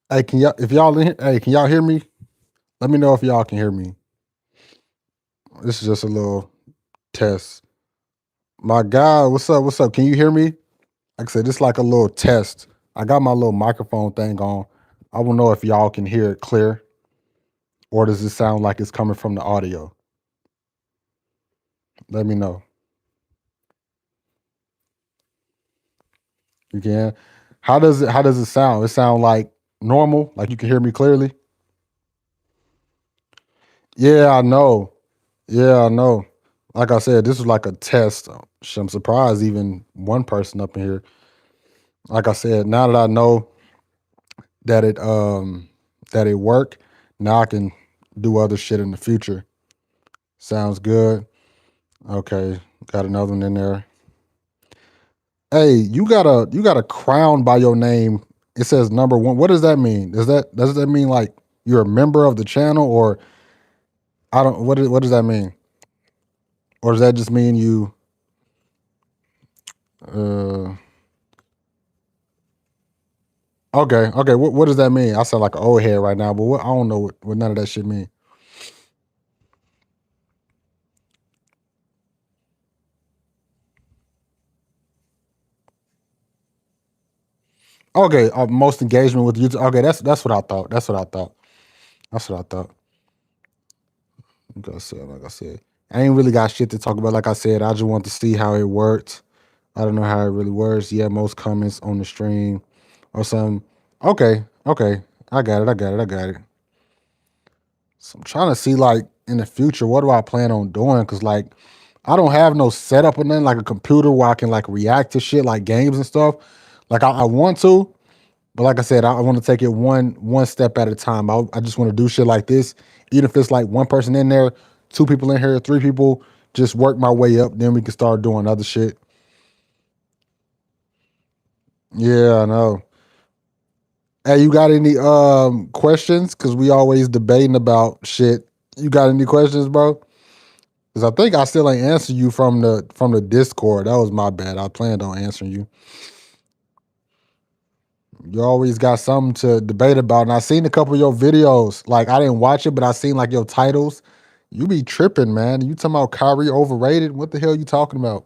Hey, can y'all if y'all in here, hey, can y'all hear me? Let me know if y'all can hear me. This is just a little test. My God, what's up? What's up? Can you hear me? Like I said, this is like a little test. I got my little microphone thing on. I will know if y'all can hear it clear or does it sound like it's coming from the audio? Let me know. You can. How does it sound? It sound like normal? Like you can hear me clearly? Yeah, I know. Yeah, I know. Like I said, this is like a test. I'm surprised even one person up in here. Like I said, now that I know that it worked, now I can do other shit in the future. Sounds good. Okay, got another one in there. Hey, you got a crown by your name. It says number one. What does that mean? Does that mean like you're a member of the channel or I don't what does that mean? Or does that just mean you uh okay, what does that mean? I sound like an old head right now, but I don't know what none of that shit mean. Okay, most engagement with YouTube. Okay, that's what I thought. That's what I thought. That's what I thought. Like I said, I ain't really got shit to talk about. Like I said, I just want to see how it worked. I don't know how it really works. Yeah, most comments on the stream or something. Okay, I got it. I got it. I got it. So I'm trying to see like in the future, what do I plan on doing? Cause like I don't have no setup or nothing like a computer where I can like react to shit like games and stuff. Like I want to, but like I said, I want to take it one step at a time. I just want to do shit like this, even if it's like one person in there, two people in here, three people. Just work my way up. Then we can start doing other shit. Yeah, I know. Hey, you got any questions? Cause we always debating about shit. You got any questions, bro? Cause I think I still ain't answer you from the Discord. That was my bad. I planned on answering you. You always got something to debate about. And I seen a couple of your videos. Like I didn't watch it, but I seen like your titles. You be tripping, man. You talking about Kyrie overrated? What the hell you talking about?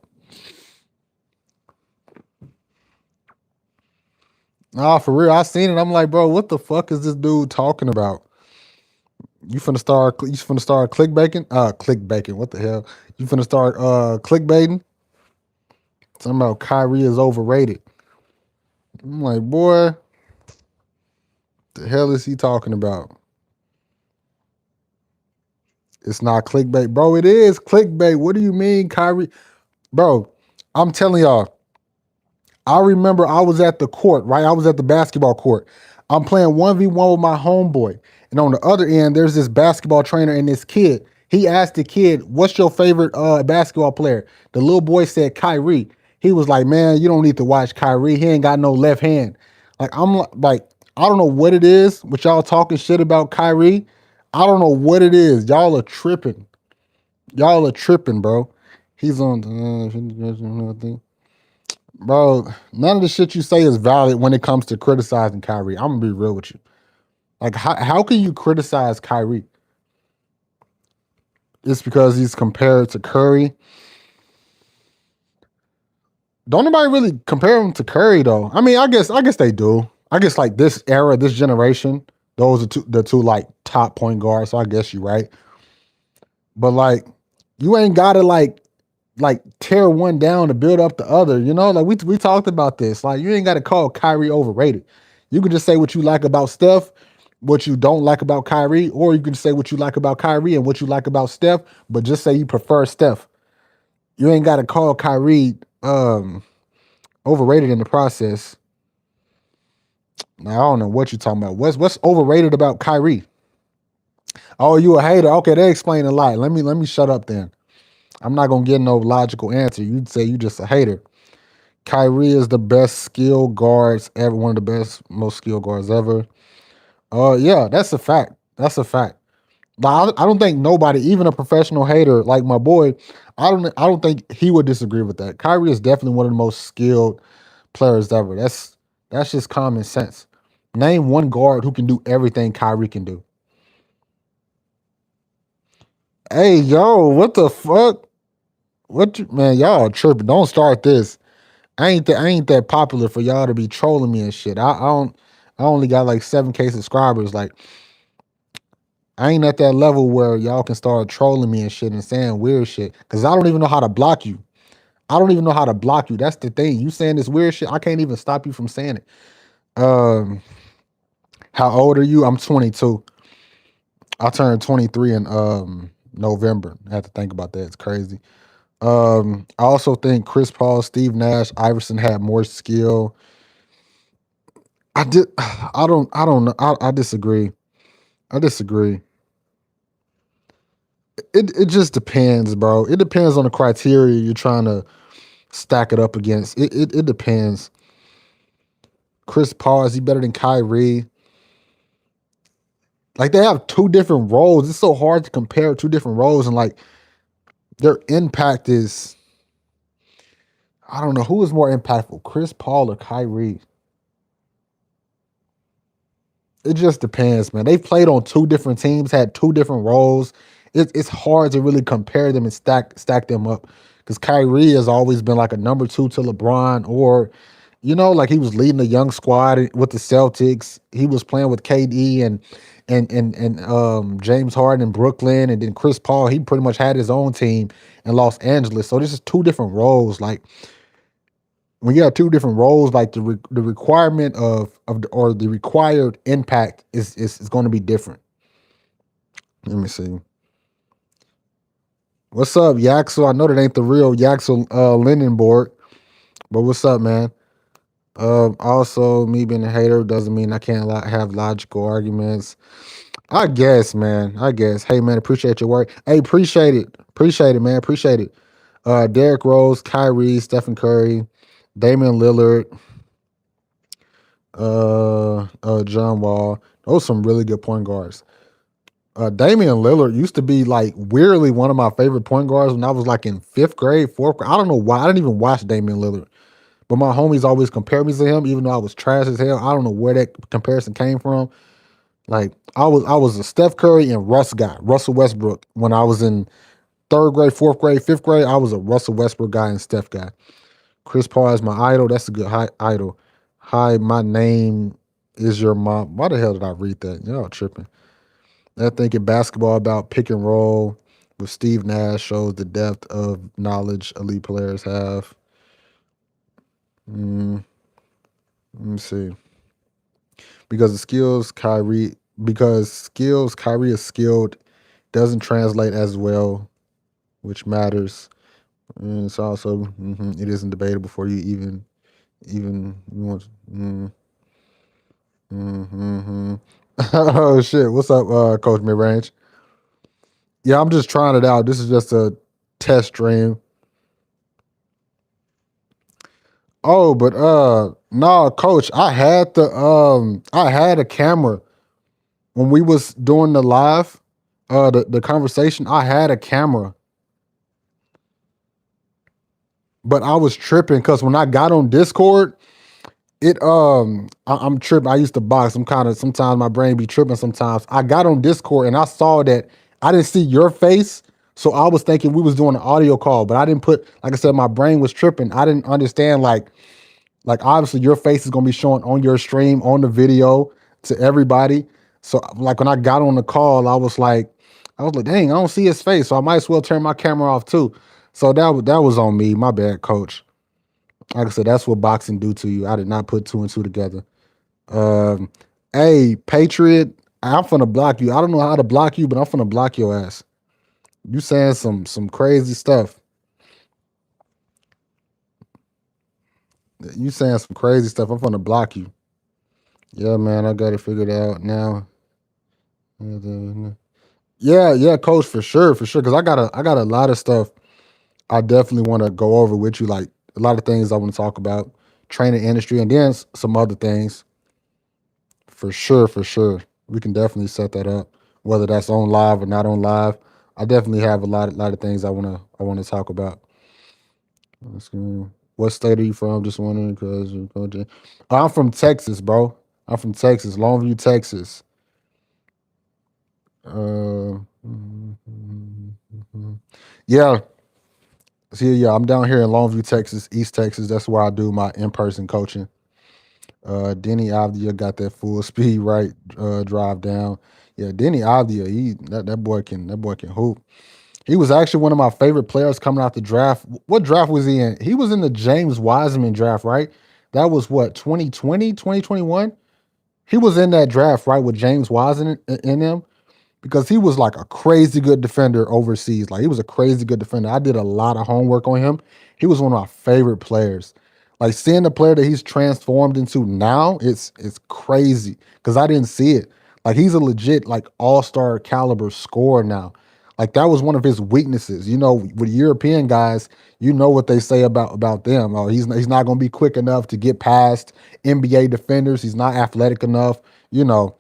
Nah, for real. I seen it. I'm like, bro, what the fuck is this dude talking about? You finna start clickbaiting? Clickbaiting. What the hell? You finna start clickbaiting? Talking about Kyrie is overrated. I'm like, boy, the hell is he talking about? It's not clickbait, bro. It is clickbait. What do you mean, Kyrie? Bro, I'm telling y'all, I remember I was at the court, right? I was at the basketball court. I'm playing 1v1 with my homeboy. And on the other end, there's this basketball trainer and this kid. He asked the kid, what's your favorite basketball player? The little boy said Kyrie. He was like, man, you don't need to watch Kyrie. He ain't got no left hand. Like, like, I don't know what it is, but y'all talking shit about Kyrie. I don't know what it is. Y'all are tripping. Y'all are tripping, bro. He's on bro, none of the shit you say is valid when it comes to criticizing Kyrie. I'm gonna be real with you. Like, how can you criticize Kyrie? It's because he's compared to Curry. Don't nobody really compare him to Curry though. I mean, I guess they do. I guess like this era, this generation, those are the two like top point guards. So I guess you're right. But like, you ain't gotta like tear one down to build up the other. You know, like we talked about this. Like you ain't got to call Kyrie overrated. You can just say what you like about Steph, what you don't like about Kyrie, or you can say what you like about Kyrie and what you like about Steph, but just say you prefer Steph. You ain't got to call Kyrie overrated in the process. Now, I don't know what you're talking about. What's overrated about Kyrie? Oh, you a hater? Okay, they explain a lot. Let me shut up then. I'm not gonna get no logical answer. You'd say you just a hater. Kyrie is the best skill guards ever, one of the best, most skill guards ever. Yeah, that's a fact. That's a fact. But I don't think nobody, even a professional hater like my boy, I don't think he would disagree with that. Kyrie is definitely one of the most skilled players ever. That's just common sense. Name one guard who can do everything Kyrie can do. Hey, yo, what the fuck? Man, y'all tripping. Don't start this. I ain't that popular for y'all to be trolling me and shit. I only got like 7K subscribers. Like, I ain't at that level where y'all can start trolling me and shit and saying weird shit. Cause I don't even know how to block you. I don't even know how to block you. That's the thing. You saying this weird shit, I can't even stop you from saying it. Um, how old are you? I'm 22. I turned 23 in November. I have to think about that. It's crazy. I also think Chris Paul, Steve Nash, Iverson had more skill. I did. I don't know. I disagree. I disagree. It just depends, bro. It depends on the criteria you're trying to stack it up against. It depends. Chris Paul, is he better than Kyrie? Like, they have two different roles. It's so hard to compare two different roles, and like their impact is, I don't know who is more impactful, Chris Paul or Kyrie. It just depends, man. They've played on two different teams, had two different roles. It's hard to really compare them and stack them up, because Kyrie has always been like a number two to LeBron, or like he was leading the young squad with the Celtics. He was playing with KD and James Harden in Brooklyn, and then Chris Paul. He pretty much had his own team in Los Angeles. So this is two different roles. Like, when you have two different roles, like the requirement or the required impact is going to be different. Let me see. What's up, Yaxel? I know that ain't the real Yaxel Lindenborg, but what's up, man? Also, me being a hater doesn't mean I can't have logical arguments. I guess, man. I guess. Hey, man, appreciate your work. Hey, appreciate it. Appreciate it, man. Appreciate it. Derrick Rose, Kyrie, Stephen Curry, Damian Lillard, John Wall. Those are some really good point guards. Damian Lillard used to be like weirdly one of my favorite point guards when I was like in fifth grade, fourth grade. I don't know why. I didn't even watch Damian Lillard, but my homies always compared me to him, even though I was trash as hell. I don't know where that comparison came from. Like, I was a Steph Curry and Russ guy, Russell Westbrook. When I was in third grade, fourth grade, fifth grade, I was a Russell Westbrook guy and Steph guy. Chris Paul is my idol. That's a good idol. Hi, my name is your mom. Why the hell did I read that? Y'all tripping. I think in basketball about pick and roll with Steve Nash shows the depth of knowledge elite players have. Mm, let me see. Because the skills Kyrie, because skills Kyrie is skilled, doesn't translate as well, which matters. And it's also it isn't debatable for you even you want. Mm-hmm. Oh shit! What's up, Coach Midrange? Yeah, I'm just trying it out. This is just a test stream. Oh, but no, Coach, I had a camera when we was doing the live, the conversation. I had a camera, but I was tripping because when I got on Discord, I'm tripping. I used to box. I'm kind of, sometimes my brain be tripping sometimes. I got on Discord and I saw that I didn't see your face. So I was thinking we was doing an audio call, but I didn't put, like I said, my brain was tripping. I didn't understand, like obviously your face is gonna be showing on your stream, on the video to everybody. So like when I got on the call, I was like, dang, I don't see his face. So I might as well turn my camera off too. So that was on me. My bad, coach. Like I said, that's what boxing do to you. I did not put two and two together. Um, hey, Patriot, I'm finna block you. I don't know how to block you, but I'm finna block your ass. You saying some crazy stuff. You saying some crazy stuff. I'm finna block you. Yeah, man, I got it figured out now. Yeah, yeah, coach, for sure, for sure. Cause I got a lot of stuff I definitely want to go over with you. Like a lot of things I want to talk about, training industry, and then some other things. For sure, for sure. We can definitely set that up, whether that's on live or not on live. I definitely have a lot of things I wanna talk about. Let's go. What state are you from? Just wondering because I'm from Texas, bro. I'm from Texas, Longview, Texas. Uh, yeah, see, yeah, I'm down here in Longview, Texas, East Texas. That's where I do my in-person coaching. Denny Avdia got that full speed right drive down. Yeah, Denny Avdia, that boy can hoop. He was actually one of my favorite players coming out the draft. What draft was he in? He was in the James Wiseman draft, right? That was what, 2020, 2021. He was in that draft, right, with James Wiseman in him because he was like a crazy good defender overseas. Like he was a crazy good defender. I did a lot of homework on him. He was one of my favorite players. Like seeing the player that he's transformed into now, it's crazy because I didn't see it. Like he's a legit like all-star caliber scorer now. Like that was one of his weaknesses. You know, with European guys, you know what they say about them. Oh, he's not going to be quick enough to get past NBA defenders. He's not athletic enough. You know,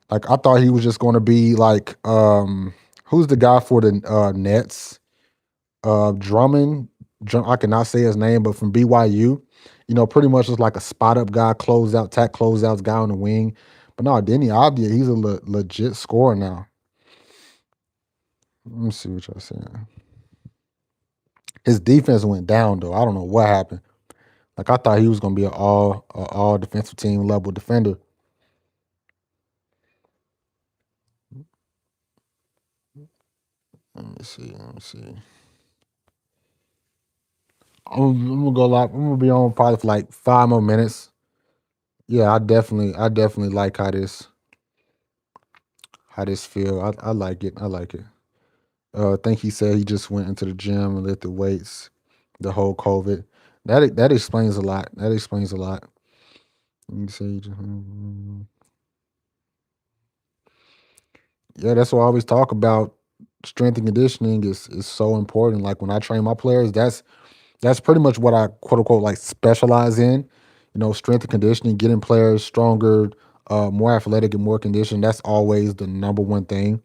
like I thought he was just going to be like who's the guy for the Nets? Drummond. I cannot say his name, but from BYU. You know, pretty much just like a spot up guy, closeouts guy on the wing. But no, Denny Avdia, he's a legit scorer now. Let me see what y'all saying. His defense went down though. I don't know what happened. Like I thought he was gonna be an all defensive team level defender. Let me see. Let me see. I'm gonna go live. I'm gonna be on probably for like 5 more minutes. Yeah, I definitely like how this feel. I like it. I like it. I think he said he just went into the gym and lifted weights the whole COVID. That explains a lot. That explains a lot. You say yeah, that's what I always talk about. Strength and conditioning is so important. Like when I train my players, that's pretty much what I quote unquote like specialize in. You know, strength and conditioning, getting players stronger, more athletic and more conditioned. That's always the number one thing.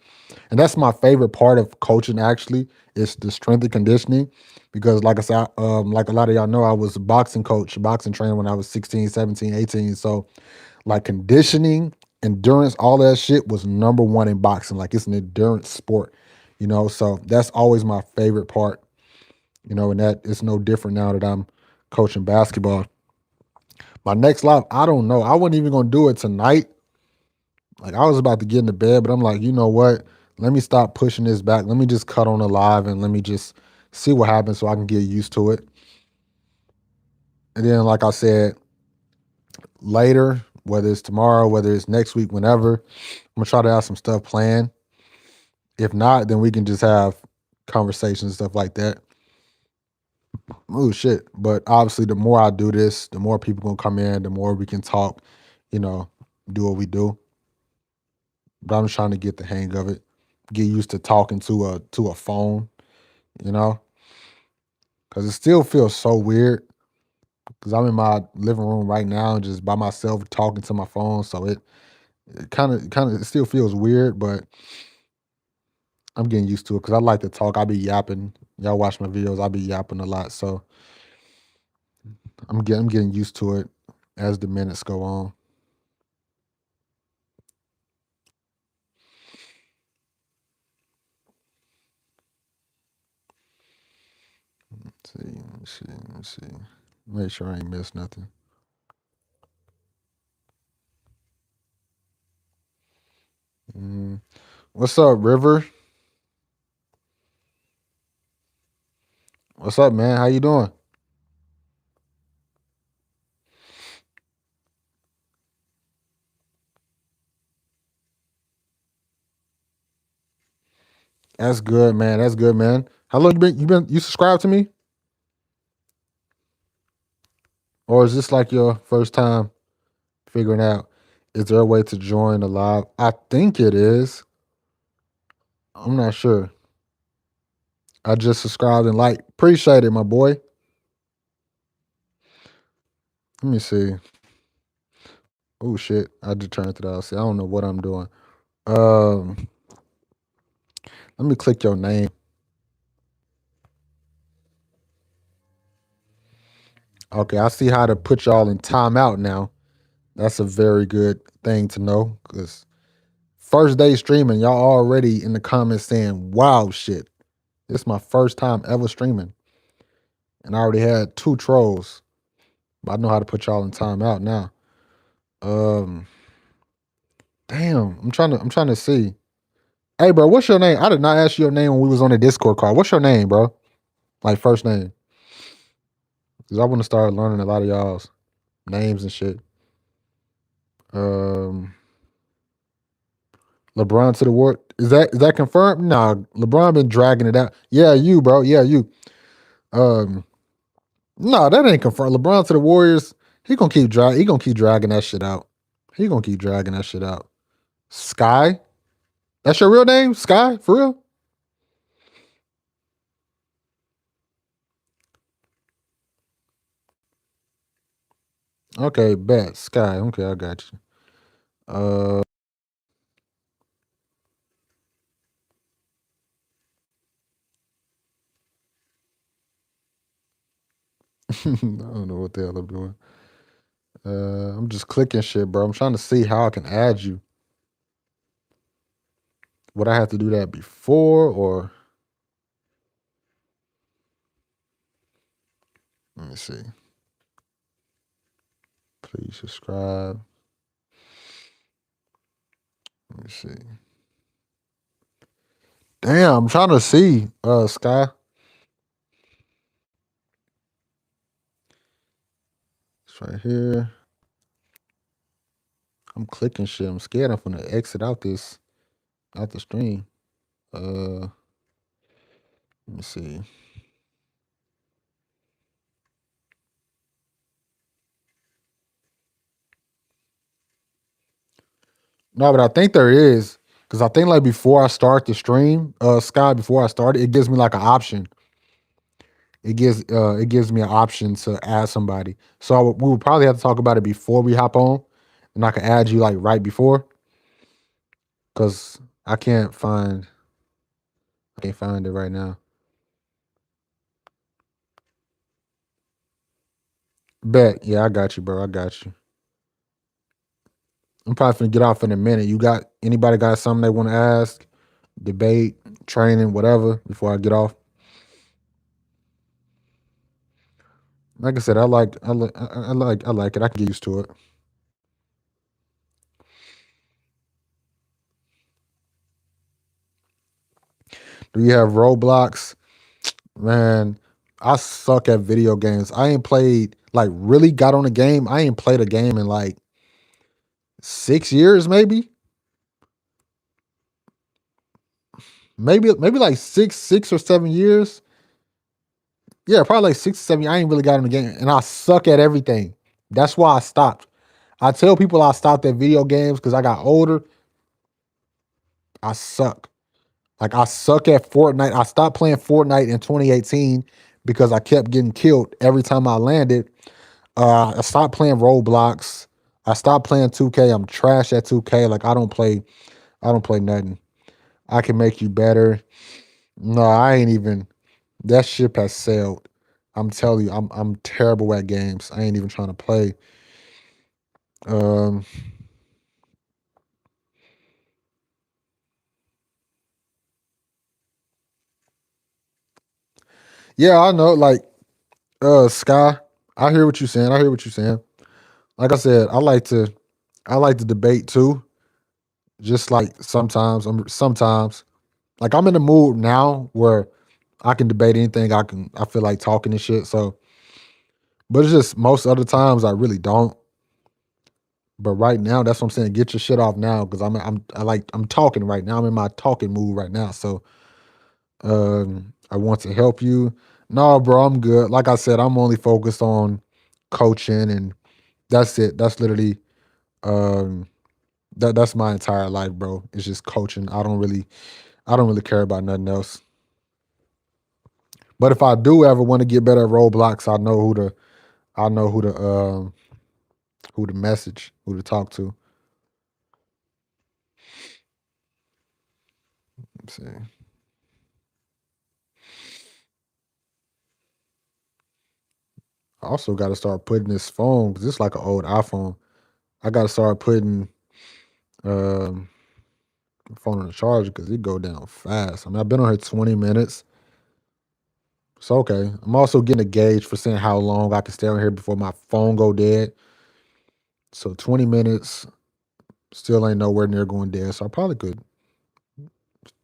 And that's my favorite part of coaching actually is the strength and conditioning. Because like I said, like a lot of y'all know, I was a boxing coach, boxing trainer when I was 16, 17, 18. So like conditioning, endurance, all that shit was number one in boxing. Like it's an endurance sport, you know. So that's always my favorite part, you know, and that it's no different now that I'm coaching basketball. My next live, I don't know. I wasn't even gonna do it tonight. Like I was about to get into bed, but I'm like, you know what? Let me stop pushing this back. Let me just cut on the live and let me just see what happens so I can get used to it. And then, like I said, later, whether it's tomorrow, whether it's next week, whenever, I'm gonna try to have some stuff planned. If not, then we can just have conversations and stuff like that. Oh shit. But obviously the more I do this, the more people gonna come in, the more we can talk, you know, do what we do. But I'm just trying to get the hang of it. Get used to talking to a phone, you know, because it still feels so weird. Because I'm in my living room right now, just by myself talking to my phone. So it kind of it still feels weird, but I'm getting used to it because I like to talk. I be yapping. Y'all watch my videos. I be yapping a lot, so I'm getting used to it as the minutes go on. Let's see, let me see, let me see. Make sure I ain't missed nothing. Mm. What's up, River? What's up, man? How you doing? That's good, man. That's good, man. How long you subscribed to me? Or is this like your first time figuring out is there a way to join the live? I think it is. I'm not sure. I just subscribed and like. Appreciate it, my boy. Let me see. Oh shit. I just turned it out. See, I don't know what I'm doing. Um, let me click your name. Okay, I see how to put y'all in timeout now. That's a very good thing to know because first day streaming, y'all already in the comments saying, wow, shit. This is my first time ever streaming. And I already had 2 trolls. But I know how to put y'all in timeout now. Um, damn, I'm trying to see. Hey, bro, what's your name? I did not ask you your name when we was on the Discord call. What's your name, bro? Like first name. Cause I want to start learning a lot of y'all's names and shit. Um, LeBron to the war. Is that confirmed? Nah, LeBron been dragging it out. Yeah, you, bro. Yeah, you. Um, no, that ain't confirmed. LeBron to the Warriors. He gonna keep dragging that shit out. He gonna keep dragging that shit out. Sky. That's your real name, Sky? For real? Okay, bet Sky. Okay, I got you. Uh, I don't know what the hell I'm doing. I'm just clicking shit, bro. I'm trying to see how I can add you. Would I have to do that before or let me see. Please subscribe. Let me see. Damn, I'm trying to see. Sky. It's right here. I'm clicking shit. I'm scared I'm gonna exit out the stream. Let me see. No, but I think there is. Cause I think like before I start the stream, Sky, before I start it, it gives me like an option. It gives me an option to add somebody. So we would probably have to talk about it before we hop on, and I can add you like right before, cause I can't find it right now. Bet, yeah, I got you, bro. I got you. I'm probably gonna get off in a minute. You got anybody got something they want to ask, debate, training, whatever before I get off? Like I said, I like it. I can get used to it. Do you have Roblox? Man, I suck at video games. I ain't played like really got on a game. I ain't played a game in like 6 years, maybe like six or 7 years. Yeah, probably like 6 or 7. I ain't really got on the game, and I suck at everything. That's why I stopped. I tell people I stopped at video games because I got older. I suck. Like I suck at Fortnite. I stopped playing Fortnite in 2018 because I kept getting killed every time I landed. I stopped playing Roblox. I stopped playing 2K. I'm trash at 2K. Like I don't play. I don't play nothing. I can make you better. No, I ain't even. That ship has sailed. I'm telling you, I'm terrible at games. I ain't even trying to play. Um, yeah, I know. Like, Sky, I hear what you're saying. I hear what you're saying. Like I said, I like to debate too. Just like sometimes like I'm in the mood now where I can debate anything. I feel like talking and shit. So, but it's just most other times I really don't. But right now, that's what I'm saying. Get your shit off now because I'm talking right now. I'm in my talking mood right now. So I want to help you. No, bro, I'm good. Like I said, I'm only focused on coaching and that's it. That's literally um that's my entire life, bro. It's just coaching. I don't really care about nothing else. But if I do ever want to get better at Roblox, I know who to message, who to talk to. Let's see. I also got to start putting this phone because it's like an old iPhone. I gotta start putting um my phone on the charger because it go down fast. I mean, I've been on here 20 minutes. It's okay. I'm also getting a gauge for seeing how long I can stay on here before my phone go dead. So 20 minutes still ain't nowhere near going dead. So I probably could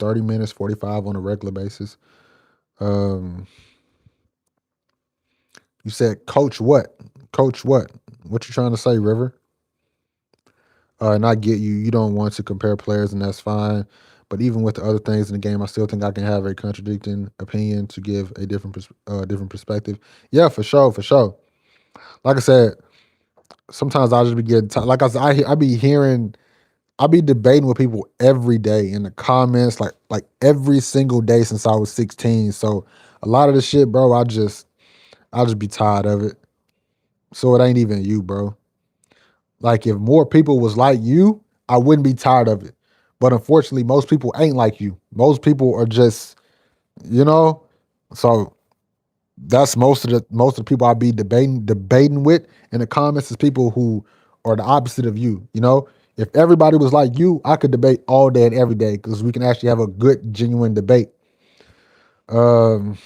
30 minutes, 45 on a regular basis. Um, you said coach what? Coach what? What you trying to say, River? And I get you. You don't want to compare players, and that's fine. But even with the other things in the game, I still think I can have a contradicting opinion to give a different perspective. Yeah, for sure, for sure. Like I said, sometimes I just be getting like I said, I be hearing, I be debating with people every day in the comments, like every single day since I was 16. So a lot of the shit, bro, I just be tired of it. So it ain't even you, bro. Like if more people was like you, I wouldn't be tired of it. But unfortunately, most people ain't like you. Most people are just, you know. So that's most of the people I be debating with in the comments is people who are the opposite of you. You know, if everybody was like you, I could debate all day and every day because we can actually have a good, genuine debate. Um,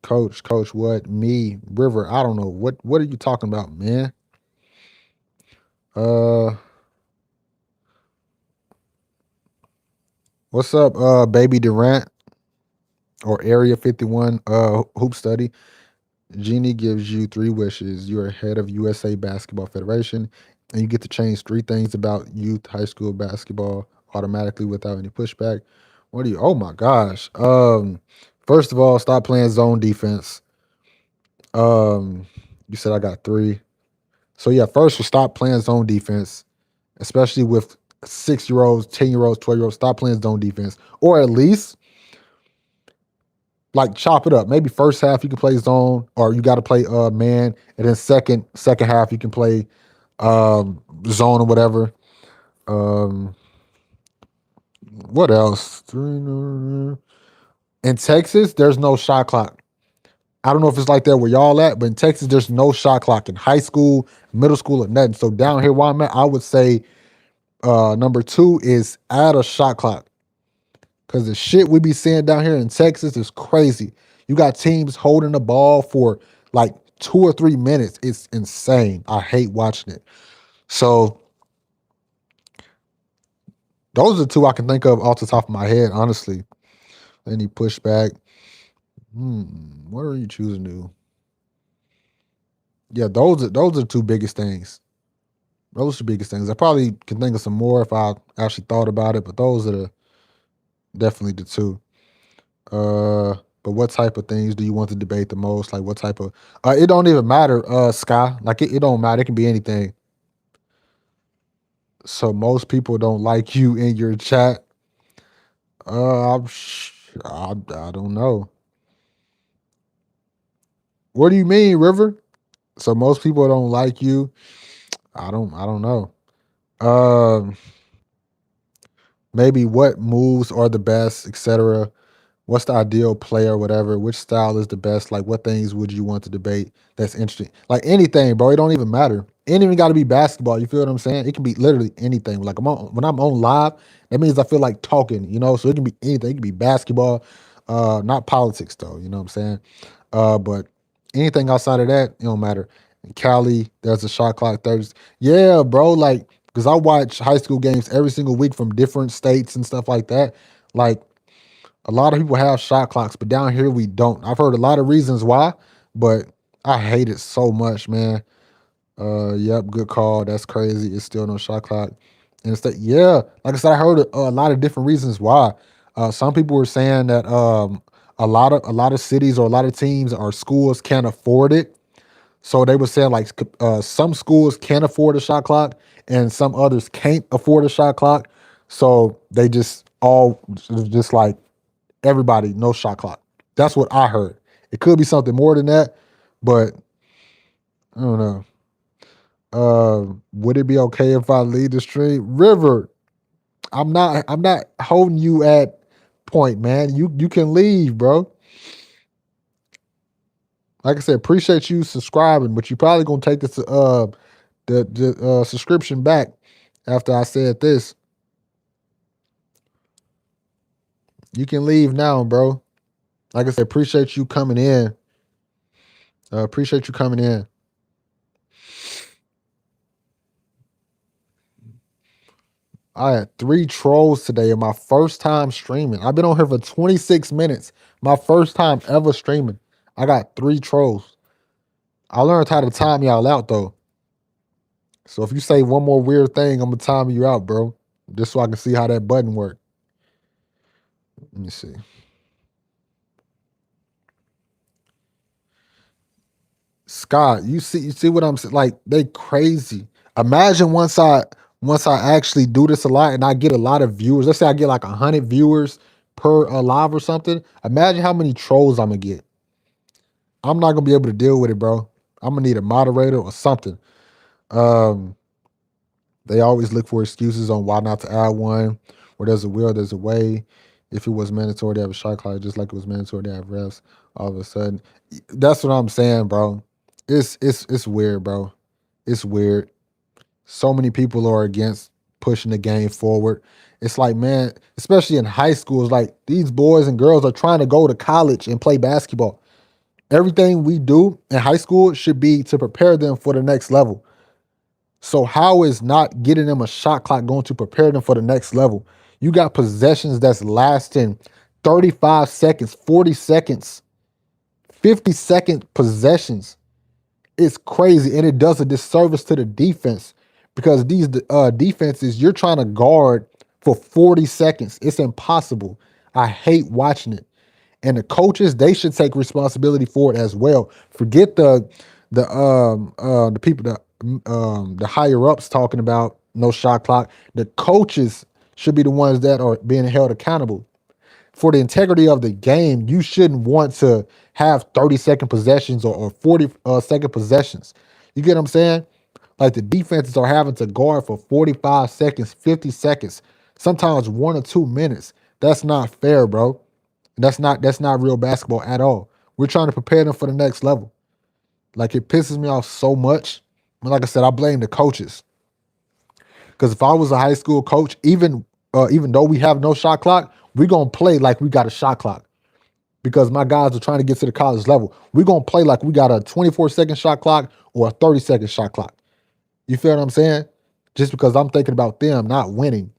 coach, what me, River? I don't know what are you talking about, man? Uh, what's up, baby Durant or Area 51? Hoop study. Genie gives you three wishes. You're head of USA Basketball Federation, and you get to change three things about youth high school basketball automatically without any pushback. What do you? Oh my gosh. First of all, stop playing zone defense. Um, you said I got three. So yeah, first we stop playing zone defense, especially with 6 year olds, 10 year olds, 12 year olds. Stop playing zone defense, or at least like chop it up. Maybe first half you can play zone, or you got to play man, and then second half you can play zone or whatever. Um, what else? In Texas, there's no shot clock. I don't know if it's like that where y'all at, but in Texas, there's no shot clock in high school, middle school, or nothing. So down here where I'm at, I would say number two is add a shot clock. Cause the shit we be seeing down here in Texas is crazy. You got teams holding the ball for like 2 or 3 minutes. It's insane. I hate watching it. So those are the two I can think of off the top of my head, honestly. Any pushback. What are you choosing to do? Yeah, those are the two biggest things. Those are the biggest things. I probably can think of some more if I actually thought about it, but those are definitely the two. But what type of things do you want to debate the most? Like what type of it don't even matter, Sky. Like it don't matter. It can be anything. So most people don't like you in your chat. I don't know. What do you mean, River? So most people don't like you. I don't know. Um maybe what moves are the best, etc. What's the ideal player, whatever? Which style is the best? Like, what things would you want to debate that's interesting? Like anything, bro. It don't even matter. It ain't even got to be basketball. You feel what I'm saying? It can be literally anything. Like when I'm on live, that means I feel like talking. You know, so it can be anything. It can be basketball, not politics though. You know what I'm saying? But anything outside of that, it don't matter. In Cali, there's a shot clock Thursday. Yeah, bro. Like, because I watch high school games every single week from different states and stuff like that. Like a lot of people have shot clocks, but down here we don't. I've heard a lot of reasons why, but I hate it so much, man. Yep, good call. That's crazy. It's still no shot clock. And it's that, yeah, like I said, I heard a lot of different reasons why. Some people were saying that a lot of cities or a lot of teams or schools can't afford it. So they were saying like some schools can afford a shot clock and some others can't afford a shot clock. So they just like everybody, no shot clock. That's what I heard. It could be something more than that, but I don't know. Would it be okay if I lead the stream? River, I'm not holding you at point, man. You can leave, bro. Like I said, appreciate you subscribing, but you probably gonna take this the subscription back after I said this. You can leave now, bro. Like I said, appreciate you coming in. Appreciate you coming in. I had 3 trolls today in my first time streaming. I've been on here for 26 minutes. My first time ever streaming. I got 3 trolls. I learned how to time y'all out though. So if you say one more weird thing, I'm gonna time you out, bro. Just so I can see how that button works. Let me see. Scott, you see what I'm saying? Like they crazy. Imagine once I actually do this a lot and I get a lot of viewers. Let's say I get like 100 viewers per live or something. Imagine how many trolls I'm gonna get. I'm not gonna be able to deal with it, bro. I'm gonna need a moderator or something. Um, they always look for excuses on why not to add one. Where there's a will, there's a way. If it was mandatory to have a shot clock, just like it was mandatory to have refs, all of a sudden, that's what I'm saying, bro. It's weird, bro. It's weird. So many people are against pushing the game forward. It's like, man, especially in high school, it's like these boys and girls are trying to go to college and play basketball. Everything we do in high school should be to prepare them for the next level. So how is not getting them a shot clock going to prepare them for the next level? You got possessions that's lasting 35 seconds, 40 seconds, 50-second possessions. It's crazy, and it does a disservice to the defense because these defenses you're trying to guard for 40 seconds. It's impossible. I hate watching it. And the coaches, they should take responsibility for it as well. Forget the people the higher ups talking about no shot clock. The coaches should be the ones that are being held accountable for the integrity of the game. You shouldn't want to have 30-second possessions or 40-second possessions. You get what I'm saying? Like the defenses are having to guard for 45 seconds, 50 seconds, sometimes 1 or 2 minutes. That's not fair, bro. That's not real basketball at all. We're trying to prepare them for the next level. Like it pisses me off so much. And like I said, I blame the coaches. Because if I was a high school coach, even though we have no shot clock, we're gonna play like we got a shot clock. Because my guys are trying to get to the college level. We're gonna play like we got a 24-second shot clock or a 30-second shot clock. You feel what I'm saying? Just because I'm thinking about them not winning.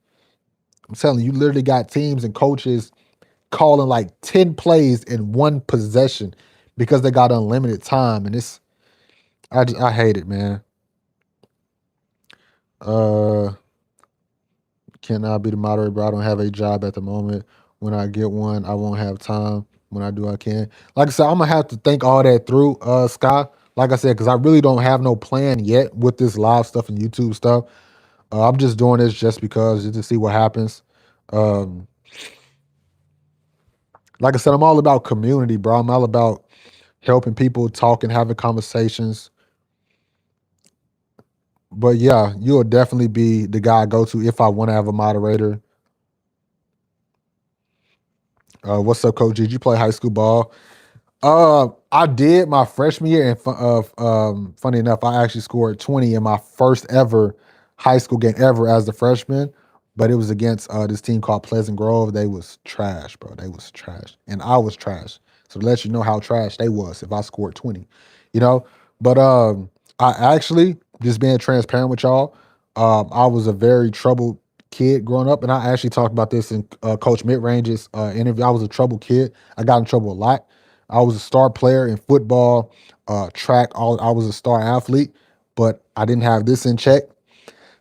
I'm telling you, you literally got teams and coaches calling like 10 plays in one possession because they got unlimited time. And I hate it, man. Uh Cannot be the moderator, but I don't have a job at the moment. When I get one, I won't have time. When I do, I can. Like I said, I'm gonna have to think all that through, Sky. Like I said, because I really don't have no plan yet with this live stuff and YouTube stuff. I'm just doing this just because just to see what happens. Um, like I said, I'm all about community, bro. I'm all about helping people, talking, having conversations. But yeah, you'll definitely be the guy I go to if I want to have a moderator. What's up, Coach G? Did you play high school ball? I did my freshman year, and funny enough, I actually scored 20 in my first ever high school game ever as a freshman. But it was against this team called Pleasant Grove. They was trash, bro. They was trash, and I was trash. So to let you know how trash they was, if I scored 20, you know. But I actually just being transparent with y'all, I was a very troubled kid growing up, and I actually talked about this in Coach Midrange's interview. I was a troubled kid. I got in trouble a lot. I was a star player in football, track. I was a star athlete, but I didn't have this in check.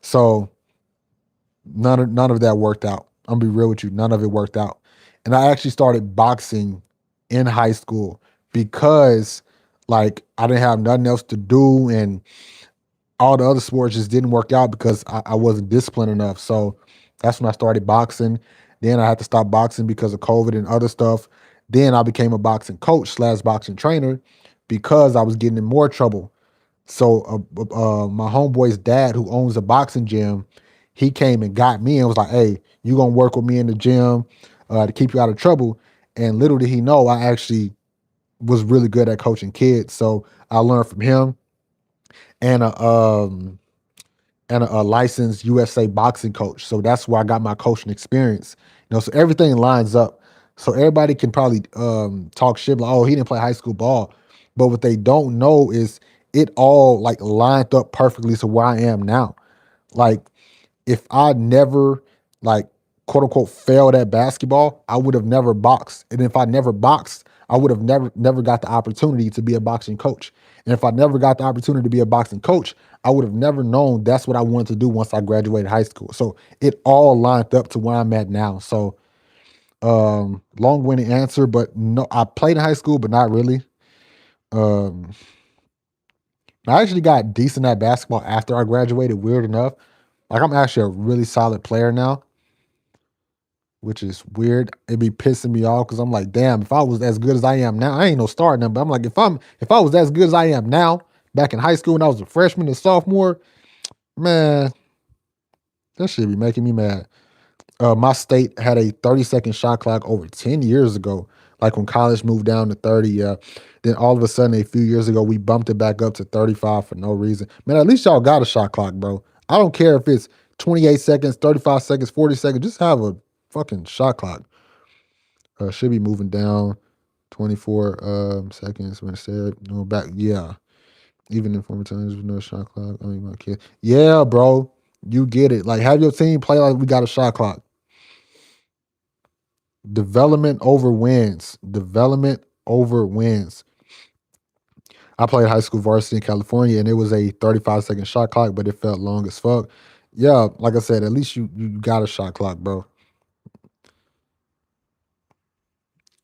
So none of that worked out. I'm gonna be real with you. None of it worked out. And I actually started boxing in high school because like I didn't have nothing else to do, and all the other sports just didn't work out because I wasn't disciplined enough. So that's when I started boxing. Then I had to stop boxing because of COVID and other stuff. Then I became a boxing coach slash boxing trainer because I was getting in more trouble. So my homeboy's dad, who owns a boxing gym, he came and got me and was like, "Hey, you gonna work with me in the gym to keep you out of trouble?" And little did he know, I actually was really good at coaching kids. So I learned from him and a licensed USA boxing coach. So that's where I got my coaching experience. So everything lines up. So everybody can probably talk shit like, oh, he didn't play high school ball. But what they don't know is it all like lined up perfectly to where I am now. Like if I never like quote unquote failed at basketball, I would have never boxed. And if I never boxed, I would have never got the opportunity to be a boxing coach. And if I never got the opportunity to be a boxing coach, I would have never known that's what I wanted to do once I graduated high school. So it all lined up to where I'm at now. So long-winded answer, but no, I played in high school, but not really. Um I actually got decent at basketball after I graduated, weird enough. Like I'm actually a really solid player now, which is weird. It be pissing me off because I'm like, damn, if I was as good as I am now, I ain't no star number. I'm like, if I was as good as I am now, back in high school when I was a freshman and sophomore, man, that should be making me mad. My state had a 30-second shot clock over 10 years ago. Like when college moved down to 30, yeah. Then all of a sudden, a few years ago, we bumped it back up to 35 for no reason. Man, at least y'all got a shot clock, bro. I don't care if it's 28 seconds, 35 seconds, 40 seconds. Just have a fucking shot clock. Should be moving down 24 seconds when instead no back. Yeah. Even in former times with no shot clock. I mean, my kid. Yeah, bro. You get it. Like, have your team play like we got a shot clock. Development over wins. Development over wins. I played high school varsity in California, and it was a 35-second shot clock, but it felt long as fuck. Yeah, like I said, at least you got a shot clock, bro.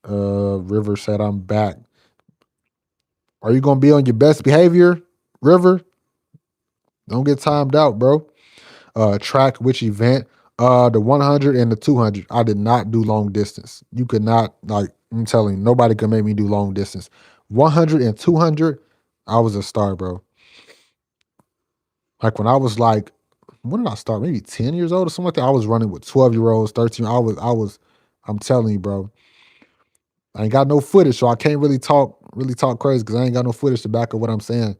River said, I'm back. Are you gonna be on your best behavior, River? Don't get timed out, bro. Track which event? The 100 and the 200. I did not do long distance. You could not, like, I'm telling you, nobody could make me do long distance. 100 and 200, I was a star, bro. Like when I was like, when did I start? Maybe 10 years old or something like that. I was running with 12-year-olds, 13. I'm telling you, bro. I ain't got no footage, so I can't really talk crazy because I ain't got no footage to back up what I'm saying.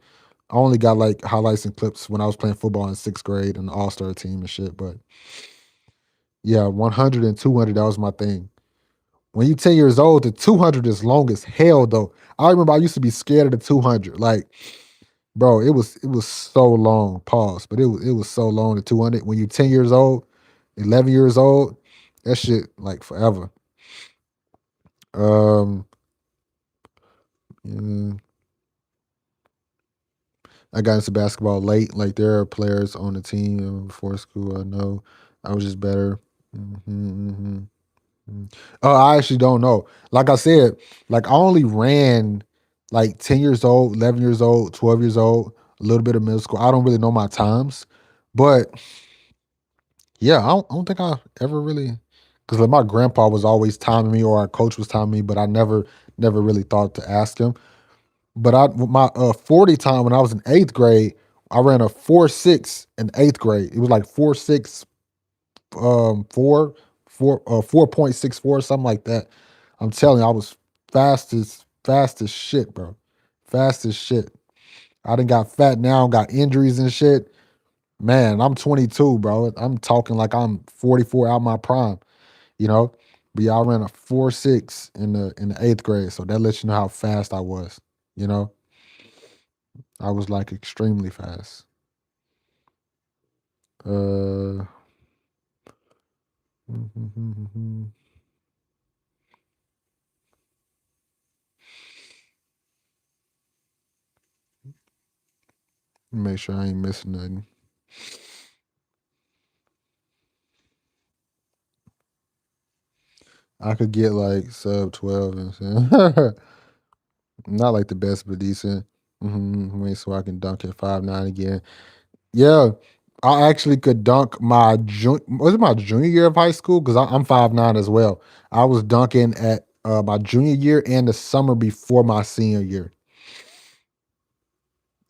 I only got like highlights and clips when I was playing football in 6th grade and the all-star team and shit. But yeah, 100 and 200, that was my thing. When you 10 years old, the 200 is long as hell though. I remember I used to be scared of the 200. Like, bro, it was so long. Pause. But it was so long, the 200. When you're 10 years old, 11 years old, that shit like forever. Yeah. I got into basketball late. Like there are players on the team before school. I know I was just better. Mhm. Oh, I actually don't know. Like I said, like I only ran like 10 years old, 11 years old, 12 years old, a little bit of middle school. I don't really know my times, but yeah, I don't think I ever really, because like my grandpa was always timing me or our coach was timing me, but I never really thought to ask him. But my 40 time when I was in 8th grade, I ran a 4.6 in 8th grade. It was like 4.6 4 4.64, something like that. I'm telling you, I was fast as shit, bro. Fast as shit. I done got fat now, got injuries and shit. Man, I'm 22, bro. I'm talking like I'm 44 out my prime, you know. But yeah, I ran a 4.6 in the 8th grade, so that lets you know how fast I was. You know, I was like extremely fast. Uh, make sure I ain't missing nothing. I could get like sub 12 and not like the best, but decent. Wait, so I can dunk at 5'9" again. Yeah, I actually could dunk was it my junior year of high school? Because I'm 5'9" as well. I was dunking at my junior year and the summer before my senior year.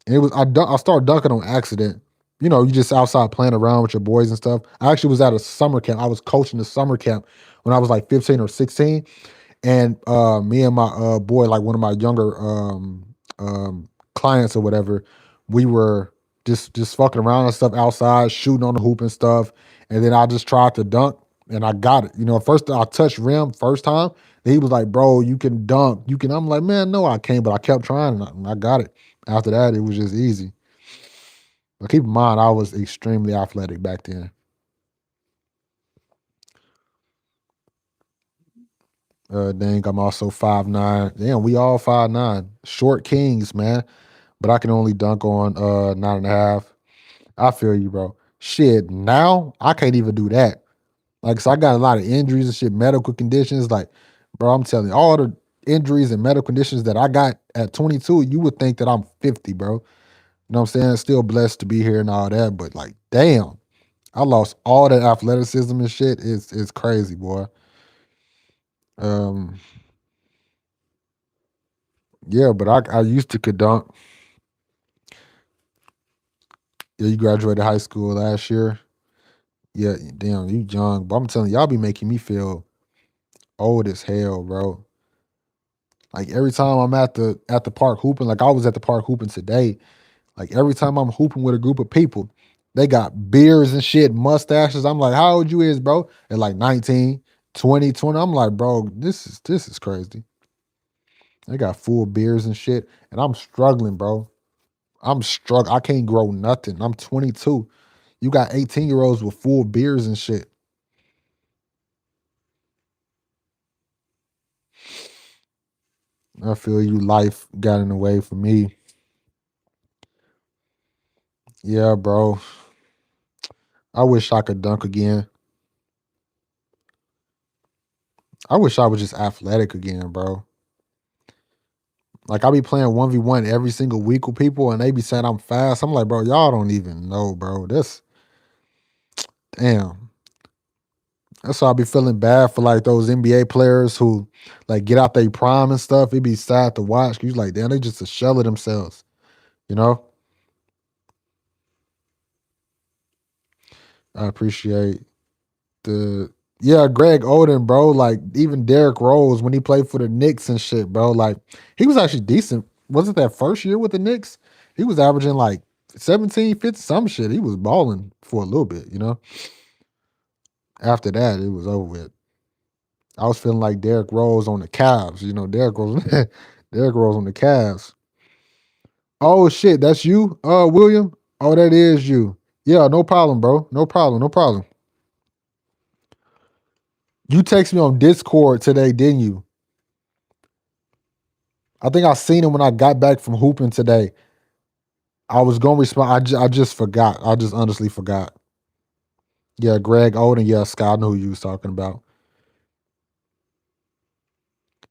And it was I started dunking on accident. You just outside playing around with your boys and stuff. I actually was at a summer camp. I was coaching the summer camp when I was like 15 or 16. And me and my boy, like one of my younger clients or whatever, we were just fucking around and stuff outside, shooting on the hoop and stuff. And then I just tried to dunk and I got it. You know, first I touched rim first time. And he was like, "Bro, you can dunk. You can." I'm like, "Man, no, I can't." But I kept trying and I got it. After that, it was just easy. But keep in mind, I was extremely athletic back then. Dang, I'm also 5'9". Damn, we all 5'9". Short kings, man. But I can only dunk on 9.5. I feel you, bro. Shit, now I can't even do that. Like, so I got a lot of injuries and shit, medical conditions. Like, bro, I'm telling you, all the injuries and medical conditions that I got at 22, you would think that I'm 50, bro. You know what I'm saying? Still blessed to be here and all that, but like, damn, I lost all that athleticism and shit. It's crazy, boy. Um, yeah, but I used to could dunk. Yeah, you graduated high school last year. Yeah, damn, you young. But I'm telling you, y'all be making me feel old as hell, bro. Like every time I'm at the park hooping, like I was at the park hooping today. Like every time I'm hooping with a group of people, they got beards and shit, mustaches. I'm like, how old you is, bro? They're like 19, 20, 20. I'm like, bro, this is crazy. They got full beards and shit. And I'm struggling, bro. I'm struggling. I can't grow nothing. I'm 22. You got 18-year-olds with full beards and shit. I feel you. Life got in the way for me. Yeah, bro. I wish I could dunk again. I wish I was just athletic again, bro. Like I be playing 1v1 every single week with people and they be saying I'm fast. I'm like, bro, y'all don't even know, bro. This damn. That's why I be feeling bad for like those NBA players who like get out their prime and stuff. It be sad to watch. You like, damn, they just a shell of themselves, you know? I appreciate the yeah, Greg Oden, bro. Like even Derrick Rose when he played for the Knicks and shit, bro. Like he was actually decent. Was it that first year with the Knicks? He was averaging like 17, 50, some shit. He was balling for a little bit, you know. After that, it was over with. I was feeling like Derrick Rose on the Cavs, you know. Derrick Rose, Derrick Rose on the Cavs. Oh shit, that's you, William. Oh, that is you. Yeah, no problem, bro. No problem. No problem. You text me on Discord today, didn't you? I think I seen it when I got back from hooping today. I was gonna respond. I just forgot. I just honestly forgot. Yeah, Greg Oden. Yeah, Scott. I know who you was talking about.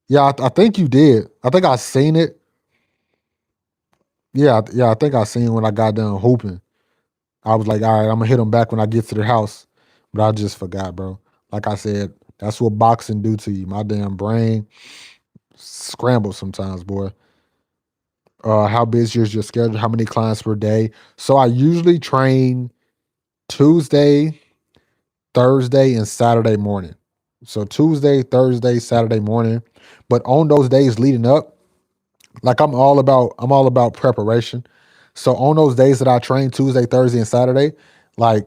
Yeah, I think you did. I think I seen it. Yeah, yeah. I think I seen when I got done hooping. I was like, all right, I'm gonna hit him back when I get to the house. But I just forgot, bro. Like I said, that's what boxing do to you. My damn brain scrambles sometimes, boy. How busy is your schedule? How many clients per day? So I usually train Tuesday, Thursday, and Saturday morning. So Tuesday, Thursday, Saturday morning. But on those days leading up, like I'm all about preparation. So on those days that I train Tuesday, Thursday, and Saturday, like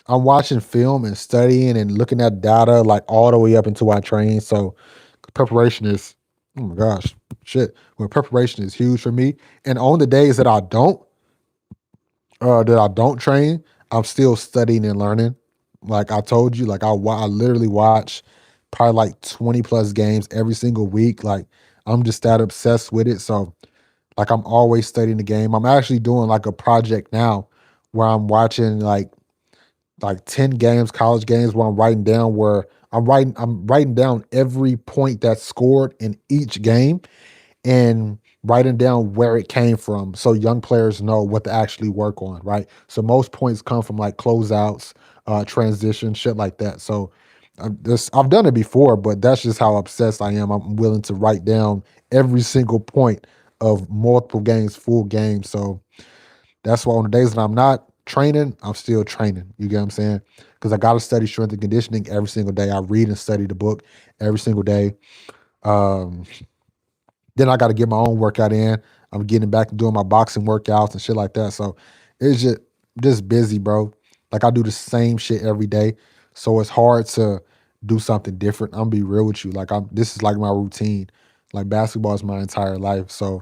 I'm watching film and studying and looking at data like all the way up until I train. So preparation is oh my gosh, shit. Well, preparation is huge for me. And on the days that I don't train, I'm still studying and learning. Like I told you, like I literally watch probably like 20 plus games every single week. Like I'm just that obsessed with it. So like I'm always studying the game. I'm actually doing like a project now where I'm watching like 10 games, college games where I'm writing down every point that's scored in each game and writing down where it came from so young players know what to actually work on, right? So most points come from like closeouts, transition, shit like that. So I've done it before, but that's just how obsessed I am. I'm willing to write down every single point of multiple games, full games. So that's why on the days that I'm not training, I'm still training. You get what I'm saying? because I got to study strength and conditioning every single day. I read and study the book every single day. Um, then I got to get my own workout in. I'm getting back and doing my boxing workouts and shit like that. So it's just busy, bro. Like I do the same shit every day. So it's hard to do something different. I'm gonna be real with you. Like this is like my routine. Like basketball is my entire life. So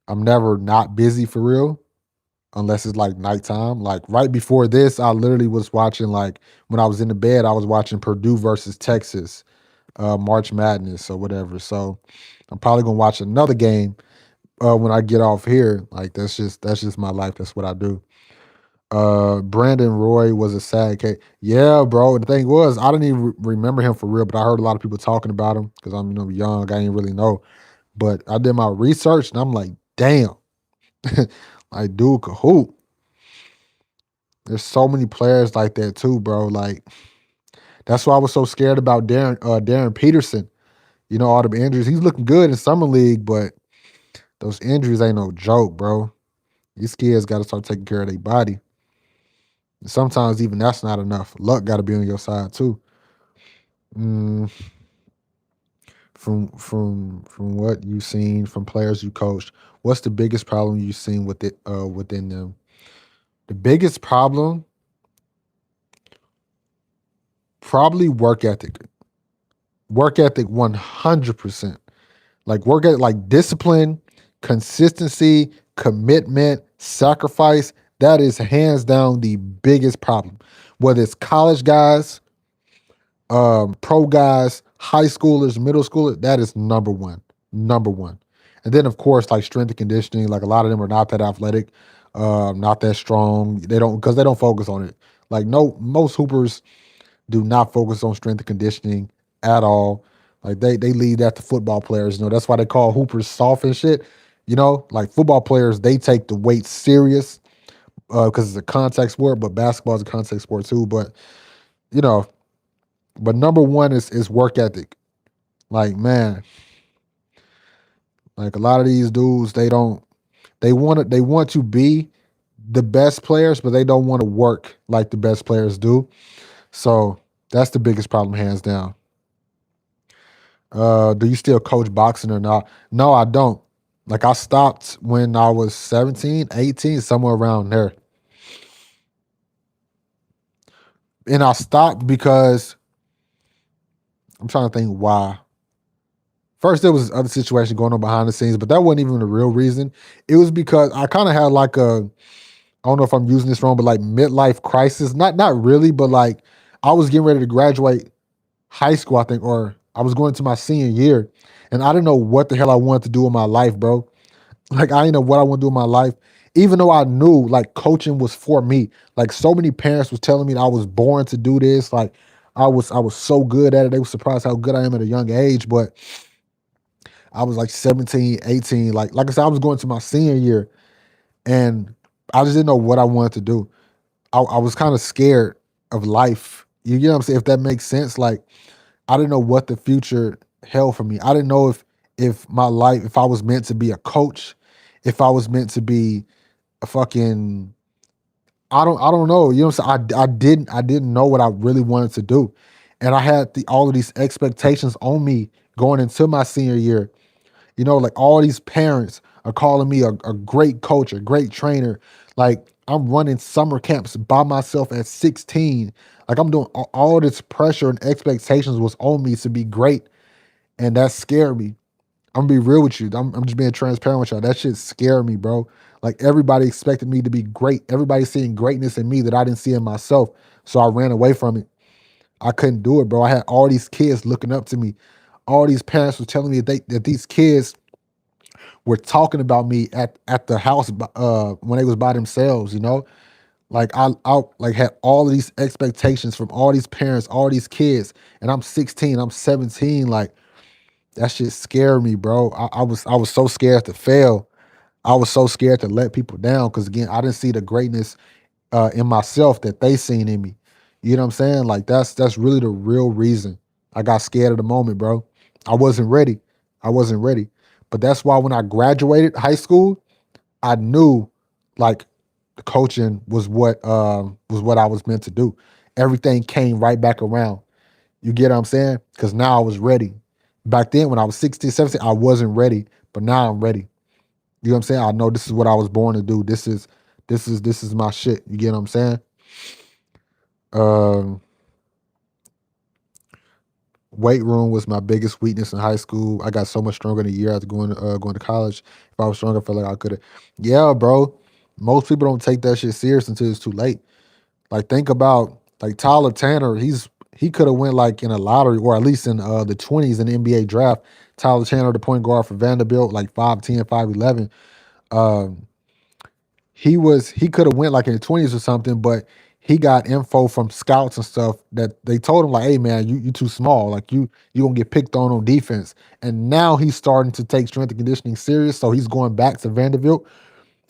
I'm never not busy for real unless it's like nighttime. Like right before this, I literally was watching like when I was in the bed, I was watching Purdue versus Texas, March Madness or whatever. So I'm probably gonna watch another game when I get off here. Like that's just my life. That's what I do. Brandon Roy was a sad case. Yeah, bro. The thing was, I didn't even remember him for real, but I heard a lot of people talking about him because I'm young. I didn't really know, but I did my research and I'm like, damn, like dude could hoop. There's so many players like that too, bro. Like that's why I was so scared about Darren Peterson. All the injuries. He's looking good in summer league, but those injuries ain't no joke, bro. These kids got to start taking care of their body. And sometimes even that's not enough. Luck got to be on your side too. Mm, from what you've seen from players you coached, what's the biggest problem you've seen with it within them? The biggest problem, probably work ethic. Work ethic 100%. Like work ethic, like discipline, consistency, commitment, sacrifice. That is hands down the biggest problem. Whether it's college guys, pro guys, high schoolers, middle schoolers, that is number one. Number one. And then of course, like strength and conditioning, like a lot of them are not that athletic, not that strong. They don't focus on it. Like no, most hoopers do not focus on strength and conditioning at all. Like they leave that to football players. That's why they call hoopers soft and shit. Like football players, they take the weight serious because it's a contact sport, but basketball is a contact sport too. But you know, but number one is work ethic. Like man, like a lot of these dudes, they want to be the best players, but they don't want to work like the best players do. So that's the biggest problem, hands down. Do you still coach boxing or not? No, I don't. Like I stopped when I was 17, 18, somewhere around there. And I stopped because I'm trying to think why. First, there was other situation going on behind the scenes, but that wasn't even the real reason. It was because I kind of had like I don't know if I'm using this wrong, but like midlife crisis. Not really, but like I was getting ready to graduate high school, I think, or I was going to my senior year, and I didn't know what the hell I wanted to do in my life, bro. Like I didn't know what I want to do in my life, even though I knew like coaching was for me. Like so many parents was telling me that I was born to do this. Like I was so good at it. They were surprised how good I am at a young age, but I was like 17, 18. Like I said, I was going to my senior year and I just didn't know what I wanted to do. I was kind of scared of life. You get what I'm saying? If that makes sense. Like I didn't know what the future held for me. I didn't know if my life, if I was meant to be a coach, if I was meant to be a fucking I don't know. You know what I'm saying? I didn't know what I really wanted to do. And I had all of these expectations on me going into my senior year. Like all these parents are calling me a great coach, a great trainer. Like I'm running summer camps by myself at 16. Like I'm doing all this pressure and expectations was on me to be great. And that scared me. I'm gonna be real with you. I'm just being transparent with y'all. That shit scared me, bro. Like everybody expected me to be great. Everybody seeing greatness in me that I didn't see in myself. So I ran away from it. I couldn't do it, bro. I had all these kids looking up to me. All these parents were telling me that these kids were talking about me at the house when they was by themselves. Like I like had all of these expectations from all these parents, all these kids, and I'm 16, I'm 17. Like that shit scared me, bro. I was so scared to fail. I was so scared to let people down because again, I didn't see the greatness in myself that they seen in me. You know what I'm saying? Like that's really the real reason I got scared of the moment, bro. I wasn't ready. I wasn't ready. But that's why when I graduated high school, I knew like the coaching was what I was meant to do. everything came right back around. You get what I'm saying? Because now I was ready. Back then, when I was 16, 17, I wasn't ready, but now I'm ready. You know what I'm saying? I know this is what I was born to do. This is my shit. You get what I'm saying? Um, Weight room was my biggest weakness in high school. I got so much stronger in a year after going to college. If I was stronger, I felt like I could have. Yeah, bro. Most people don't take that shit serious until it's too late. Like think about like Tyler Tanner. He could have went like in a lottery or at least in the 20s in the NBA draft. Tyler Tanner, the point guard for Vanderbilt, like 5'10", 5'11". Um, he could have went like in the 20s or something, but he got info from scouts and stuff that they told him like, hey man, you too small. Like you gonna get picked on defense. And now he's starting to take strength and conditioning serious. So he's going back to Vanderbilt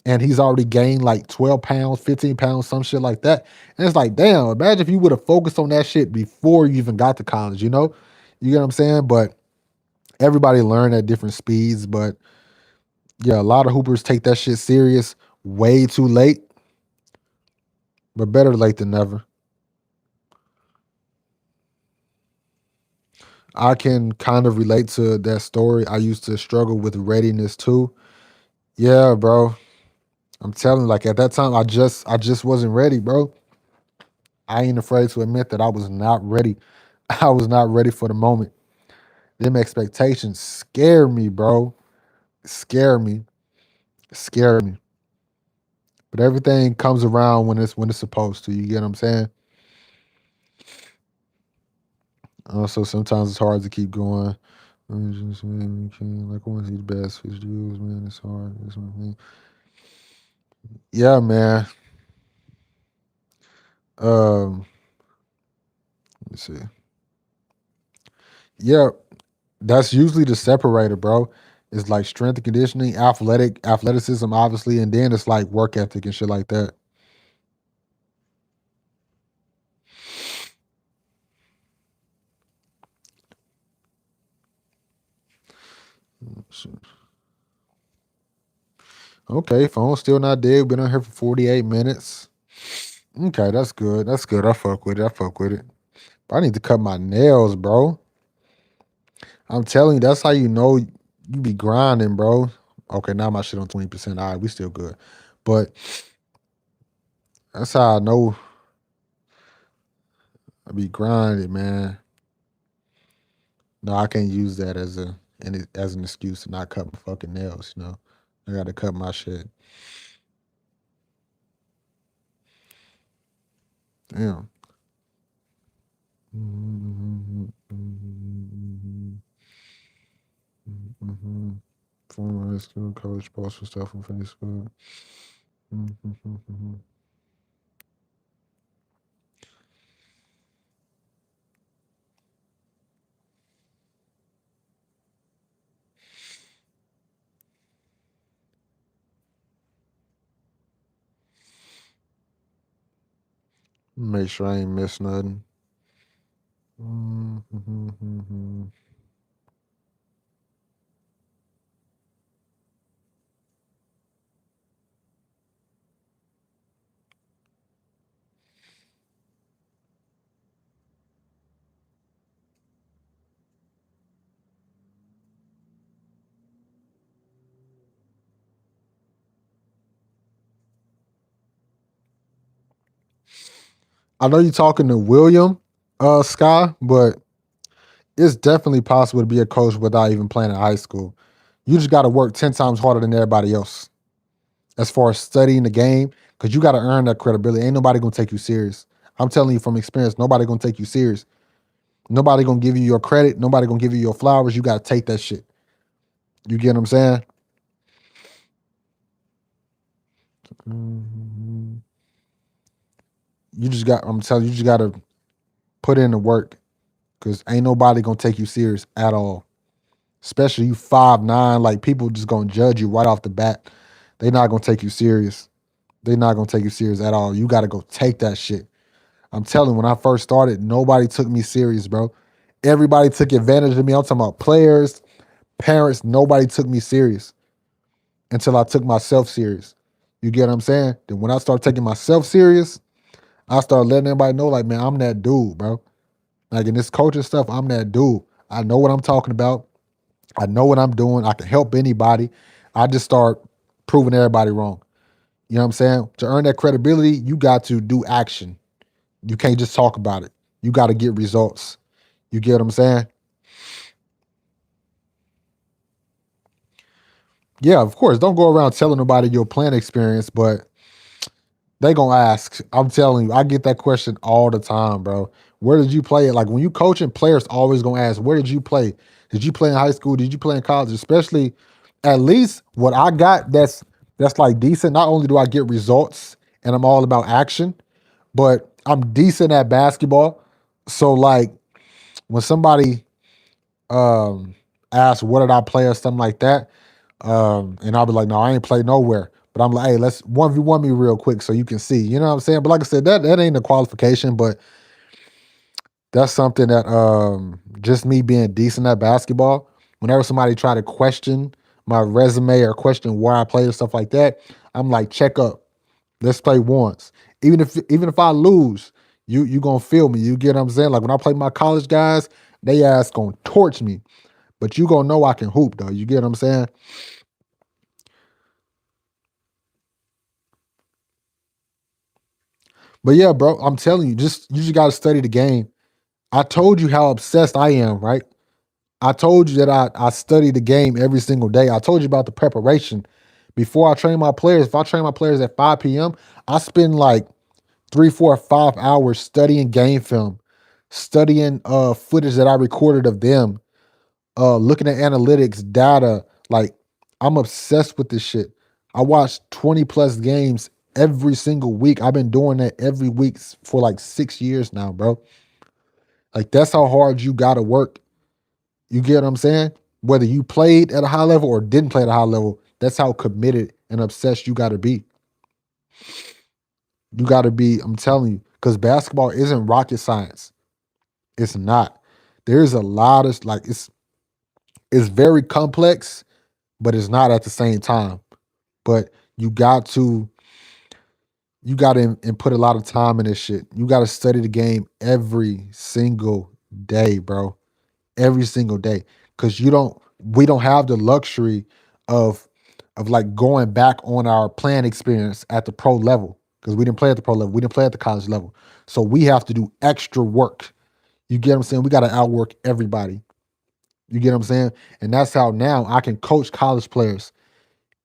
and he's already gained like 12 pounds, 15 pounds, some shit like that. And it's like, damn, imagine if you would have focused on that shit before you even got to college, you know? You get what I'm saying? But everybody learn at different speeds. But yeah, a lot of hoopers take that shit serious way too late, but better late than never. I can kind of relate to that story. I used to struggle with readiness too. Yeah, bro. I'm telling you, like at that time, I just wasn't ready, bro. I ain't afraid to admit that I was not ready. I was not ready for the moment. Them expectations scare me, bro. Scare me. Scare me. But everything comes around when it's supposed to. You get what I'm saying? Also, sometimes it's hard to keep going. Like one of the best fish deals, man. It's hard. That's what I mean. Yeah, man. Um, let's see. Yeah, that's usually the separator, bro. It's like strength and conditioning, athleticism, obviously, and then it's like work ethic and shit like that. Okay, phone still not dead. Been on here for 48 minutes. Okay, that's good. That's good. I fuck with it. I fuck with it. But I need to cut my nails, bro. I'm telling you, that's how you know you be grinding, bro. Okay, now my shit on 20%. All right, we still good. But that's how I know I be grinding, man. No, I can't use that as an excuse to not cut my fucking nails, you know. I gotta cut my shit. Damn. Former high school coach post for stuff on Facebook. Make sure I ain't miss nothing. I know you're talking to William Sky, but it's definitely possible to be a coach without even playing in high school. You just gotta work 10 times harder than everybody else as far as studying the game, because you gotta earn that credibility. Ain't nobody gonna take you serious. I'm telling you from experience, nobody gonna take you serious. Nobody gonna give you your credit. Nobody gonna give you your flowers. You gotta take that shit. You get what I'm saying? You just got. I'm telling you, you just gotta put in the work because ain't nobody gonna take you serious at all. Especially you 5'9", like people just gonna judge you right off the bat. They not gonna take you serious. They not gonna take you serious at all. You gotta go take that shit. I'm telling you, when I first started, nobody took me serious, bro. Everybody took advantage of me. I'm talking about players, parents. Nobody took me serious until I took myself serious. You get what I'm saying? Then when I started taking myself serious, I started letting everybody know, like, man, I'm that dude, bro. Like in this coaching stuff, I'm that dude. I know what I'm talking about. I know what I'm doing. I can help anybody. I just start proving everybody wrong. You know what I'm saying? To earn that credibility, you got to do action. You can't just talk about it. You got to get results. You get what I'm saying? Yeah, of course. Don't go around telling nobody your playing experience, but they gonna ask. I'm telling you, I get that question all the time, bro. Where did you play it? Like when you coaching, players always gonna ask, where did you play? Did you play in high school? Did you play in college? Especially at least what I got that's like decent. Not only do I get results and I'm all about action, but I'm decent at basketball. So like when somebody um asks what did I play or something like that, and I'll be like, no, I ain't play nowhere. But I'm like, hey, let's 1v1 me real quick so you can see. You know what I'm saying? But like I said, that ain't a qualification, but that's something that just me being decent at basketball. Whenever somebody try to question my resume or question where I played or stuff like that, I'm like, check up. Let's play once. Even if I lose, you gonna feel me. You get what I'm saying? Like when I play my college guys, they ass gonna torch me. But you gonna know I can hoop though. You get what I'm saying? But yeah, bro, I'm telling you, you just gotta study the game. I told you how obsessed I am, right? I told you that I study the game every single day. I told you about the preparation. Before I train my players, if I train my players at 5 p.m., I spend like 3, 4, 5 hours studying game film, studying footage that I recorded of them, looking at analytics, data. Like I'm obsessed with this shit. I watch 20 plus games every single week. I've been doing that every week for like 6 years now, bro. Like that's how hard you gotta work. You get what I'm saying? Whether you played at a high level or didn't play at a high level, that's how committed and obsessed you gotta be. You gotta be, I'm telling you, because basketball isn't rocket science. It's not. There's a lot of like it's very complex, but it's not at the same time. But you got to you got to and put a lot of time in this shit. You got to study the game every single day, bro. Every single day, because we don't have the luxury of like going back on our playing experience at the pro level because we didn't play at the pro level. We didn't play at the college level, so we have to do extra work. You get what I'm saying? We got to outwork everybody. You get what I'm saying? And that's how now I can coach college players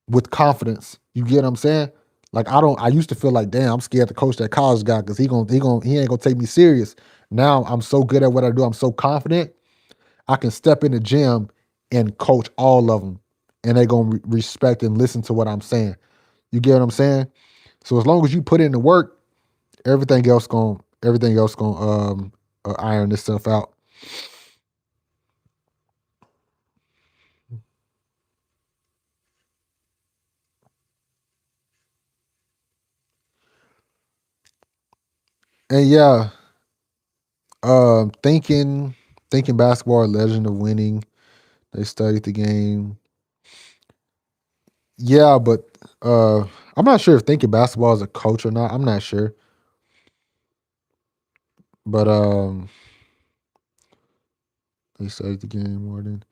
with confidence. You get what I'm saying? Like I used to feel like, damn, I'm scared to coach that college guy because he ain't gonna take me serious. Now I'm so good at what I do. I'm so confident. I can step in the gym and coach all of them, and they gonna respect and listen to what I'm saying. You get what I'm saying? So as long as you put in the work, everything else gonna iron this stuff out. And yeah, thinking basketball, legend of winning. They studied the game. Yeah, but uh, I'm not sure if thinking basketball is a coach or not. I'm not sure, but they studied the game more than.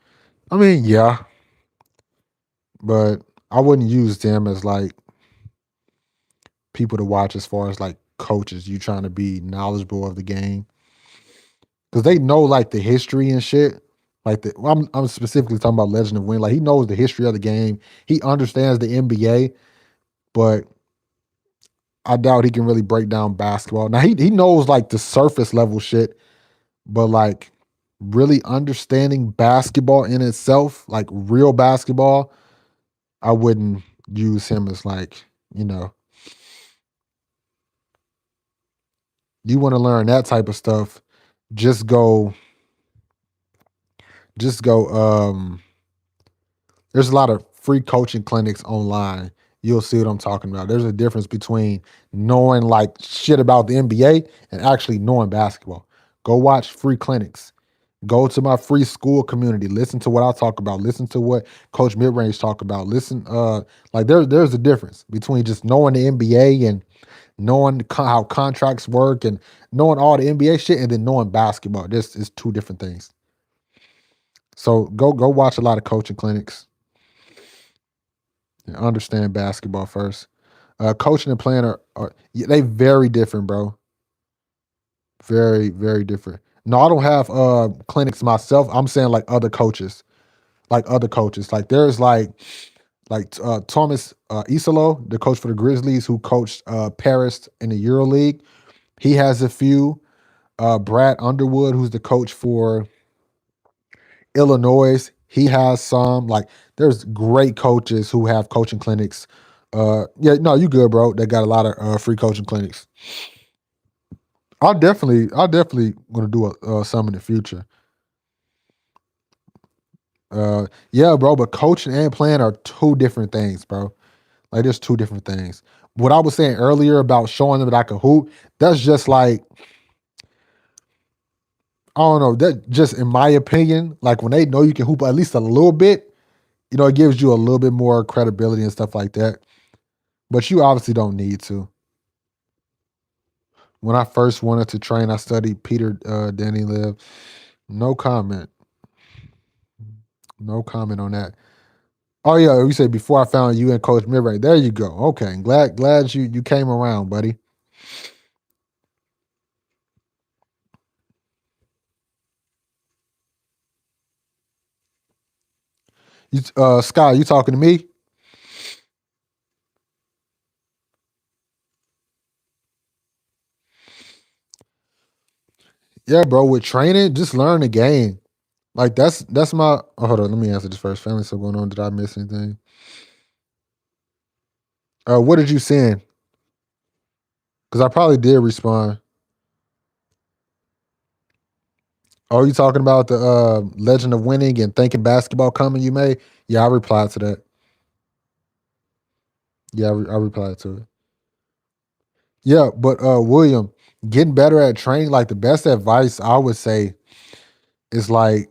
I mean, yeah, but I wouldn't use them as like people to watch as far as like coaches. You trying to be knowledgeable of the game because they know like the history and shit. I'm specifically talking about Legend of Win. Like he knows the history of the game. He understands the NBA, but I doubt he can really break down basketball. Now he knows like the surface level shit, but like really understanding basketball in itself, like real basketball, I wouldn't use him as like, you know, you want to learn that type of stuff, just go just go there's a lot of free coaching clinics online. You'll see what I'm talking about. There's a difference between knowing like shit about the NBA and actually knowing basketball. Go watch free clinics. Go to my free school community. Listen to what I talk about. Listen to what Coach Midrange talk about. Listen, like there's a difference between just knowing the NBA and knowing how contracts work and knowing all the NBA shit and then knowing basketball. This is two different things. So go watch a lot of coaching clinics and understand basketball first. Coaching and playing are they very different, bro. Very, very different. No, I don't have clinics myself. I'm saying like other coaches. Like other coaches. Like there's like Thomas Isolo, the coach for the Grizzlies who coached Paris in the EuroLeague. He has a few. Brad Underwood, who's the coach for Illinois, he has some. Like there's great coaches who have coaching clinics. Yeah, no, you good, bro. They got a lot of free coaching clinics. I'll definitely gonna do some in the future. Yeah, bro, but coaching and playing are two different things, bro. Like there's two different things. What I was saying earlier about showing them that I can hoop, that's just like I don't know. That just in my opinion, like when they know you can hoop at least a little bit, it gives you a little bit more credibility and stuff like that. But you obviously don't need to. When I first wanted to train, I studied Peter Denny Live. No comment. No comment on that. Oh yeah, you said before I found you and Coach Midray. There you go. Okay, glad you came around, buddy. You Sky, you talking to me? Yeah, bro. With training, just learn the game. Like that's my. Oh, hold on, let me answer this first. Family still going on. Did I miss anything? What did you send? Because I probably did respond. Oh, you talking about the Legend of Winning and Thinking Basketball comment you made? Yeah, I replied to that. Yeah, I replied to it. Yeah, but William, getting better at training, like the best advice I would say is like,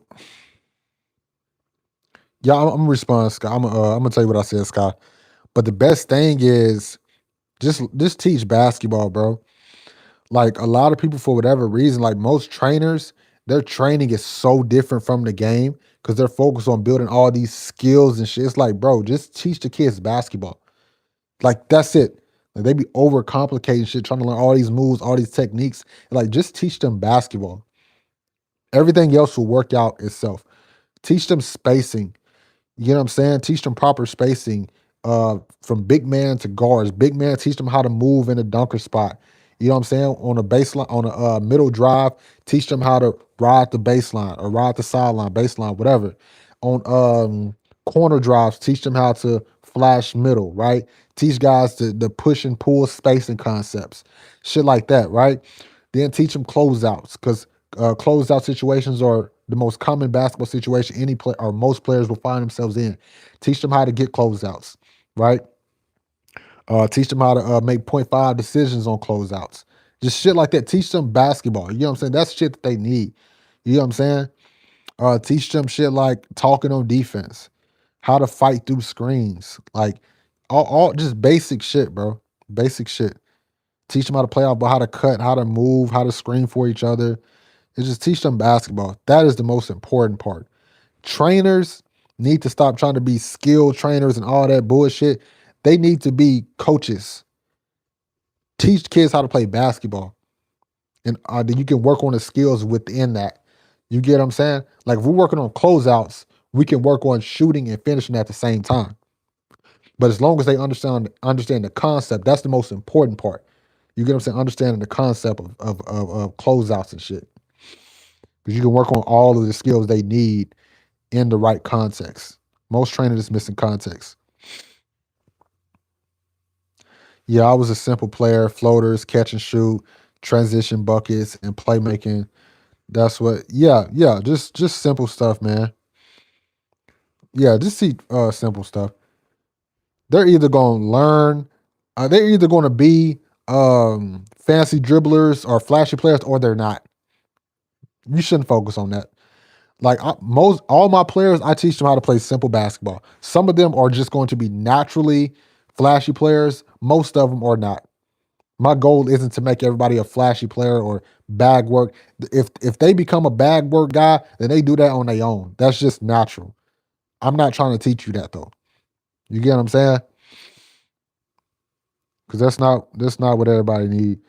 yeah, I'm gonna respond, Scott. I'm gonna tell you what I said, Scott. But the best thing is just teach basketball, bro. Like a lot of people, for whatever reason, like most trainers, their training is so different from the game because they're focused on building all these skills and shit. It's like, bro, just teach the kids basketball. Like that's it. Like they be overcomplicating shit, trying to learn all these moves, all these techniques. Like just teach them basketball. Everything else will work out itself. Teach them spacing. You know what I'm saying? Teach them proper spacing. From big man to guards. Big man, teach them how to move in a dunker spot. You know what I'm saying? On a baseline, on a middle drive, teach them how to ride the baseline or ride the sideline, baseline, whatever. On corner drives, teach them how to flash middle, right? Teach guys the push and pull spacing concepts, shit like that, right? Then teach them closeouts because closeout situations are the most common basketball situation any play or most players will find themselves in. Teach them how to get closeouts, right? Teach them how to make point five decisions on closeouts. Just shit like that. Teach them basketball. You know what I'm saying? That's shit that they need. You know what I'm saying? Teach them shit like talking on defense, how to fight through screens, like all just basic shit, bro. Basic shit. Teach them how to play out, but how to cut, how to move, how to screen for each other. It's just teach them basketball. That is the most important part. Trainers need to stop trying to be skilled trainers and all that bullshit. They need to be coaches. Teach kids how to play basketball. And then you can work on the skills within that. You get what I'm saying? Like if we're working on closeouts, we can work on shooting and finishing at the same time. But as long as they understand the concept, that's the most important part. You get what I'm saying? Understanding the concept of closeouts and shit. Because you can work on all of the skills they need in the right context. Most trainers is missing context. Yeah, I was a simple player, floaters, catch and shoot, transition buckets, and playmaking. That's what. Yeah, just simple stuff, man. Yeah, just see simple stuff. They're either going to learn, they're either going to be fancy dribblers or flashy players, or they're not. You shouldn't focus on that. Like most all my players, I teach them how to play simple basketball. Some of them are just going to be naturally flashy players. Most of them are not. My goal isn't to make everybody a flashy player or bag work. If they become a bag work guy, then they do that on their own. That's just natural. I'm not trying to teach you that though. You get what I'm saying? Because that's not what everybody need.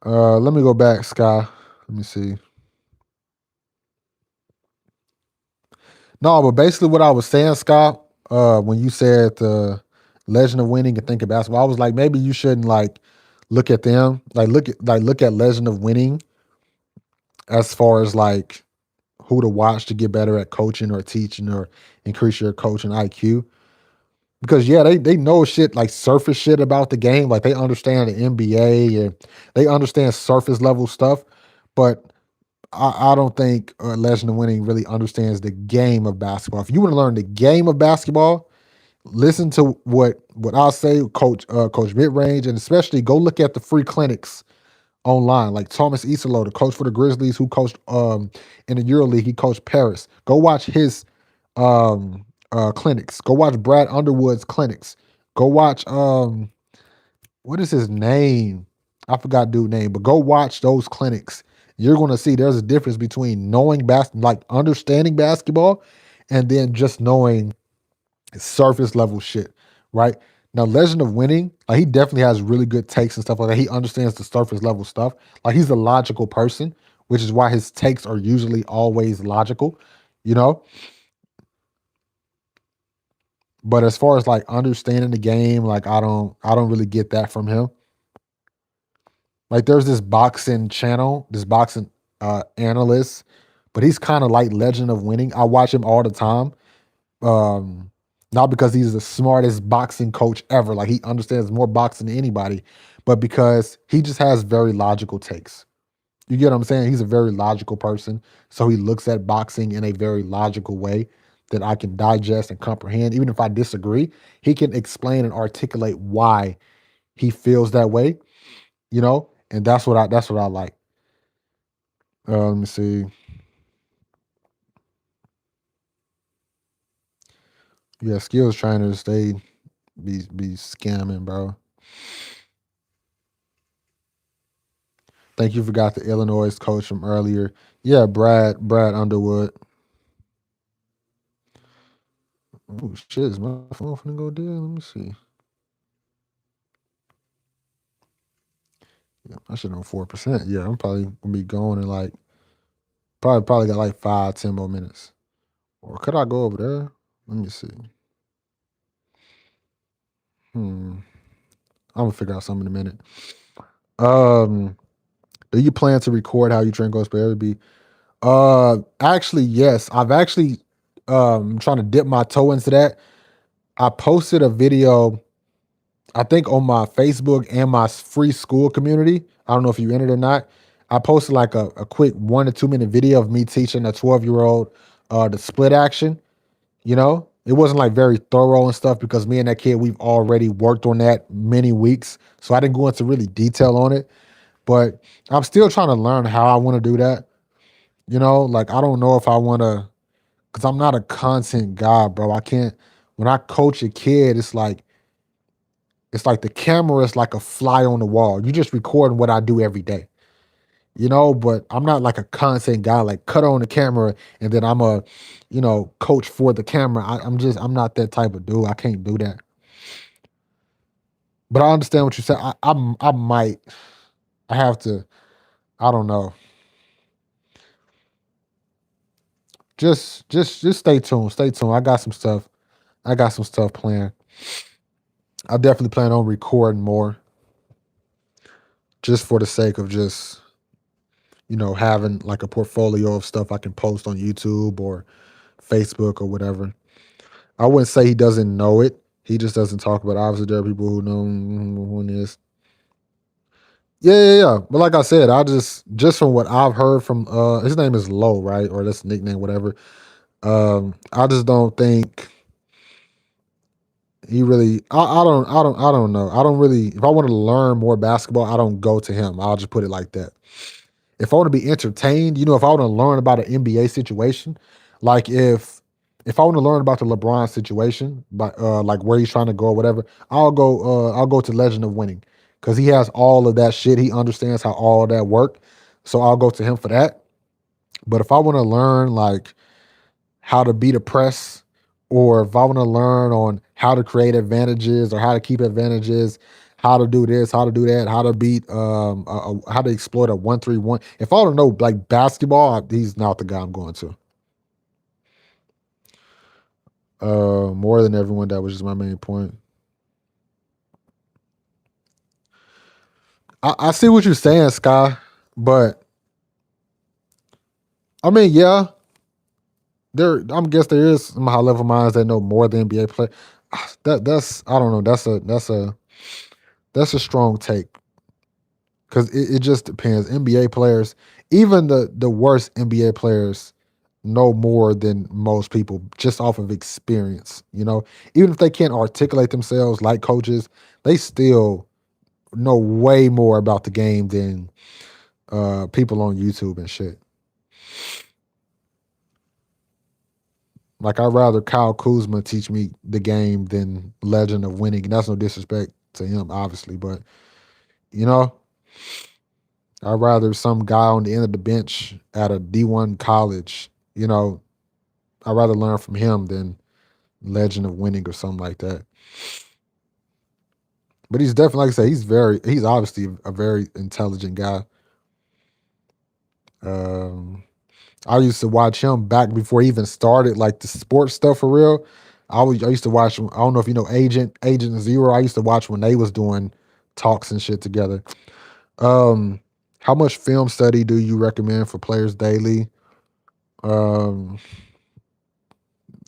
Let me go back, Sky. Let me see. No, but basically what I was saying, Scott, when you said the Legend of Winning and think of basketball, I was like, maybe you shouldn't like look at them, look at Legend of Winning as far as like who to watch to get better at coaching or teaching or increase your coaching IQ. Because yeah, they know shit like surface shit about the game. Like they understand the NBA and they understand surface level stuff. But I don't think Legend of Winning really understands the game of basketball. If you want to learn the game of basketball, listen to what I'll say, Coach Midrange, and especially go look at the free clinics online, like Thomas Isolo, the coach for the Grizzlies, who coached in the EuroLeague. He coached Paris. Go watch his clinics. Go watch Brad Underwood's clinics. Go watch what is his name? I forgot dude name, but go watch those clinics. You're going to see there's a difference between knowing like understanding basketball, and then just knowing surface level shit, right? Now, Legend of Winning, like he definitely has really good takes and stuff like that. He understands the surface level stuff. Like he's a logical person, which is why his takes are usually always logical, you know. But as far as like understanding the game, like I don't really get that from him. Like there's this boxing channel, this boxing analyst, but he's kind of like Legend of Winning. I watch him all the time. Um, Not because he's the smartest boxing coach ever, like he understands more boxing than anybody, but because he just has very logical takes. You get what I'm saying? He's a very logical person, so he looks at boxing in a very logical way that I can digest and comprehend. Even if I disagree, he can explain and articulate why he feels that way, and that's what I like. Let me see. Yeah, skills trainers, they be scamming, bro. Think you forgot the Illinois coach from earlier. Yeah, Brad Underwood. Oh shit, is my phone finna go dead? Let me see. Yeah, I should know 4%. Yeah, I'm probably gonna be going in like probably got like 5, 10 more minutes. Or could I go over there? Let me see. I'm gonna figure out something in a minute. Um, do you plan to record how you train Ghost Bear be? Actually, yes. I've actually trying to dip my toe into that. I posted a video, I think on my Facebook and my free school community. I don't know if you entered or not. I posted like a quick 1 to 2 minute video of me teaching a 12-year-old the split action. It wasn't like very thorough and stuff because me and that kid, we've already worked on that many weeks. So I didn't go into really detail on it. But I'm still trying to learn how I want to do that. Like I don't know if I want to, because I'm not a content guy, bro. I can't, when I coach a kid, it's like the camera is like a fly on the wall. You just recording what I do every day, but I'm not like a content guy, like cut on the camera and then I'm a, coach for the camera. I'm not that type of dude. I can't do that. But I understand what you said. I might, I have to, I don't know. Just stay tuned. Stay tuned. I got some stuff. I got some stuff planned. I definitely plan on recording more just for the sake of just, having like a portfolio of stuff I can post on YouTube or Facebook or whatever. I wouldn't say he doesn't know it. He just doesn't talk about it. Obviously, there are people who know who it is. Yeah, yeah, yeah. But like I said, I just from what I've heard from his name is Low, right? Or that's nickname, whatever. I just don't think he really I don't know. I don't really, if I want to learn more basketball, I don't go to him. I'll just put it like that. if I want to be entertained, if I want to learn about an NBA situation, like if I want to learn about the LeBron situation, but like where he's trying to go or whatever, I'll go to Legend of Winning because he has all of that shit. He understands how all of that work, so I'll go to him for that. But if I want to learn like how to beat a press, or if I want to learn on how to create advantages or how to keep advantages, how to do this, how to do that, how to beat, how to exploit a 1-3-1. If I want to know like basketball, he's not the guy I'm going to. More than everyone, that was just my main point. I see what you're saying, Sky, but I mean, yeah, guess there is some high level minds that know more than NBA play. That's I don't know. That's a strong take because it just depends. NBA players, even the worst NBA players, know more than most people just off of experience. Even if they can't articulate themselves like coaches, they still know way more about the game than people on YouTube and shit. Like I'd rather Kyle Kuzma teach me the game than Legend of Winning. And that's no disrespect to him, obviously, but you know, I'd rather some guy on the end of the bench at a D1 college. I'd rather learn from him than Legend of Winning or something like that. But he's definitely, like I said, he's obviously a very intelligent guy. Um, I used to watch him back before he even started like the sports stuff for real. I used to watch. I don't know if you know Agent Zero. I used to watch when they was doing talks and shit together. Um, how much film study do you recommend for players daily? Um,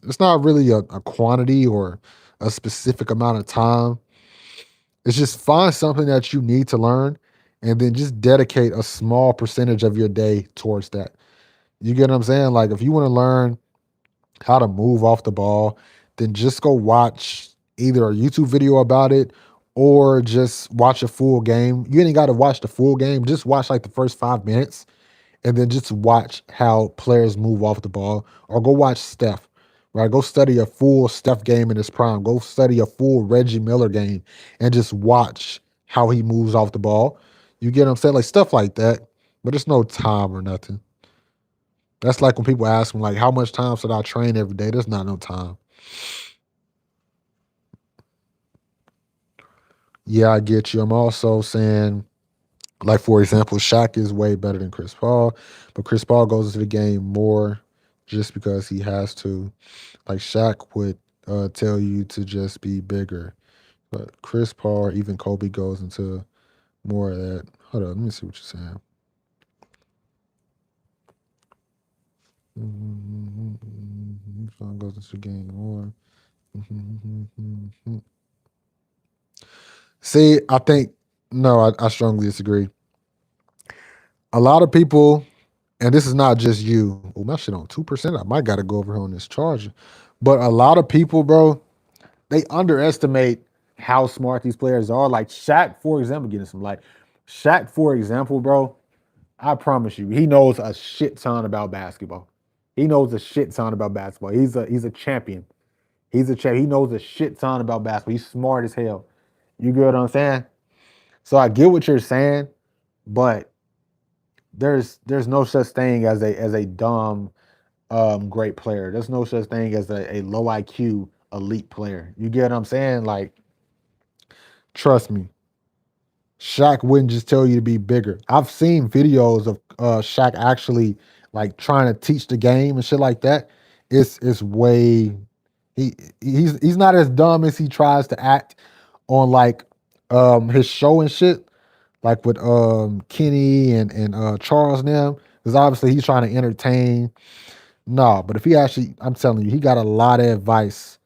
it's not really a quantity or a specific amount of time. It's just find something that you need to learn, and then just dedicate a small percentage of your day towards that. You get what I'm saying? Like if you want to learn how to move off the ball, then just go watch either a YouTube video about it or just watch a full game. You ain't got to watch the full game. Just watch like the first 5 minutes and then just watch how players move off the ball, or go watch Steph. Right, go study a full Steph game in his prime. Go study a full Reggie Miller game and just watch how he moves off the ball. You get what I'm saying? Like stuff like that. But it's no time or nothing. That's like when people ask me, like, how much time should I train every day? There's not no time. Yeah, I get you. I'm also saying, like, for example, Shaq is way better than Chris Paul, but Chris Paul goes into the game more just because he has to. Like, Shaq would tell you to just be bigger, but Chris Paul, even Kobe, goes into more of that. Hold on, let me see what you're saying. Goes into the game more. See, I think no, I strongly disagree. A lot of people, and this is not just you. Oh, my shit on 2%. I might gotta go over here on this charger. But a lot of people, bro, they underestimate how smart these players are. Like Shaq, for example, getting some light. Shaq, for example, bro, I promise you, he knows a shit ton about basketball. He knows a shit ton about basketball. He's a champion. He's a champ. He knows a shit ton about basketball. He's smart as hell. You get what I'm saying? So I get what you're saying, but there's no such thing as a dumb great player. There's no such thing as a low IQ elite player. You get what I'm saying? Like, trust me, Shaq wouldn't just tell you to be bigger. I've seen videos of Shaq actually like trying to teach the game and shit like that. It's way he's not as dumb as he tries to act on like his show and shit, like with Kenny and Charles and them, because obviously he's trying to entertain. No, but if he actually, I'm telling you, he got a lot of advice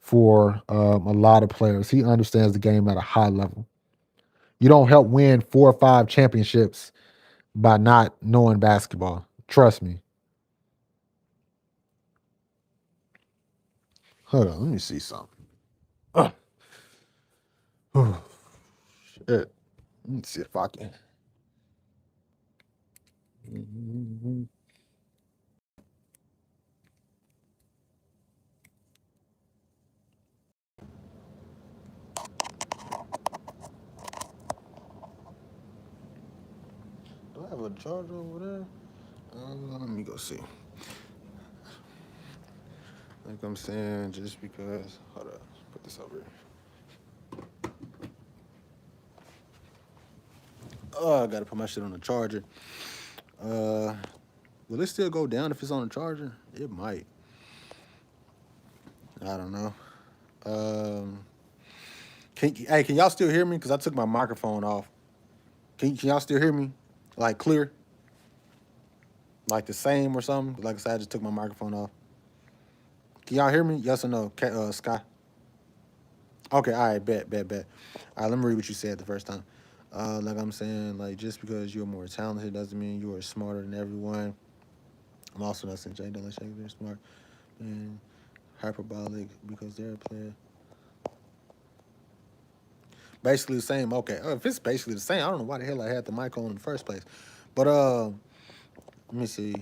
for a lot of players. He understands the game at a high level. You don't help win 4 or 5 championships by not knowing basketball. Trust me. Hold on, let me see something. Ugh. Oh, shit. Let me see if I can. Mhm. Do I have a charger over there? Let me go see. Like I'm saying, just because. Hold up. Put this over here. Oh, I gotta put my shit on the charger. Uh, will it still go down if it's on the charger? It might. I don't know. Um, can y'all still hear me? Cause I took my microphone off. Can y'all still hear me? Like clear? Like the same or something? Like I said, I just took my microphone off. Can y'all hear me? Yes or no? Sky. Okay, all right, bet. All right, let me read what you said the first time. Like I'm saying, like just because you're more talented doesn't mean you are smarter than everyone. I'm also not saying Jay Dilla Shake is smart and hyperbolic because they're a player. Basically the same. Okay, if it's basically the same, I don't know why the hell I had the mic on in the first place. But let me see.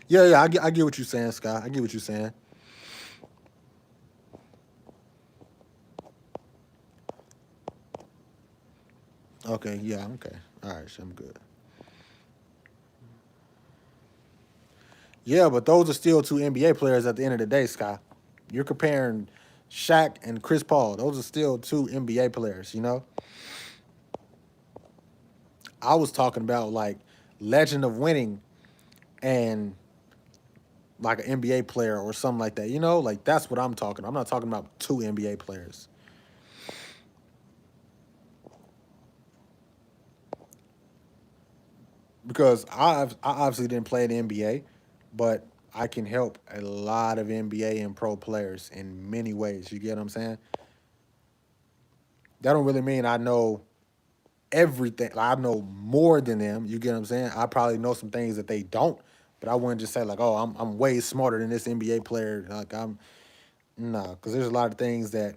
Yeah, I get what you're saying, Sky. I get what you're saying. Okay, yeah, okay. All right, so I'm good. Yeah, but those are still two NBA players at the end of the day, Sky. You're comparing Shaq and Chris Paul. Those are still two NBA players, you know? I was talking about like legend of winning and like an NBA player or something like that. You know, like that's what I'm talking. I'm not talking about two NBA players because I obviously didn't play in the NBA, but I can help a lot of NBA and pro players in many ways. You get what I'm saying? That don't really mean I know everything. Like, I know more than them. You get what I'm saying? I probably know some things that they don't, but I wouldn't just say like, oh, I'm way smarter than this NBA player. Like I'm no, because there's a lot of things that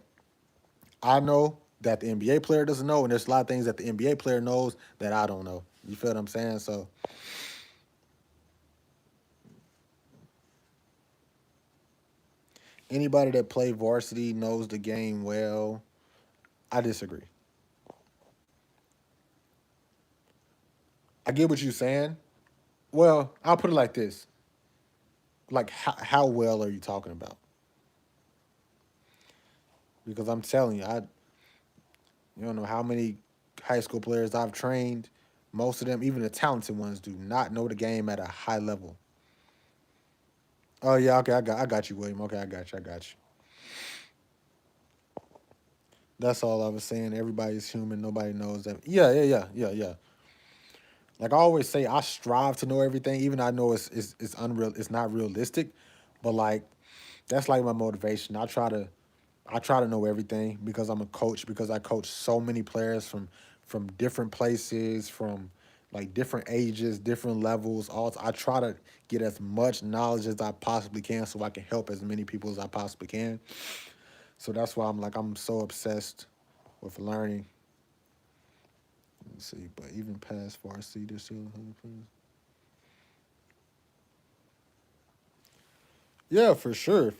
I know that the NBA player doesn't know, and there's a lot of things that the NBA player knows that I don't know. You feel what I'm saying? So anybody that played varsity knows the game well. I disagree. I get what you're saying. Well, I'll put it like this: like how well are you talking about? Because I'm telling you, I you don't know how many high school players I've trained. Most of them, even the talented ones, do not know the game at a high level. Oh yeah, okay, I got you, William. Okay, I got you. That's all I was saying. Everybody's human. Nobody knows that. Yeah. Like I always say, I strive to know everything, even though I know it's unreal. It's not realistic, but like that's like my motivation. I try to know everything because I'm a coach. Because I coach so many players from different places, from like different ages, different levels. All I try to get as much knowledge as I possibly can, so I can help as many people as I possibly can. So that's why I'm so obsessed with learning. Let's see, but even past varsity, there's still yeah, for sure.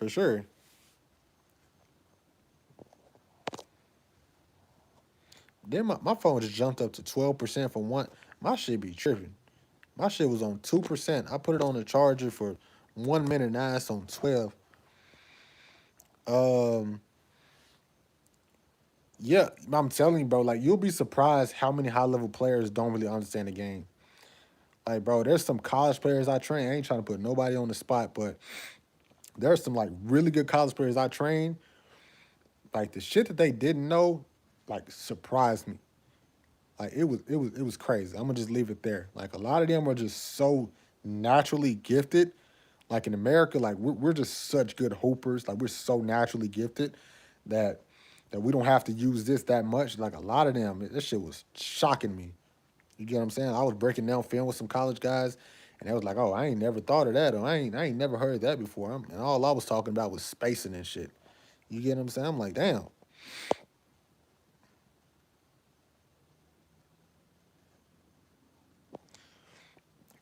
Then my phone just jumped up to 12% from one. My shit be tripping. My shit was on 2%. I put it on the charger for 1 minute. Now it's on 12. Um, yeah, I'm telling you, bro. Like you'll be surprised how many high level players don't really understand the game. Like, bro, there's some college players I train. I ain't trying to put nobody on the spot, but there's some like really good college players I train. Like the shit that they didn't know, like surprised me. Like it was crazy. I'm gonna just leave it there. Like a lot of them are just so naturally gifted. Like in America, like we're just such good hoopers. Like we're so naturally gifted that we don't have to use this that much. Like a lot of them, this shit was shocking me. You get what I'm saying? I was breaking down film with some college guys, and they was like, "Oh, I ain't never thought of that, or I ain't never heard that before." And all I was talking about was spacing and shit. You get what I'm saying? I'm like, damn.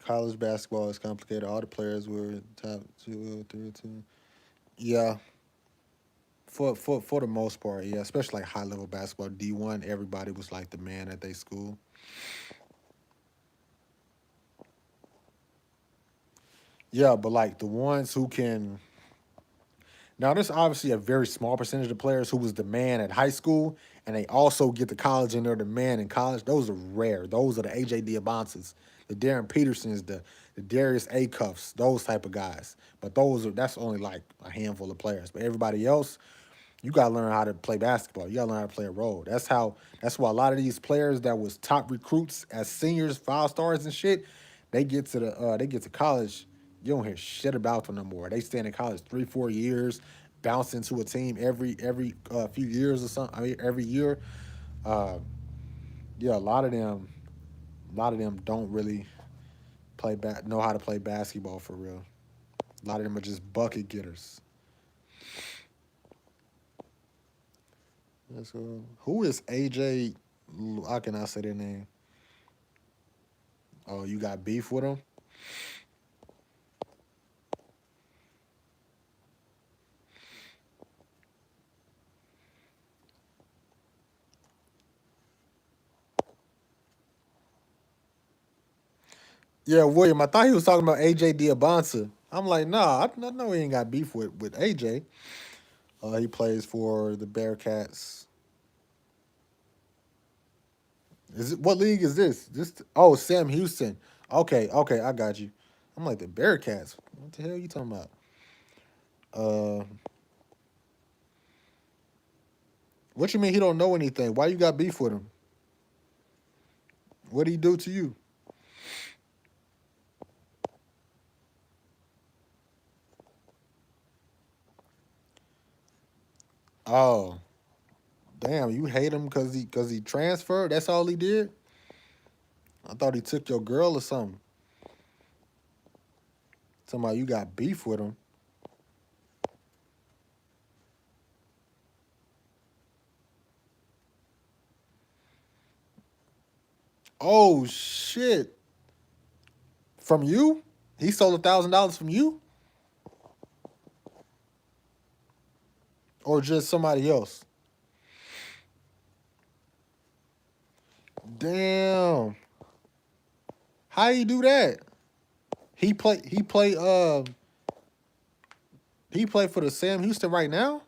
College basketball is complicated. All the players were top two, three, two. Yeah, for the most part, yeah. Especially like high level basketball, D1, everybody was like the man at their school. Yeah, but like the ones who can now, there's obviously a very small percentage of players who was the man at high school, and they also get to college and they're the man in college. Those are rare. Those are the AJ Diabantes, the Darren Petersons, the Darius Acuffs, those type of guys. But that's only like a handful of players. But everybody else, you gotta learn how to play basketball. You gotta learn how to play a role. That's why a lot of these players that was top recruits as seniors, 5 stars and shit, they get to college. You don't hear shit about them no more. They stay in college 3, 4 years, bounce into a team every few years or something. I mean every year. Uh, yeah, a lot of them don't really know how to play basketball for real. A lot of them are just bucket getters. Who is AJ? How can I say their name? Oh, you got beef with him? Yeah, William. I thought he was talking about AJ Diabonsa. I'm like, nah, I know he ain't got beef with AJ. He plays for the Bearcats. Is it what league is this? Oh, Sam Houston. Okay, okay, I got you. I'm like the Bearcats. What the hell are you talking about? Uh, what you mean he don't know anything? Why you got beef with him? What did he do to you? Oh, damn, you hate him because he transferred? That's all he did? I thought he took your girl or something. Somebody you got beef with him. Oh shit. From you? He stole $1,000 from you? Or just somebody else? Damn. How you do that? He play for the Sam Houston right now?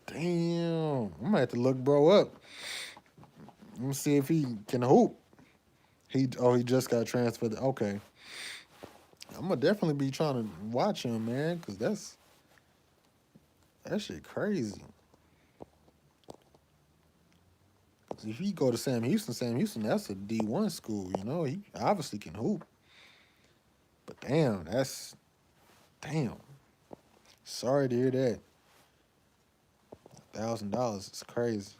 Damn. I'm gonna have to look bro up. Let me see if he can hoop. He just got transferred. Okay. I'm gonna definitely be trying to watch him, man, because that shit crazy. 'Cause if he go to Sam Houston, that's a D1 school, you know. He obviously can hoop. But damn. Sorry to hear that. $1,000 is crazy.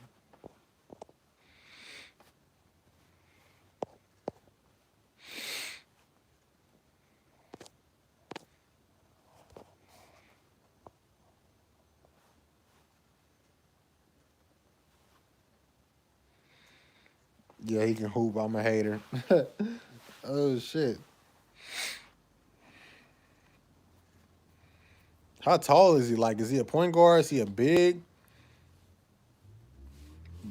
Yeah, he can hoop. I'm a hater. Oh shit. How tall is he? Like, is he a point guard? Is he a big?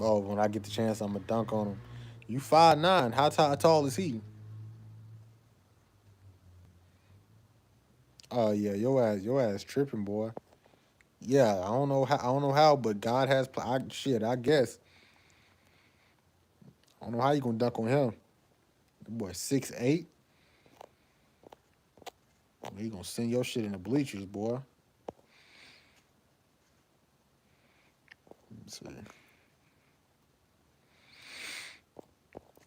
Oh, when I get the chance, I'm gonna dunk on him. You 5'9". How tall is he? Oh yeah, your ass tripping, boy. Yeah, I don't know how, but God has. Shit, I guess. I don't know how you gonna dunk on him. The boy 6'8". He gonna send your shit in the bleachers, boy. Let's see.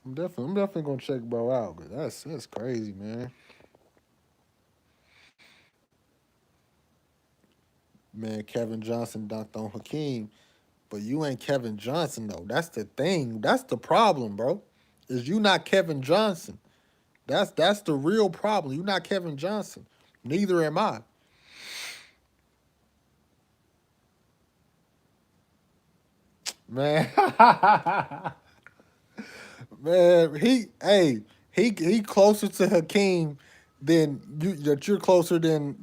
I'm definitely gonna check bro out, but that's crazy, man. Man, Kevin Johnson dunked on Hakeem, but you ain't Kevin Johnson though. That's the thing. That's the problem, bro. Is you not Kevin Johnson? That's the real problem. You not Kevin Johnson. Neither am I. Man. Man, he closer to Hakeem than you that you're closer than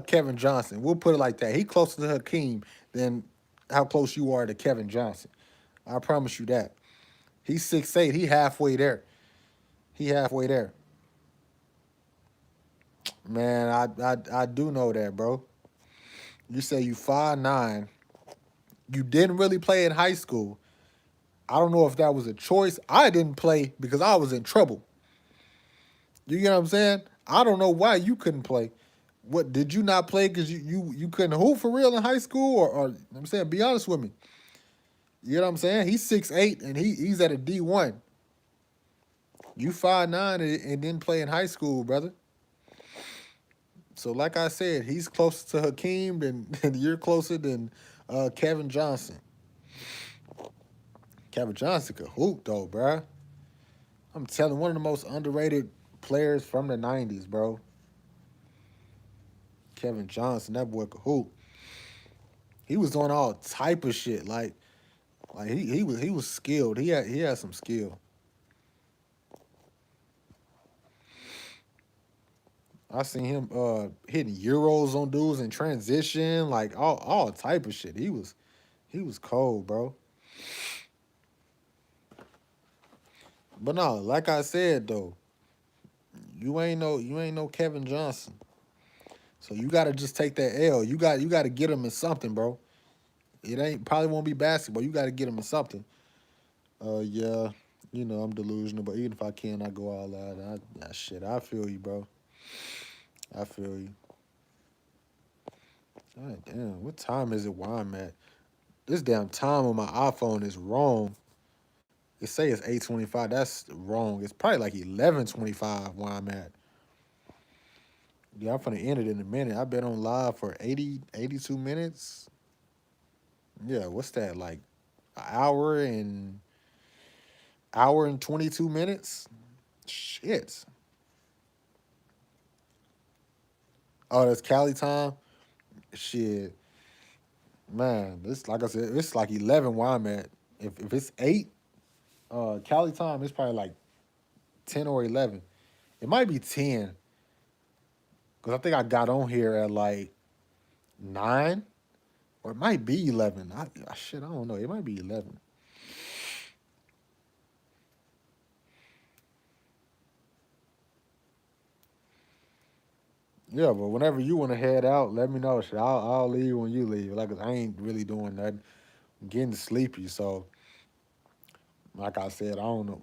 Kevin Johnson. We'll put it like that. He closer to Hakeem than how close you are to Kevin Johnson. I promise you that. He's 6'8". He halfway there. He halfway there. Man, I do know that, bro. You say you 5'9". You didn't really play in high school. I don't know if that was a choice. I didn't play because I was in trouble. You get what I'm saying? I don't know why you couldn't play. What did you not play because you couldn't hoop for real in high school or I'm saying be honest with me. You know what I'm saying? He's 6'8" and he's at a D1. You 5'9" and didn't play in high school, brother. So like I said, he's closer to Hakeem than you're closer than Kevin Johnson. Kevin Johnson could hoop though, bruh. I'm telling you, one of the most underrated players from the 90s, bro. Kevin Johnson, that boy could hoop. He was doing all type of shit. Like he was skilled. He had some skill. I seen him hitting euros on dudes in transition, like all type of shit. He was cold, bro. But no, like I said though, you ain't no Kevin Johnson. So you gotta just take that L. You gotta get him in something, bro. It ain't probably won't be basketball. You gotta get him in something. Yeah, I'm delusional, but even if I can, I go all out. Shit, I feel you, bro. I feel you. God damn, what time is it where I'm at? This damn time on my iPhone is wrong. It say it's 8:25. That's wrong. It's probably like 11:25 where I'm at. Yeah, I'm gonna end it in a minute. I've been on live for 82 minutes. Yeah, what's that like? An hour and 22 minutes? Shit. Oh, that's Cali time? Shit. Man, this like I said, it's like 11 where I'm at. If it's 8, Cali time, it's probably like 10 or 11. It might be 10 because I think I got on here at like 9 or it might be 11. I don't know. It might be 11. Yeah, but whenever you want to head out, let me know. Shit, I'll leave when you leave. Like I ain't really doing nothing. I'm getting sleepy, so like I said, I don't know.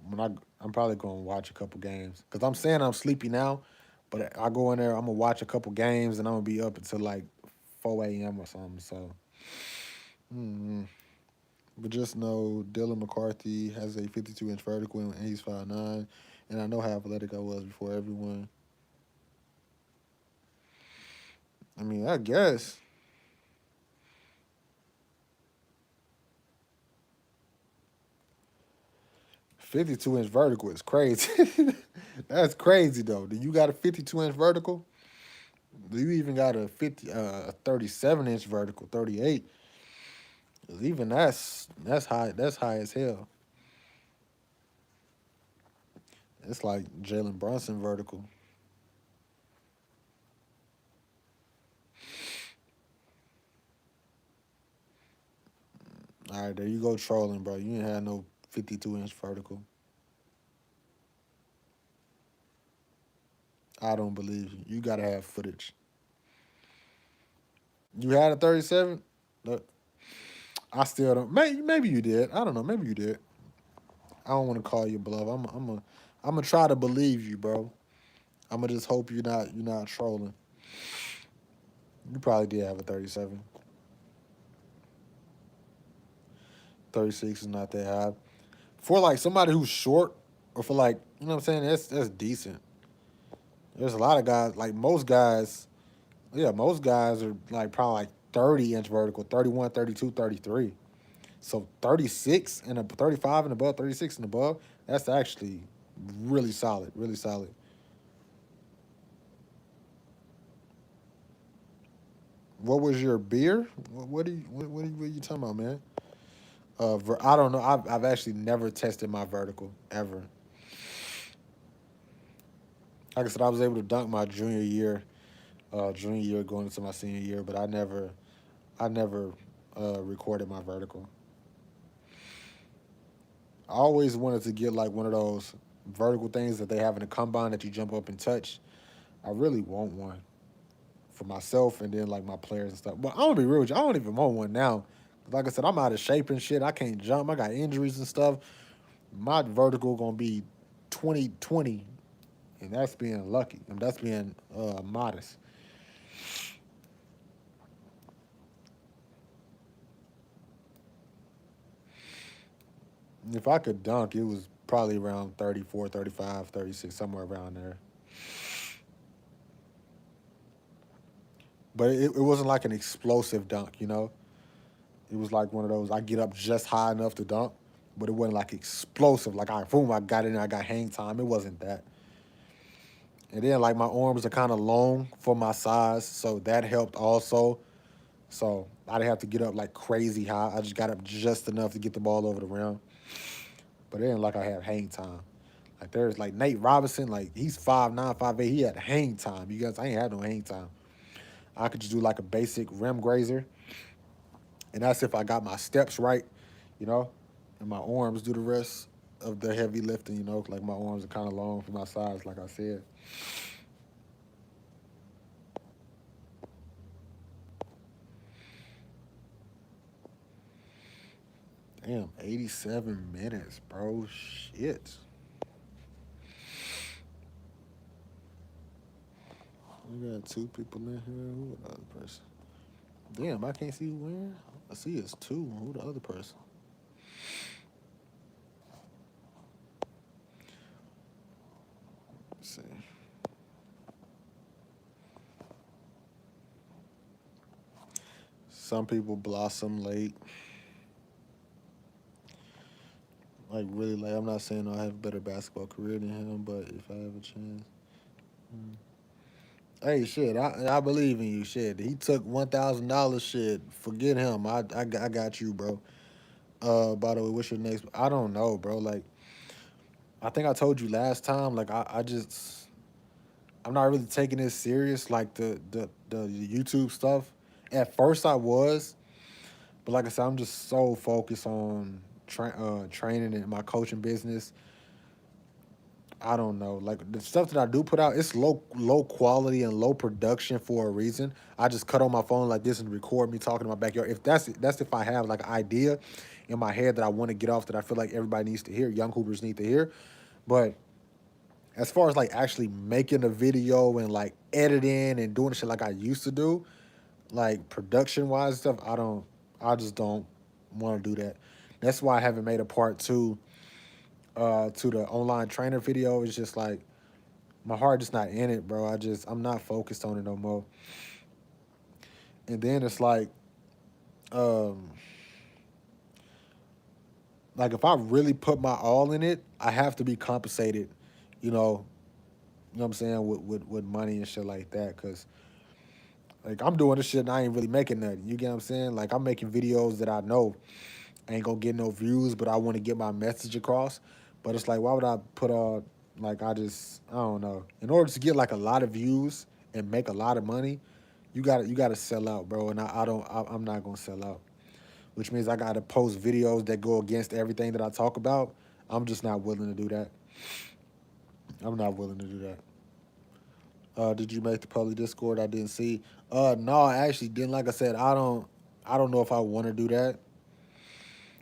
I'm probably gonna watch a couple games because I'm saying I'm sleepy now, but I go in there. I'm gonna watch a couple games and I'm gonna be up until like 4 a.m. or something. So, mm, but just know Dylan McCarthy has a 52-inch vertical and he's 5'9", and I know how athletic I was before everyone. I mean, I guess 52-inch vertical is crazy. That's crazy though. Do you got a 52-inch vertical? Do you even got a 37-inch vertical, 38? 'Cause even that's high. That's high as hell. It's like Jalen Brunson vertical. All right, there you go trolling, bro. You ain't had no 52-inch vertical. I don't believe you. You gotta have footage. You had a 37? Look, I still don't. Maybe you did. I don't know. Maybe you did. I don't want to call you bluff. I'm gonna try to believe you, bro. I'm gonna just hope you're not trolling. You probably did have a 37. 36 is not that high. For like somebody who's short, or for like, what I'm saying, that's decent. There's a lot of guys, like most guys, yeah, most guys are like probably like 30-inch vertical, 31, 32, 33. So 36 and 35 and above, 36 and above, that's actually really solid, really solid. What was your beer? What are you talking about, man? I don't know. I've actually never tested my vertical ever. Like I said, I was able to dunk my junior year going into my senior year, but I never recorded my vertical. I always wanted to get like one of those vertical things that they have in the combine that you jump up and touch. I really want one for myself and then like my players and stuff. But I'm gonna be real with you, I don't even want one now. Like I said, I'm out of shape and shit. I can't jump. I got injuries and stuff. My vertical gonna be 2020, and that's being lucky. And that's being modest. If I could dunk, it was probably around 34, 35, 36, somewhere around there. But it wasn't like an explosive dunk, you know? It was like one of those, I get up just high enough to dunk, but it wasn't like explosive. Like, I boom, I got in there, I got hang time. It wasn't that. And then, like, my arms are kind of long for my size, so that helped also. So I didn't have to get up like crazy high. I just got up just enough to get the ball over the rim. But it ain't like I have hang time. Like there's like Nate Robinson, like he's 5'9", 5'8". He had hang time. You guys, I ain't had no hang time. I could just do like a basic rim grazer, and that's if I got my steps right, you know, and my arms do the rest of the heavy lifting. You know, like my arms are kind of long for my size, like I said. Damn, 87 minutes, bro. Shit. We got two people in here. Who the other person? Damn, I can't see who where. I see it's two. Who the other person? Let's see. Some people blossom late, like really late. I'm not saying I have a better basketball career than him, but if I have a chance, mm. Hey, shit, I believe in you. Shit, he took $1,000. Shit, forget him. I got you, bro. By the way, what's your next? I don't know, bro. Like I think I told you last time. Like I just I'm not really taking this serious. Like the YouTube stuff. At first I was, but like I said, I'm just so focused on training and my coaching business. I don't know. Like the stuff that I do put out, it's low quality and low production for a reason. I just cut on my phone like this and record me talking in my backyard. If that's if I have like an idea in my head that I want to get off that I feel like everybody needs to hear, young hoopers need to hear. But as far as like actually making a video and like editing and doing shit like I used to do, like production wise stuff, I just don't want to do that. That's why I haven't made a part 2 to the online trainer video. It's just like my heart is not in it, bro. I'm not focused on it no more. And then it's um like if I really put my all in it, I have to be compensated, you know, you know what I'm saying, with money and shit like that. Cause like I'm doing this shit and I ain't really making nothing. You get what I'm saying? Like I'm making videos that I know ain't gonna get no views, but I want to get my message across. But it's like, why would I put like I don't know. In order to get like a lot of views and make a lot of money, you gotta sell out, bro. And I'm not gonna sell out, which means I gotta post videos that go against everything that I talk about. I'm just not willing to do that. I'm not willing to do that. Did you make the public Discord? I didn't see. No, I actually didn't. Like I said, I don't know if I want to do that,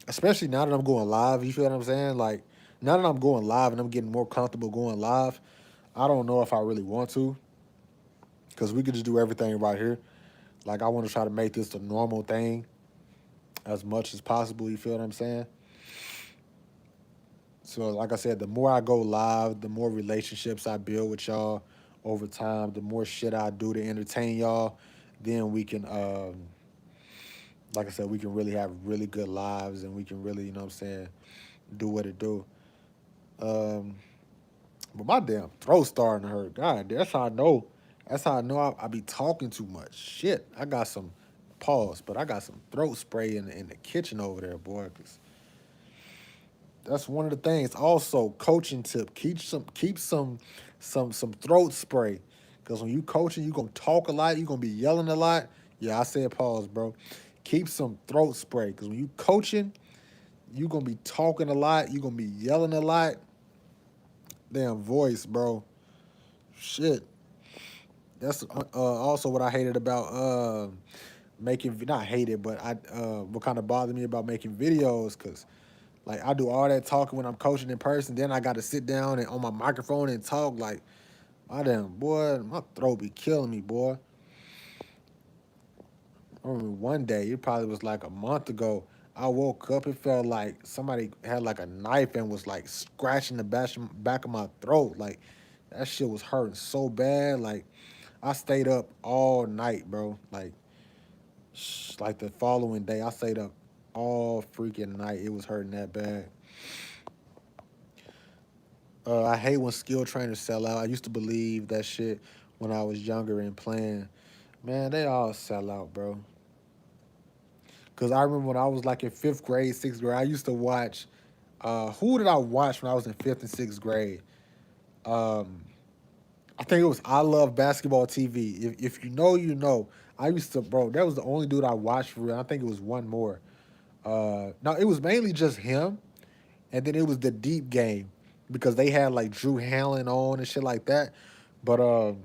especially now that I'm going live. You feel what I'm saying? Like now that I'm going live and I'm getting more comfortable going live, I don't know if I really want to, because we could just do everything right here. Like I want to try to make this the normal thing as much as possible. You feel what I'm saying? So like I said, the more I go live, the more relationships I build with y'all over time, the more shit I do to entertain y'all, then we can like I said, we can really have really good lives and we can really, you know what I'm saying, do what it do. Um but my damn throat starting to hurt. God, that's how I know That's how I know I be talking too much. Shit, I got some pause, but I got some throat spray in the kitchen over there, boy. 'Cause that's one of the things. Also, coaching tip: keep some throat spray, because when you coaching, you gonna talk a lot. You gonna be yelling a lot. Yeah, I said pause, bro. Keep some throat spray, because when you coaching, you gonna be talking a lot. You gonna be yelling a lot. Damn voice, bro. Shit. That's also what I hated about making, not hated, but I what kind of bothered me about making videos, because like I do all that talking when I'm coaching in person, then I got to sit down and on my microphone and talk. Like, my damn boy, my throat be killing me, boy. I remember one day, it probably was like a month ago. I woke up, it felt like somebody had like a knife and was like scratching the back of my throat. Like, that shit was hurting so bad. Like, I stayed up all night, bro. Like the following day, I stayed up all freaking night. It was hurting that bad. I hate when skill trainers sell out. I used to believe that shit when I was younger and playing. Man, they all sell out, bro. Cause I remember when I was like in fifth grade, sixth grade, I used to watch. Who did I watch when I was in fifth and sixth grade? Um, I think it was I Love Basketball TV. If you know, you know. I used to, bro. That was the only dude I watched for real. I think it was one more. No, it was mainly just him, and then it was the Deep Game, because they had like Drew Hanlon on and shit like that. But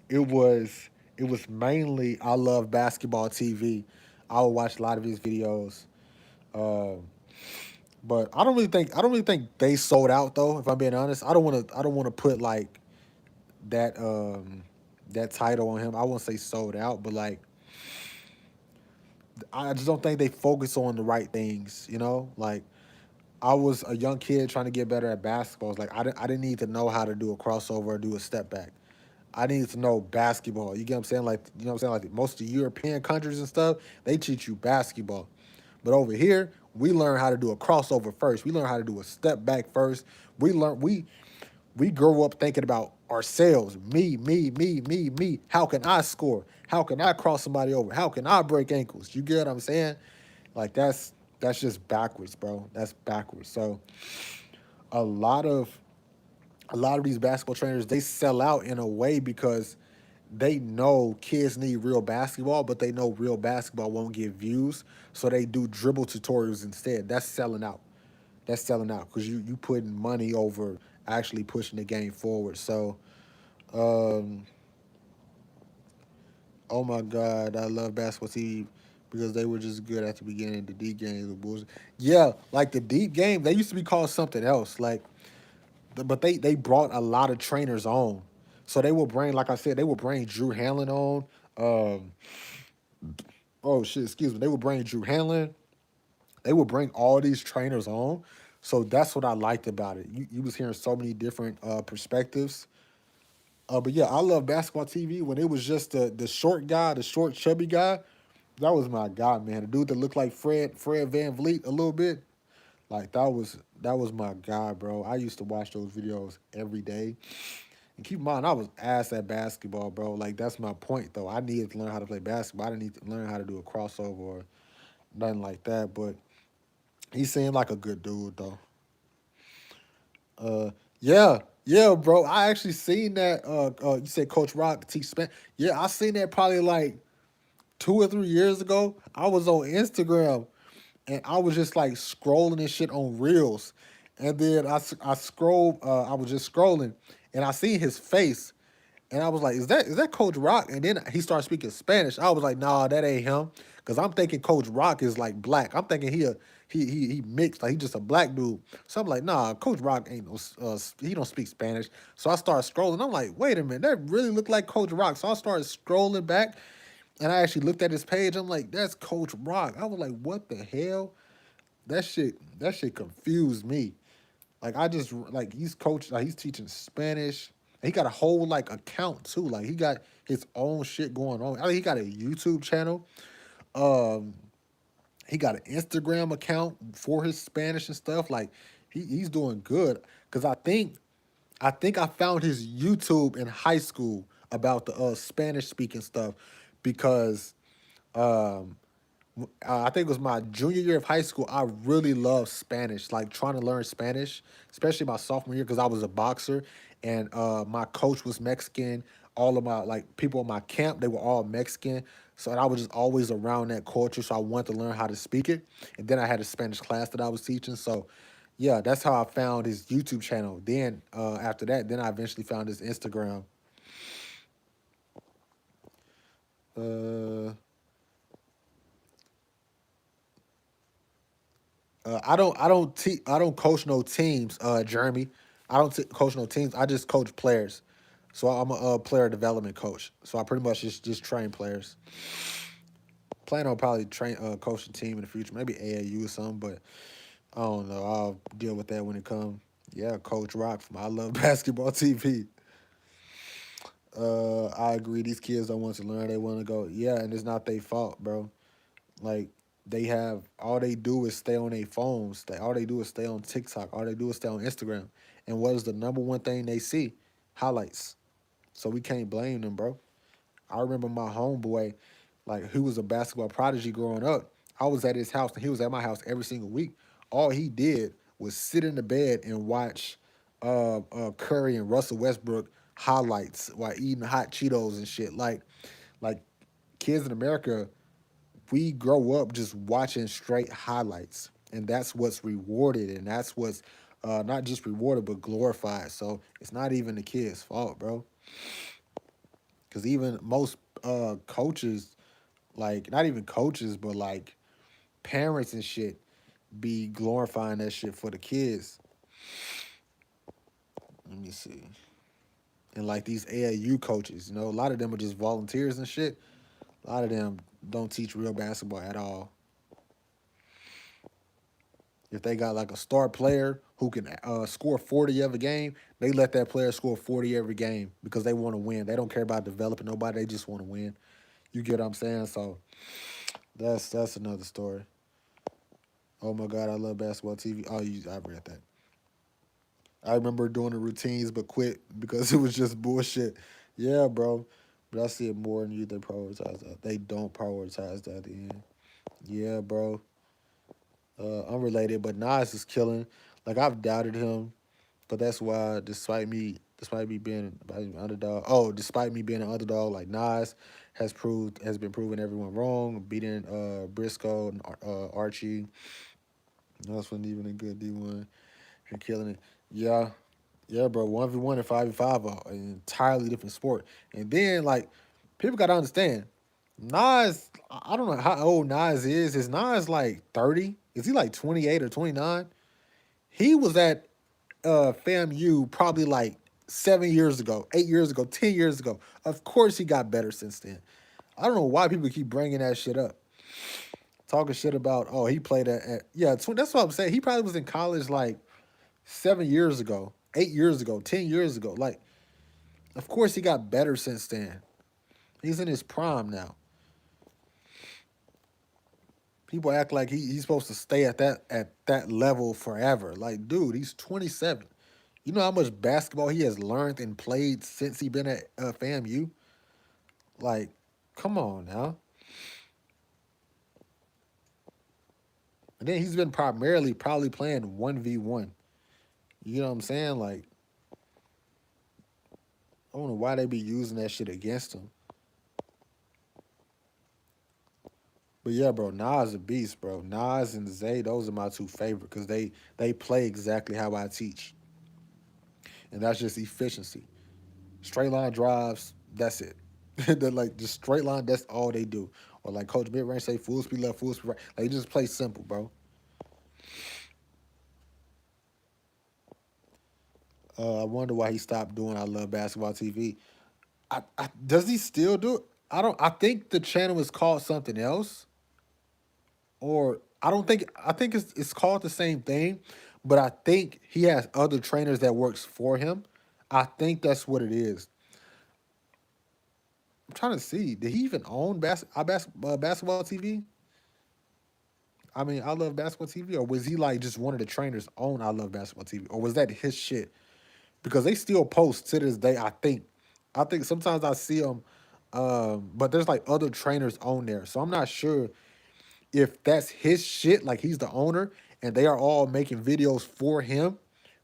it was it was mainly I Love Basketball TV. I would watch a lot of his videos. Um, but I don't really think they sold out though. If I'm being honest, I don't want to put like that that title on him. I won't say sold out, but like I just don't think they focus on the right things. Like I was a young kid trying to get better at basketball. It's like I didn't need to know how to do a crossover or do a step back. I needed to know basketball. You get what I'm saying? Like, you know what I'm saying? Like most of the European countries and stuff, they teach you basketball. But over here, we learn how to do a crossover first. We learn how to do a step back first. We grow up thinking about ourselves. Me. How can I score? How can I cross somebody over? How can I break ankles? You get what I'm saying? Like that's just backwards, bro. That's backwards. So a lot of a lot of these basketball trainers, they sell out in a way because they know kids need real basketball, but they know real basketball won't get views, so they do dribble tutorials instead. That's selling out. That's selling out because you putting money over actually pushing the game forward. So, um, oh my God, I love basketball TV because they were just good at the beginning. The deep games were bullshit. Yeah, like the deep game, they used to be called something else. Like, but they brought a lot of trainers on. So they will bring, like I said, they will bring Drew Hanlon on. Um, oh shit, excuse me. They will bring Drew Hanlon. They will bring all these trainers on. So that's what I liked about it. You was hearing so many different perspectives. But yeah, I love basketball TV when it was just the short guy, the short chubby guy. That was my guy, man. The dude that looked like Fred Van Vliet a little bit. Like that was my guy, bro. I used to watch those videos every day. And keep in mind, I was ass at basketball, bro. Like that's my point, though. I needed to learn how to play basketball. I didn't need to learn how to do a crossover or nothing like that. But he seemed like a good dude, though. Uh, yeah, yeah, bro. I actually seen that. You said Coach Rock teach Spanish. Yeah, I seen that probably like 2 or 3 years ago. I was on Instagram and I was just like scrolling and shit on Reels, and then I scrolled. I was just scrolling, and I seen his face, and I was like, "Is that Coach Rock?" And then he started speaking Spanish. I was like, "Nah, that ain't him," because I'm thinking Coach Rock is like black. I'm thinking he mixed, like he just a black dude. So I'm like, "Nah, Coach Rock ain't no he don't speak Spanish." So I started scrolling. I'm like, "Wait a minute, that really looked like Coach Rock." So I started scrolling back, and I actually looked at his page. I'm like, "That's Coach Rock." I was like, "What the hell?" That shit confused me. Like I just like he's coach, like he's teaching Spanish. He got a whole like account too. Like he got his own shit going on. I mean, he got a YouTube channel. Um, he got an Instagram account for his Spanish and stuff. Like he's doing good. Cause I think I found his YouTube in high school about the Spanish speaking stuff because um I think it was my junior year of high school. I really loved Spanish, like trying to learn Spanish, especially my sophomore year because I was a boxer and my coach was Mexican. All of my like people in my camp, they were all Mexican. So and I was just always around that culture. So I wanted to learn how to speak it. And then I had a Spanish class that I was teaching. So yeah, that's how I found his YouTube channel. Then after that, then I eventually found his Instagram. Uh, I don't coach no teams, Jeremy. I don't coach no teams. I just coach players. So I'm a, player development coach. So I pretty much just train players. Plan on probably train coach a team in the future, maybe AAU or something, but I don't know. I'll deal with that when it comes. Yeah, Coach Rock from I Love Basketball TV. I agree. These kids don't want to learn. They want to go. Yeah, and it's not their fault, bro. Like they have all they do is stay on their phones. All they do is stay on TikTok. All they do is stay on Instagram. And what is the number one thing they see? Highlights. So we can't blame them, bro. I remember my homeboy, like he was a basketball prodigy growing up. I was at his house and he was at my house every single week. All he did was sit in the bed and watch Curry and Russell Westbrook highlights while eating hot Cheetos and shit. Like kids in America, we grow up just watching straight highlights, and that's what's rewarded, and that's what's not just rewarded but glorified. So it's not even the kid's fault, bro. Because even most coaches, like not even coaches, but like parents and shit, be glorifying that shit for the kids. Let me see. And like these AAU coaches, a lot of them are just volunteers and shit. A lot of them don't teach real basketball at all. If they got like a star player who can score 40 every game, they let that player score 40 every game because they want to win. They don't care about developing nobody. They just want to win. You get what I'm saying? So that's another story. Oh my God, I love basketball TV. Oh, I read that. I remember doing the routines but quit because it was just bullshit. Yeah, bro. But I see it more than you. They prioritize that. They don't prioritize that at the end. Yeah, bro. Unrelated, but Nas is killing. Like I've doubted him. But that's why, despite me being an underdog, despite me being an underdog, like Nas has been proving everyone wrong, beating Briscoe and Archie. Nas wasn't even a good D1 and killing it. Yeah, yeah, bro. 1v1 and 5v5 are an entirely different sport. And then like people gotta understand, Nas. I don't know how old Nas is. Is Nas like 30? Is he like 28 or 29? He was at FAMU probably like 7 years ago, 8 years ago, 10 years ago. Of course, he got better since then. I don't know why people keep bringing that shit up, talking shit about he played yeah. That's what I'm saying. He probably was in college like 7 years ago, 8 years ago, 10 years ago. Like, of course, he got better since then. He's in his prime now. People act like he's supposed to stay at that level forever. Like, dude, he's 27. You know how much basketball he has learned and played since he been at FAMU? Like, come on now. And then he's been primarily probably playing 1v1. You know what I'm saying? Like, I don't know why they be using that shit against him. But yeah, bro, Nas a beast, bro. Nas and Zay, those are my two favorite because they play exactly how I teach. And that's just efficiency. Straight line drives, that's it. They're like just straight line, that's all they do. Or like Coach Mid Range say full speed left, full speed right. Like just play simple, bro. I wonder why he stopped doing I Love Basketball TV. Does he still do it? I don't. I think the channel is called something else, or I don't think. I think it's called the same thing, but I think he has other trainers that works for him. I think that's what it is. I'm trying to see. Did he even own basketball TV? I mean, I love basketball TV, or was he like just one of the trainers on I Love Basketball TV, or was that his shit? Because they still post to this day. I think I think sometimes I see him, but there's like other trainers on there, so I'm not sure if that's his shit. Like he's the owner, and they are all making videos for him,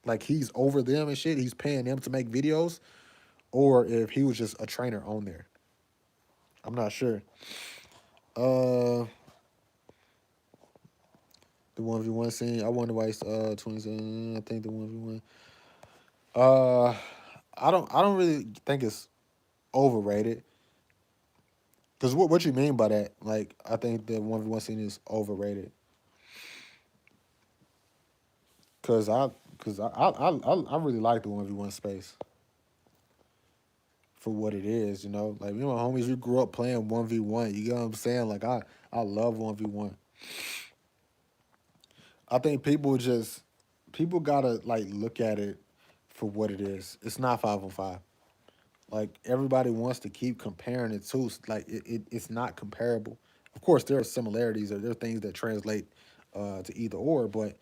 like he's over them and shit. He's paying them to make videos, or if he was just a trainer on there. I'm not sure. Uh, the 1v1 scene. I wonder why it's 27. I think the 1v1. Uh, I don't really think it's overrated. Cause what you mean by that? Like I think the 1v1 scene is overrated. Cause I really like the 1v1 space for what it is. Like me and my homies, we grew up playing 1v1. You get what I'm saying? Like I love 1v1. I think people gotta like look at it for what it is. It's not 5 on 5. Like everybody wants to keep comparing it to, like it's not comparable. Of course, there are similarities or there are things that translate to either or, but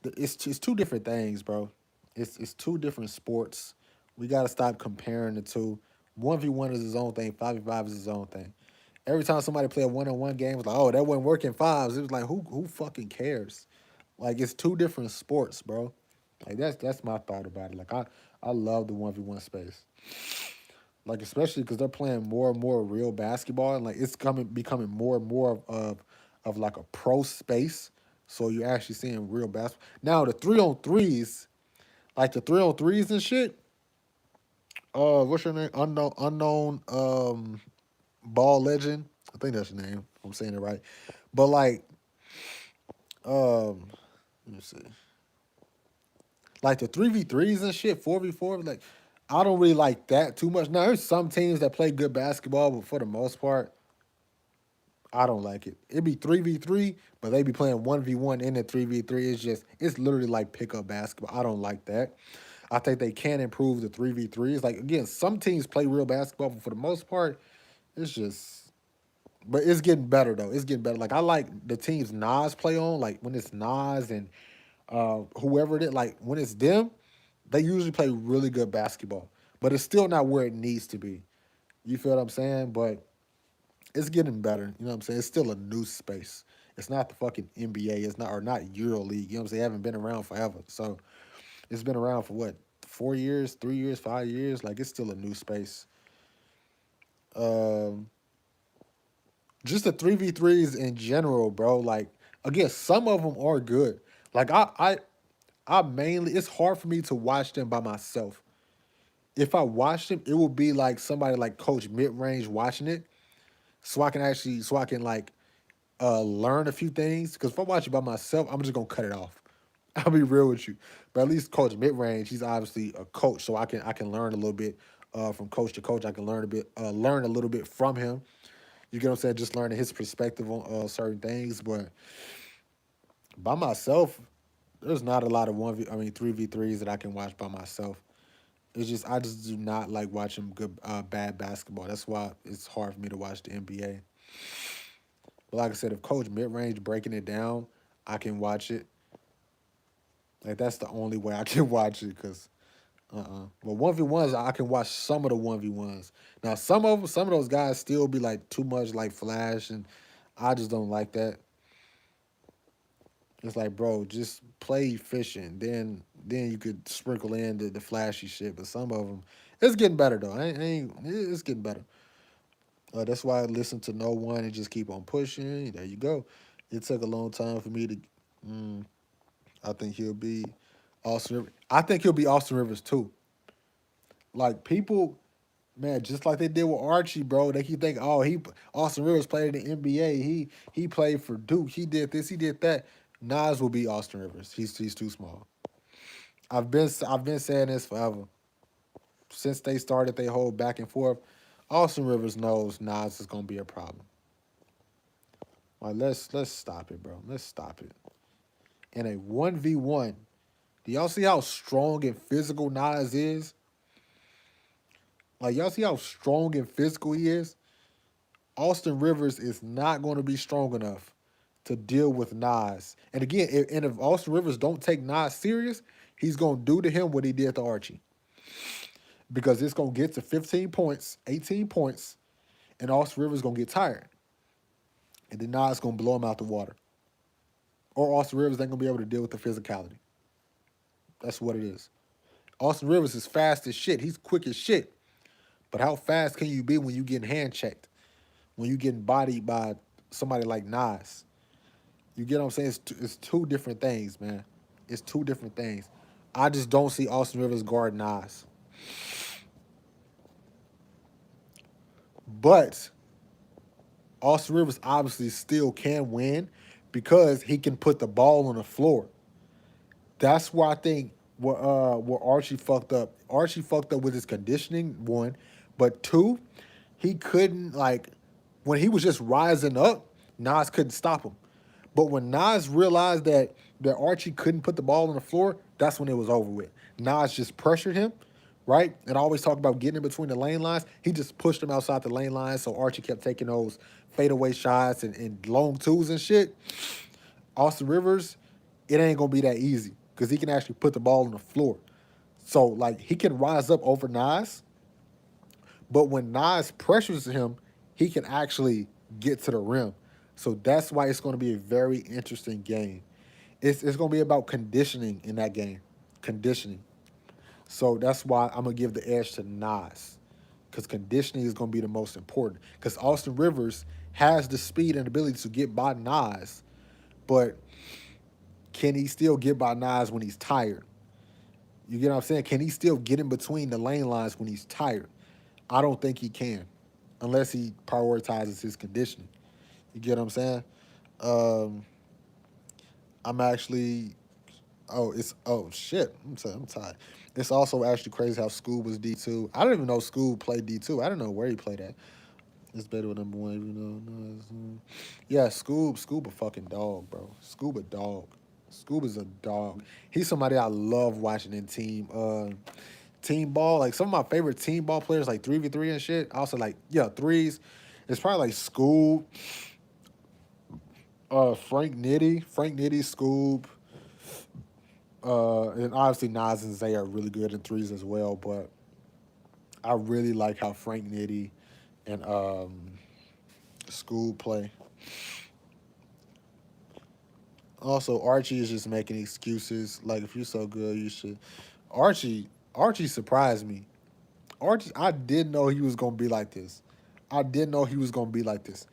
it's two different things, bro. It's two different sports. We got to stop comparing the two. 1v1 is his own thing. 5v5 is his own thing. Every time somebody play a 1-on-1 game, it's like, oh, that wasn't working fives. It was like, who fucking cares? Like it's two different sports, bro. Like that's my thought about it. Like I love the 1v1 space. Like especially because they're playing more and more real basketball, and like it's becoming more and more of like a pro space. So you're actually seeing real basketball. Now the 3-on-3s, like the 3-on-3s and shit. What's your name? Unknown ball legend. I think that's your name. I'm saying it right. But like let me see. Like the 3v3s and shit, 4v4. Like I don't really like that too much. Now there's some teams that play good basketball, but for the most part, I don't like it. It'd be 3v3, but they be playing 1v1 in the 3v3. It's literally like pickup basketball. I don't like that. I think they can improve the 3v3s. Like, again, some teams play real basketball, but for the most part, it's just, but it's getting better, though. It's getting better. Like, I like the teams Nas play on, like when it's Nas and whoever it is, like when it's them, they usually play really good basketball, but it's still not where it needs to be. You feel what I'm saying? But it's getting better. You know what I'm saying? It's still a new space. It's not the fucking NBA. It's not or not Euro League. You know what I'm saying? They haven't been around forever. So it's been around for what, 4 years, 3 years, 5 years? Like it's still a new space. Um, just the 3v3s in general, bro. Like again, some of them are good. Like I mainly it's hard for me to watch them by myself. If I watch them, it will be like somebody like Coach Mid Range watching it, so I can like learn a few things. Because if I watch it by myself, I'm just gonna cut it off. I'll be real with you. But at least Coach Mid Range, he's obviously a coach, so I can learn a little bit from coach to coach. I can learn a little bit from him. You get what I'm saying? Just learning his perspective on certain things. But by myself, there's not a lot of 3v3s that I can watch by myself. It's just I just do not like watching good bad basketball. That's why it's hard for me to watch the NBA. But like I said, if Coach Mid Range breaking it down, I can watch it. Like that's the only way I can watch it. Cause but 1v1s I can watch some of the 1v1s. Now some of those guys still be like too much like flash, and I just don't like that. It's like, bro, just play efficient. Then you could sprinkle in the flashy shit. But some of them, it's getting better though. It's getting better. That's why I listen to no one and just keep on pushing. There you go. It took a long time for me to. Mm, I think he'll be Austin. I think he'll be Austin Rivers too. Like people, man, just like they did with Archie, bro. They keep thinking, oh, he Austin Rivers played in the NBA. He played for Duke. He did this. He did that. Nas will be Austin Rivers. He's too small. I've been saying this forever since they started their whole back and forth. Austin Rivers knows Nas is gonna be a problem. Like let's stop it, bro. Let's stop it. In a 1v1, do y'all see how strong and physical Nas is? Like y'all see how strong and physical he is? Austin Rivers is not going to be strong enough to deal with Nas. And again, if Austin Rivers don't take Nas serious, he's going to do to him what he did to Archie. because it's gonna get to 15 points, 18 points, and Austin Rivers gonna get tired, and then Nas gonna blow him out the water, or Austin Rivers ain't gonna be able to deal with the physicality. That's what it is. Austin Rivers is fast as shit. He's quick as shit. But how fast can you be when you getting hand checked? When you getting bodied by somebody like Nas? You get what I'm saying? It's two different things, man. It's two different things. I just don't see Austin Rivers guard Nas. But Austin Rivers obviously still can win because he can put the ball on the floor. That's why I think where Archie fucked up. Archie fucked up with his conditioning, one, but two, he couldn't like when he was just rising up, Nas couldn't stop him. But when Nas realized that Archie couldn't put the ball on the floor, that's when it was over with. Nas just pressured him, right? And I always talk about getting in between the lane lines. He just pushed him outside the lane lines, so Archie kept taking those fadeaway shots and long twos and shit. Austin Rivers, it ain't gonna be that easy because he can actually put the ball on the floor. So like he can rise up over Nas, but when Nas pressures him, he can actually get to the rim. So that's why it's going to be a very interesting game. It's going to be about conditioning in that game, conditioning. So that's why I'm gonna give the edge to Nas, because conditioning is gonna be the most important. Because Austin Rivers has the speed and ability to get by Nas, but can he still get by Nas when he's tired? You get what I'm saying? Can he still get in between the lane lines when he's tired? I don't think he can, unless he prioritizes his conditioning. You get what I'm saying? Um, I'm actually. Oh, it's shit. I'm tired. It's also actually crazy how Scoob was D2. I didn't even know Scoob played D2. I don't know where he played at. It's better with number one, even though no, yeah, Scoob a fucking dog, bro. Scoob a dog. Scoob is a dog. He's somebody I love watching in team ball. Like some of my favorite team ball players, like 3v3 and shit. Also like yeah, threes. It's probably like Scoob, Frank Nitty, Scoob, and obviously Nas and Zay are really good in threes as well. But I really like how Frank Nitty and Scoob play. Also, Archie is just making excuses. Like, if you're so good, you should. Archie, Archie surprised me. Archie, I didn't know he was gonna be like this. I didn't know he was gonna be like this.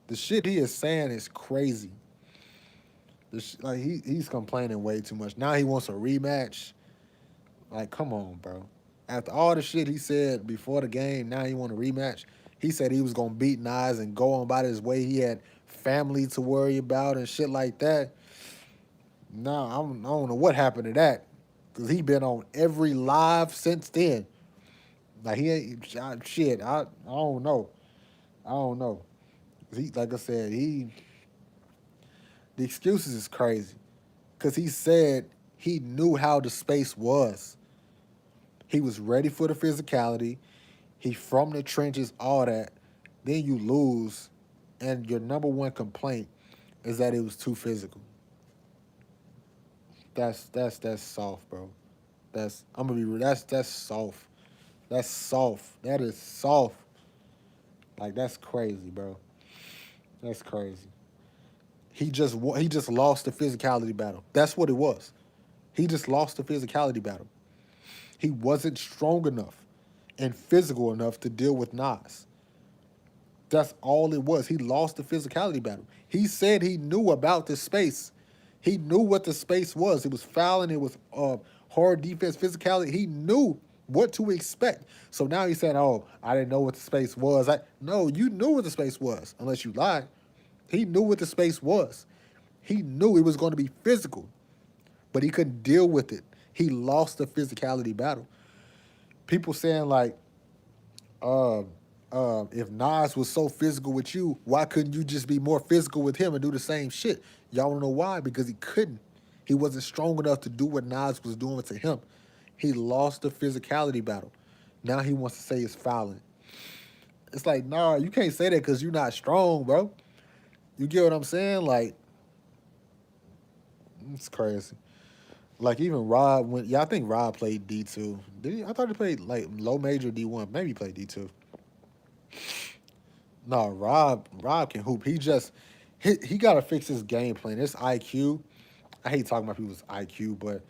The shit he is saying is crazy. Like he's complaining way too much. Now he wants a rematch. Like, come on, bro. After all the shit he said before the game, now he want a rematch. He said he was gonna beat Nas and go on about his way. He had family to worry about and shit like that. No, I don't know what happened to that. Cause he been on every live since then. Like he ain't shit. I don't know. I don't know. He like I said, the excuses is crazy. Cause he said he knew how the space was. He was ready for the physicality. He from the trenches, all that. Then you lose, and your number one complaint is that it was too physical. That's soft, bro. I'm gonna be real. That's soft. That's soft. That is soft. Like that's crazy, bro. That's crazy. He just lost the physicality battle. That's what it was. He just lost the physicality battle. He wasn't strong enough and physical enough to deal with Nas. That's all it was. He lost the physicality battle. He said he knew about the space. He knew what the space was. It was fouling. It was hard defense, physicality. He knew what to expect. So now he's saying, "Oh, I didn't know what the space was." No, you knew what the space was, unless you lied. He knew what the space was. He knew it was going to be physical, but he couldn't deal with it. He lost the physicality battle. People saying like, um, if Nas was so physical with you, why couldn't you just be more physical with him and do the same shit? Y'all don't know why? Because he couldn't. He wasn't strong enough to do what Nas was doing to him. He lost the physicality battle. Now he wants to say it's fouling. It's like, nah, you can't say that because you're not strong, bro. You get what I'm saying? Like, it's crazy. Like even Rob went. Yeah, I think Rob played D2. Did he? I thought he played like low major D1. Maybe he played D2. No, Rob can hoop. He got to fix his game plan. His IQ. I hate talking about people's IQ, but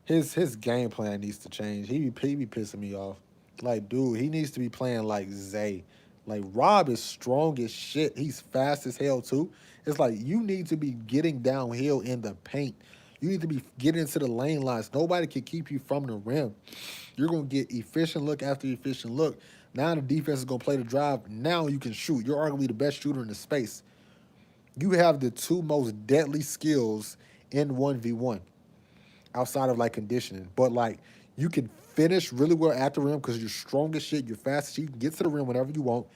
his game plan needs to change. He be pissing me off. Like, dude, he needs to be playing like Zay. Like Rob is strong as shit. He's fast as hell too. It's like you need to be getting downhill in the paint. You need to be getting into the lane lines. Nobody can keep you from the rim. You're gonna get efficient look after efficient look. Now the defense is gonna play the drive. Now you can shoot. You're arguably the best shooter in the space. You have the two most deadly skills in 1v1 outside of like conditioning. But like you can finish really well at the rim because you're strong as shit, you're fast as shit, you can get to the rim whenever you want,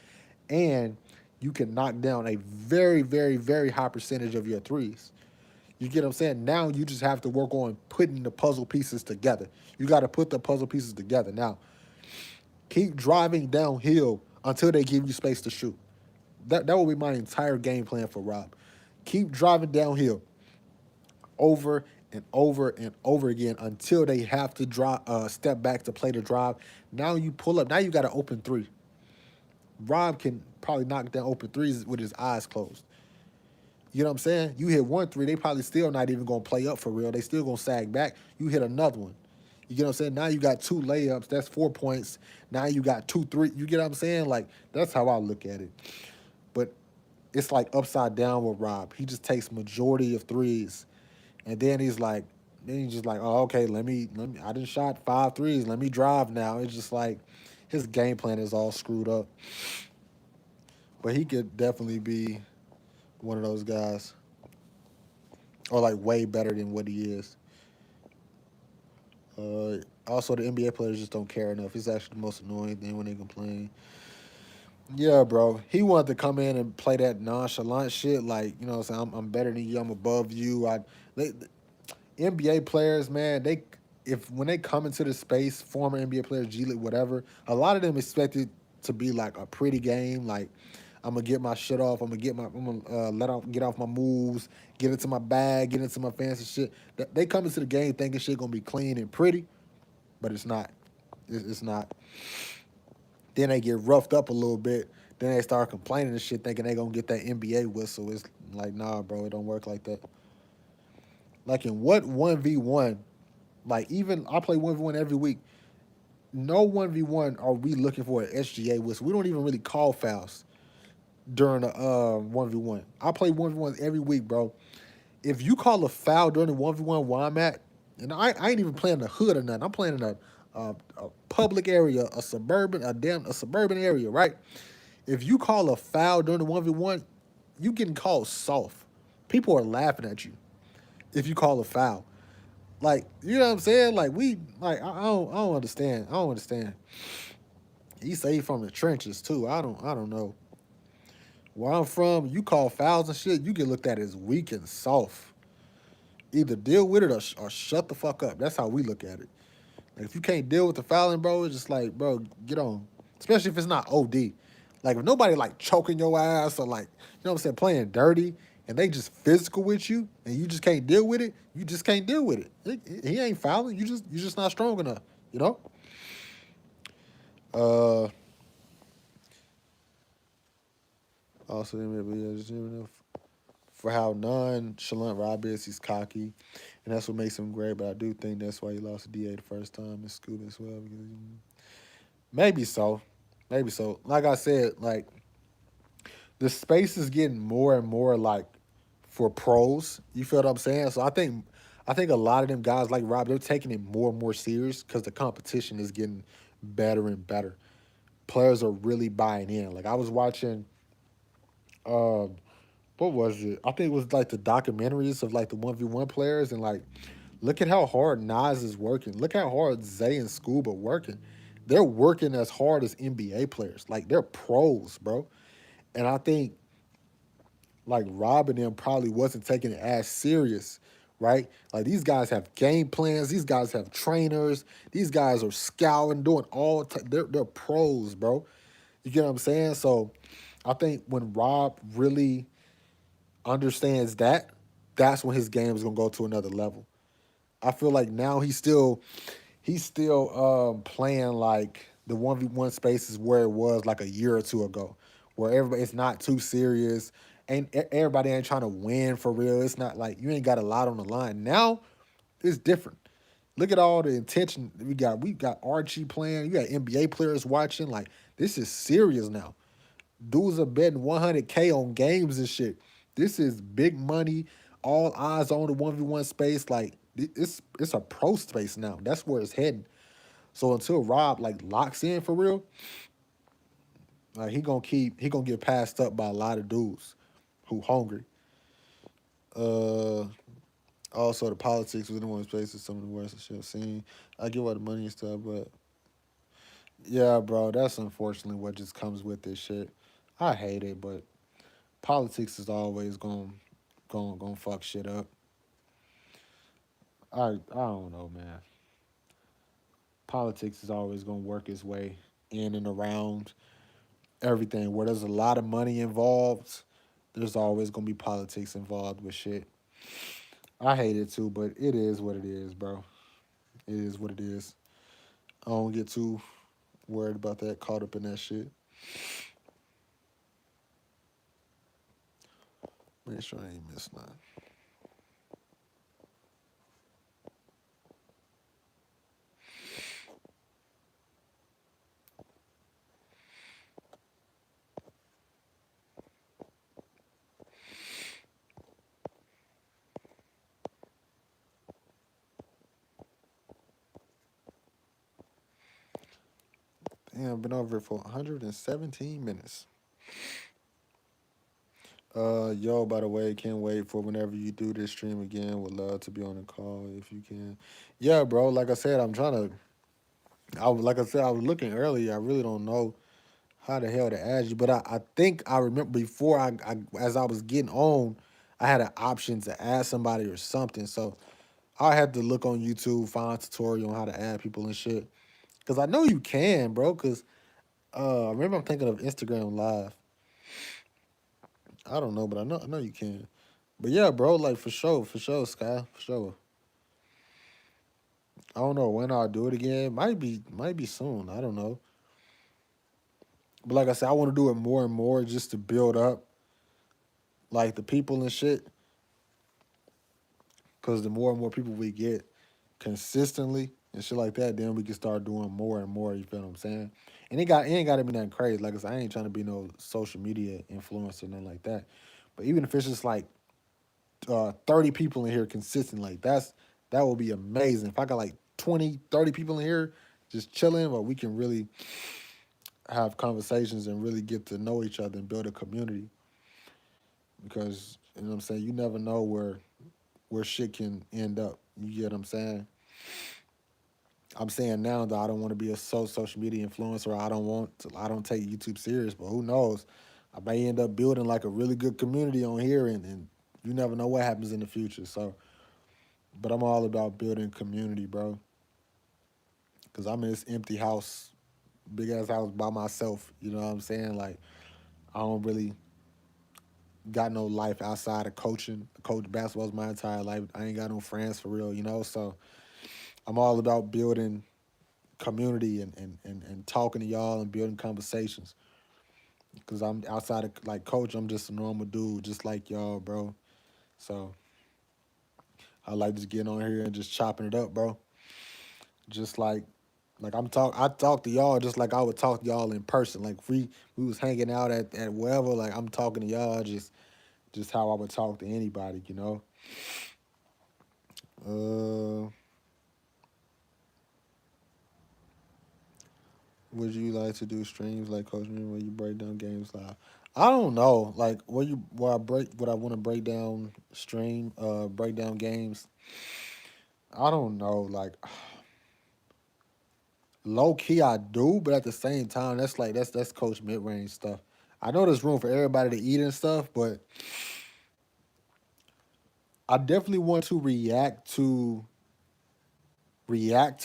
and you can knock down a very, very, very high percentage of your threes. You get what I'm saying? Now you just have to work on putting the puzzle pieces together. You got to put the puzzle pieces together. Now, keep driving downhill until they give you space to shoot. That will be my entire game plan for Rob. Keep driving downhill over and over and over again until they have to step back to play the drive. Now you pull up. Now you got an open three. Rob can probably knock down open threes with his eyes closed. You know what I'm saying? You hit one three, they probably still not even gonna play up for real. They still gonna sag back. You hit another one. You get what I'm saying? Now you got two layups. That's 4 points. Now you got 2, 3. You get what I'm saying? Like that's how I look at it. But it's like upside down with Rob. He just takes majority of threes, and then he's just like, oh, okay, let me. I just shot 5 threes. Let me drive now. It's just like his game plan is all screwed up. But he could definitely be one of those guys, or like way better than what he is. Also, the NBA players just don't care enough. It's actually the most annoying thing when they complain. Yeah, bro. He wanted to come in and play that nonchalant shit, like you know, what I'm saying I'm better than you. I'm above you. They, NBA players, man, they if when they come into the space, former NBA players, G League, whatever, a lot of them expect it to be like a pretty game. Like I'm gonna get my shit off. I'm gonna get off my moves, get into my bag, get into my fancy shit. They come into the game thinking shit gonna be clean and pretty, but it's not. It's not. Then they get roughed up a little bit. Then they start complaining and shit, thinking they gonna get that NBA whistle. It's like, nah, bro, it don't work like that. Like in what 1v1? Like even I play 1v1 every week. No 1v1 are we looking for an SGA whistle. We don't even really call fouls during the 1v1. I play 1v1 every week, bro. If you call a foul during the 1v1 where I'm at, and I ain't even playing the hood or nothing. I'm playing in a public area, a suburban area, right? If you call a foul during the 1v1, you getting called soft. People are laughing at you if you call a foul. Like, you know what I'm saying? Like I don't understand. I don't understand. He say he from the trenches too. I don't know. Where I'm from, you call fouls and shit, you get looked at as weak and soft. Either deal with it or shut the fuck up. That's how we look at it. Like, if you can't deal with the fouling, bro, it's just like, bro, get on. Especially if it's not OD. Like if nobody like choking your ass or like, you know what I'm saying, playing dirty and they just physical with you and you just can't deal with it, you just can't deal with it. He ain't fouling. You just not strong enough, you know? Uh Also yeah, just for how nonchalant Rob is, he's cocky. And that's what makes him great. But I do think that's why he lost to DA the first time in school as well. Because maybe so. Maybe so. Like I said, like the space is getting more and more like for pros. You feel what I'm saying? So I think a lot of them guys like Rob, they're taking it more and more serious because the competition is getting better and better. Players are really buying in. Like I was watching um what was it? I think it was like the documentaries of like the 1v1 players and like look at how hard Nas is working. Look how hard Zay and Scuba working. They're working as hard as NBA players. Like they're pros, bro. And I think like Rob and them probably wasn't taking it as serious, right? Like these guys have game plans, these guys have trainers, these guys are scouting, doing they're pros, bro. You get what I'm saying? So I think when Rob really understands that, that's when his game is gonna go to another level. I feel like now he's still playing like the 1v1 spaces where it was like a year or two ago, where everybody it's not too serious. Everybody ain't trying to win for real. It's not like you ain't got a lot on the line. Now it's different. Look at all the intention we got. We got Archie playing. You got NBA players watching. Like this is serious now. Dudes are betting 100K on games and shit. This is big money. All eyes on the 1v1 space. Like it's a pro space now. That's where it's heading. So until Rob like locks in for real, like he gonna get passed up by a lot of dudes who hungry. Uh Also the politics within one space is some of the worst shit I've seen. I get why the money and stuff, but yeah, bro, that's unfortunately what just comes with this shit. I hate it, but politics is always gonna fuck shit up. I don't know, man. Politics is always gonna work its way in and around everything. Where there's a lot of money involved, there's always gonna be politics involved with shit. I hate it too, but it is what it is, bro. It is what it is. I don't get too worried about that, caught up in that shit. Make sure I ain't missed nothing. Damn, I've been over here for 117 minutes. Yo, by the way, can't wait for whenever you do this stream again. Would love to be on the call if you can. Yeah, bro. Like I said, I'm trying to. Like I said, I was looking earlier. I really don't know how the hell to add you, but I think I remember before as I was getting on, I had an option to add somebody or something. So I had to look on YouTube, find a tutorial on how to add people and shit. Cause I know you can, bro. Cause I remember I'm thinking of Instagram Live. I don't know, but I know you can. But yeah, bro, like for sure, Sky, for sure. I don't know when I'll do it again. Might be soon. I don't know. But like I said, I want to do it more and more just to build up like the people and shit. Cause the more and more people we get consistently and shit like that, then we can start doing more and more. You feel what I'm saying? And it ain't gotta be nothing crazy. Like I said, I ain't trying to be no social media influencer or nothing like that. But even if it's just like 30 people in here consistent, like that will be amazing. If I got like 20, 30 people in here just chilling, but we can really have conversations and really get to know each other and build a community. Because you know what I'm saying, you never know where shit can end up. You get what I'm saying? I'm saying now that I don't want to be a social media influencer. I don't take YouTube serious, but who knows? I may end up building like a really good community on here, and you never know what happens in the future. So, but I'm all about building community, bro. Cause I'm in this empty house, big ass house by myself. You know what I'm saying? Like I don't really got no life outside of coaching. Coach basketball's my entire life. I ain't got no friends for real, you know. So I'm all about building community and talking to y'all and building conversations. Cause I'm outside of like coach, I'm just a normal dude, just like y'all, bro. So I like just getting on here and just chopping it up, bro. Just like I talk to y'all just like I would talk to y'all in person. Like if we was hanging out at wherever, like I'm talking to y'all just how I would talk to anybody, you know. Uh would you like to do streams like Coach Me where you break down games live? I don't know. Like what I want to break down break down games. I don't know. Like low key I do, but at the same time, that's coach mid range stuff. I know there's room for everybody to eat and stuff, but I definitely want to react to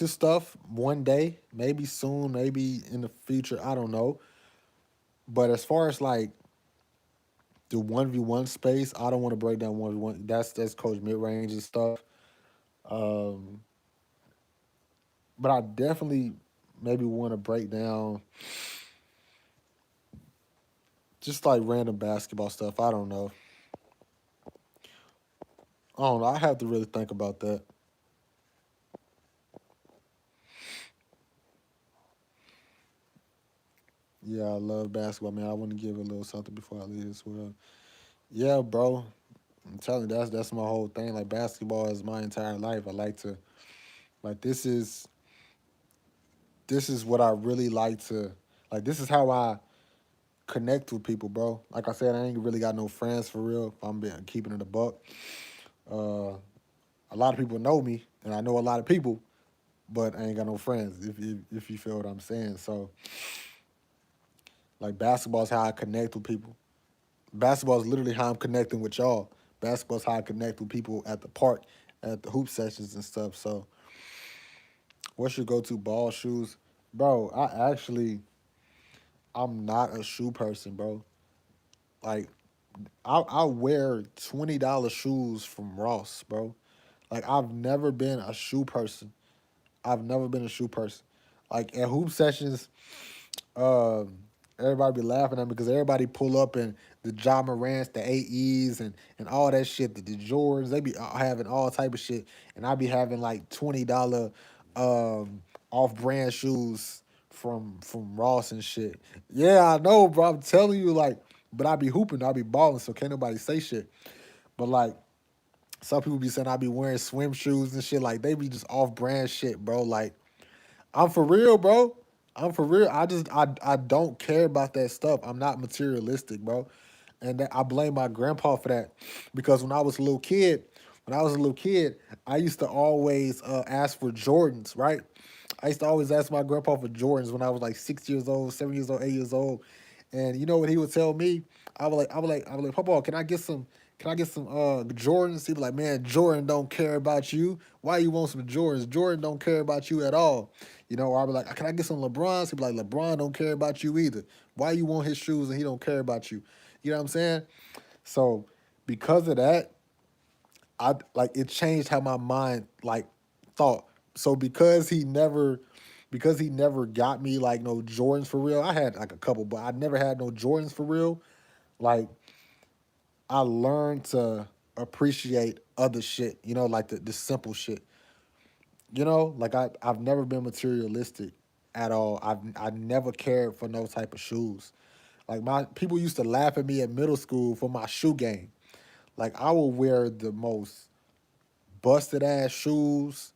stuff one day, maybe soon, maybe in the future. I don't know. But as far as like the 1v1 space, I don't want to break down 1v1. That's coach mid range and stuff. Um, but I definitely maybe want to break down just like random basketball stuff. I don't know. I don't know. I have to really think about that. Yeah, I love basketball, man. I want to give a little something before I leave as well. Yeah, bro. I'm telling you, that's my whole thing. Like basketball is my entire life. I like to like this is what I really like to like. This is how I connect with people, bro. Like I said, I ain't really got no friends for real. If I'm being keeping it a buck, uh, a lot of people know me, and I know a lot of people, but I ain't got no friends. If you feel what I'm saying, so like basketball is how I connect with people. Basketball is literally how I'm connecting with y'all. Basketball is how I connect with people at the park, at the hoop sessions and stuff. So, what's your go-to ball shoes, bro? I'm not a shoe person, bro. Like I wear $20 shoes from Ross, bro. Like I've never been a shoe person. I've never been a shoe person. Like at hoop sessions, um, everybody be laughing at me because everybody pull up and the Ja Morants, the AEs, and all that shit. The Jordans, they be having all type of shit, and I be having like $20 off brand shoes from Ross and shit. Yeah, I know, bro. I'm telling you, like, but I be hooping, I be balling, so can't nobody say shit. But like some people be saying I be wearing swim shoes and shit. Like they be just off brand shit, bro. Like I'm for real, bro. I'm for real. I don't care about that stuff. I'm not materialistic, bro. And I blame my grandpa for that because when I was a little kid, I used to always ask for Jordans, right? I used to always ask my grandpa for Jordans when I was like 6 years old, 7 years old, 8 years old. And you know what he would tell me? I was like, Papa, can I get some Jordans? He'd be like, man, Jordan don't care about you. Why you want some Jordans? Jordan don't care about you at all. You know, or I'd be like, can I get some LeBrons? He'd be like, LeBron don't care about you either. Why you want his shoes and he don't care about you? You know what I'm saying? So because of that, I like it changed how my mind like thought. So because he never got me like no Jordans for real. I had like a couple, but I never had no Jordans for real. Like I learned to appreciate other shit, you know, like the simple shit. You know, like I've never been materialistic at all. I never cared for no type of shoes. Like my people used to laugh at me in middle school for my shoe game. Like I will wear the most busted ass shoes.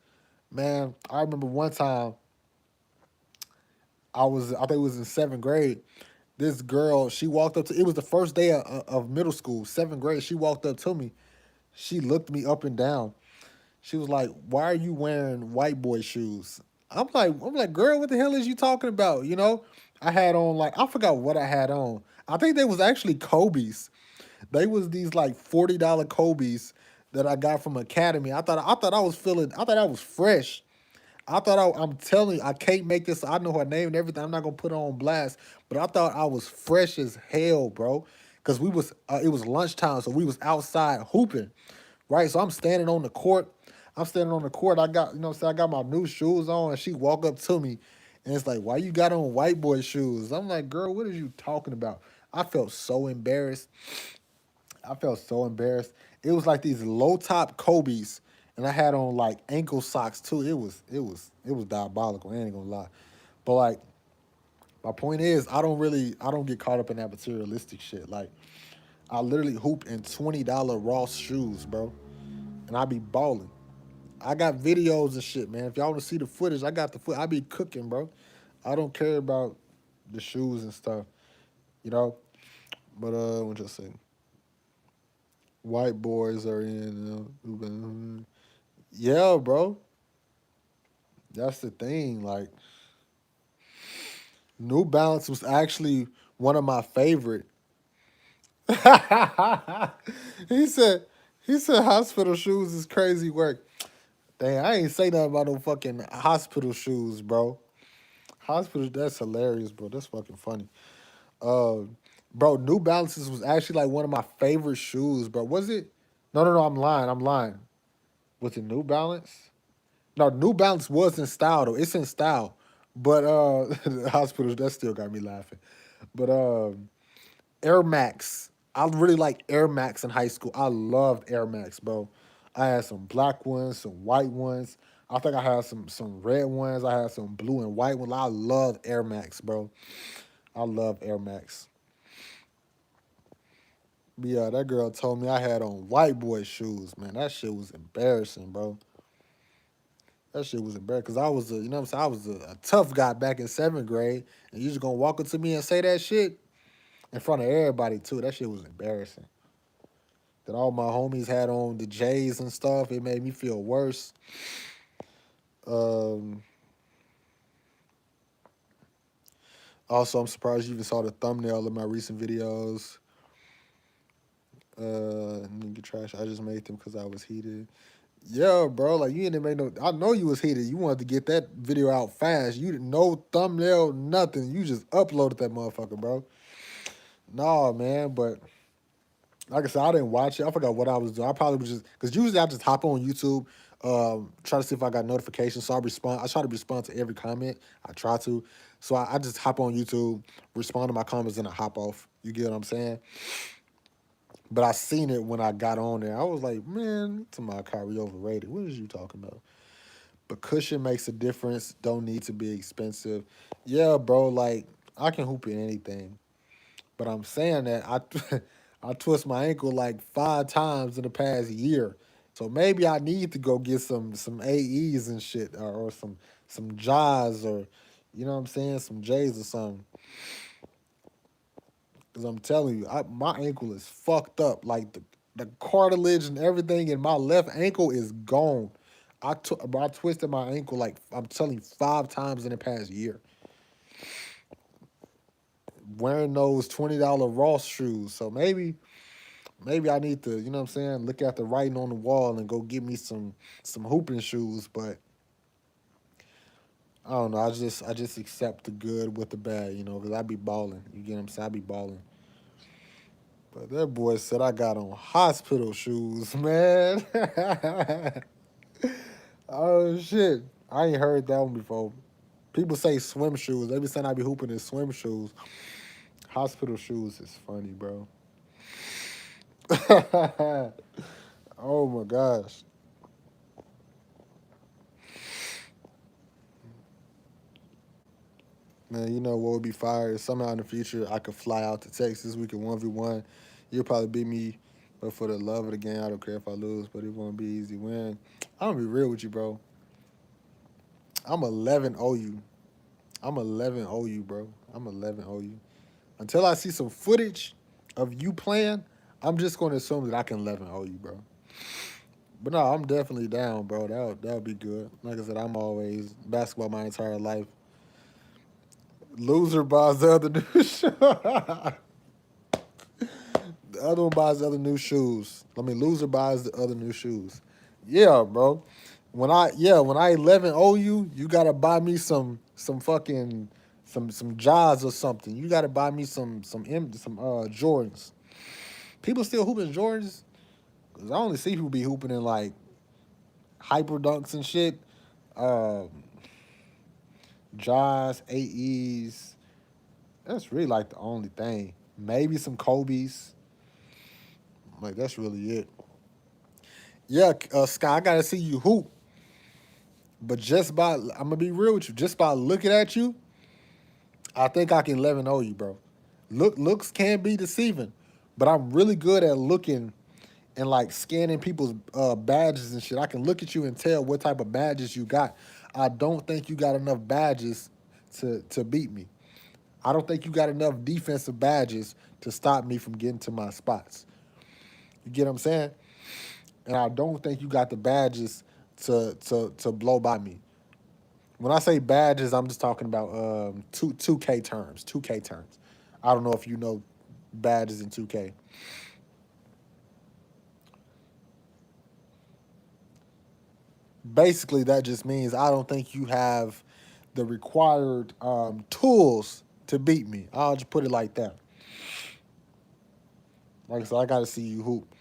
Man, I remember one time I think it was in seventh grade. This girl, she walked up to it was the first day of middle school, seventh grade. She walked up to me. She looked me up and down. She was like, "Why are you wearing white boy shoes?" I'm like, girl, what the hell is you talking about? You know, I had on like I forgot what I had on. I think they was actually Kobe's. They was these like $40 Kobe's that I got from Academy. I thought I was fresh. I'm telling you, I can't make this. I know her name and everything. I'm not gonna put her on blast, but I thought I was fresh as hell, bro. Cause it was lunchtime, so we was outside hooping, right? So I'm standing on the court. I'm standing on the court. I got, you know, what I'm saying I got my new shoes on, and she walk up to me, and it's like, why you got on white boy shoes? I'm like, girl, what are you talking about? I felt so embarrassed. I felt so embarrassed. It was like these low top Kobe's, and I had on like ankle socks too. It was diabolical. I ain't gonna lie, but like my point is, I don't get caught up in that materialistic shit. Like I literally hoop in $20 Ross shoes, bro, and I be balling. I got videos and shit, man. If y'all want to see the footage, I got the foot. I be cooking, bro. I don't care about the shoes and stuff, you know. But what you say? White boys are in. Yeah, bro. That's the thing. Like New Balance was actually one of my favorite. he said he said hospital shoes is crazy work. Dang, I ain't say nothing about no fucking hospital shoes, bro. Hospital, that's hilarious, bro. That's fucking funny. Uh, bro, New Balances was actually like one of my favorite shoes, bro. Was it? No, I'm lying. I'm lying. with the New Balance. No, New Balance was in style though. It's in style, but the hospitals that still got me laughing. But Air Max. I really like Air Max in high school. I loved Air Max, bro. I had some black ones, some white ones. I think I had some red ones. I had some blue and white ones. I love Air Max, bro. I love Air Max. But yeah, that girl told me I had on white boy shoes, man. That shit was embarrassing, bro. That shit was embarrassing because I was you know what I'm saying? I was a tough guy back in seventh grade, and you just gonna walk up to me and say that shit in front of everybody too. That shit was embarrassing. That all my homies had on the J's and stuff. It made me feel worse. Um, Also, I'm surprised you even saw the thumbnail of my recent videos. Nigga trash. I just made them because I was heated. Yeah, bro. Like you didn't make no. I know you was heated. You wanted to get that video out fast. You didn't no thumbnail, nothing. You just uploaded that motherfucker, bro. Nah, man. But like I said, I didn't watch it. I forgot what I was doing. I probably was just because usually I just hop on YouTube, try to see if I got notifications. So I respond. I try to respond to every comment. I try to. So I just hop on YouTube, respond to my comments, and I hop off. You get what I'm saying? But I seen it when I got on there. I was like, man, to my Kyrie overrated. What is you talking about? But cushion makes a difference. Don't need to be expensive. Yeah, bro. Like I can hoop in anything. But I'm saying that I I twist my ankle like 5 times in the past year. So maybe I need to go get some AEs and shit or some Jaws or you know what I'm saying, some J's or something. Cause I'm telling you, my ankle is fucked up. Like the cartilage and everything in my left ankle is gone. I twisted my ankle like I'm telling you 5 times in the past year. Wearing those $20 Ross shoes. So maybe I need to, you know what I'm saying, look at the writing on the wall and go get me some hooping shoes. But I don't know. I just accept the good with the bad, you know, because I be balling. You get what I'm saying? I be balling. But that boy said I got on hospital shoes, man. Oh shit. I ain't heard that one before. People say swim shoes. They be saying I be hooping in swim shoes. Hospital shoes is funny, bro. Oh my gosh. Man, you know what would be fire? Somehow in the future, I could fly out to Texas. We could 1v1. You'll probably beat me, but for the love of the game, I don't care if I lose, but it won't be easy win. I'm gonna be real with you, bro. I'm 11 OU. I'm 11 OU, bro. I'm 11 OU. Until I see some footage of you playing, I'm just gonna assume that I can 11 OU, bro. But no, I'm definitely down, bro. That'll be good. Like I said, I'm always basketball my entire life. Loser buys the other new shoe. The other one buys the other new shoes. I mean, loser buys the other new shoes. Yeah, bro. When I 11 owe you, you gotta buy me some fucking some Jaws or something. You gotta buy me some Jordans. People still hooping Jordans. 'Cause I only see people be hooping in like hyper dunks and shit. Um, Jaws, AEs. That's really like the only thing. Maybe some Kobe's. Like that's really it. Yeah, Sky, I gotta see you hoop. But just by I'm gonna be real with you, just by looking at you, I think I can 11 you, bro. Looks can be deceiving, but I'm really good at looking and like scanning people's badges and shit. I can look at you and tell what type of badges you got. I don't think you got enough badges to beat me. I don't think you got enough defensive badges to stop me from getting to my spots. You get what I'm saying? And I don't think you got the badges to blow by me. When I say badges, I'm just talking about 2K terms. 2K terms. I don't know if you know badges in 2K. Basically, that just means I don't think you have the required tools to beat me. I'll just put it like that. Like I said, I got to see you hoop.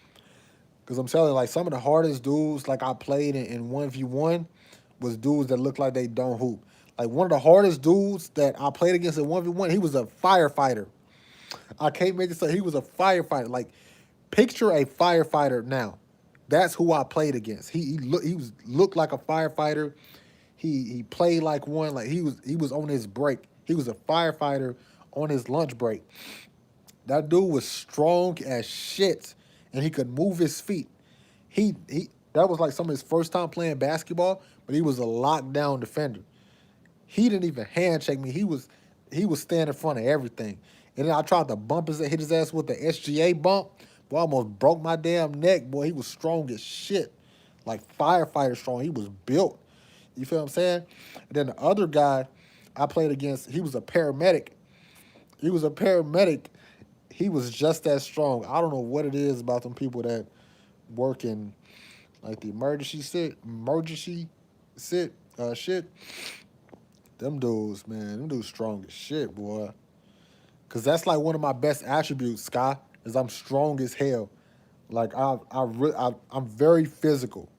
Cause I'm telling you, like some of the hardest dudes like I played in 1v1 was dudes that look like they don't hoop. Like one of the hardest dudes that I played against in 1v1, he was a firefighter. I can't make this up. He was a firefighter. Like picture a firefighter now. That's who I played against. He was looked like a firefighter. He played like one. Like he was on his break. He was a firefighter on his lunch break. That dude was strong as shit, and he could move his feet. He that was like some of his first time playing basketball, but he was a lockdown defender. He didn't even hand check me. He was standing in front of everything. And then I tried to hit his ass with the SGA bump. Boy, I almost broke my damn neck. Boy, he was strong as shit. Like firefighter strong. He was built. You feel what I'm saying? And then the other guy I played against, he was a paramedic. He was a paramedic. He was just as strong. I don't know what it is about them people that work in like the emergency shit. Them dudes, man, them dudes strong as shit, boy. Cause that's like one of my best attributes, Sky, is I'm strong as hell. Like I'm very physical.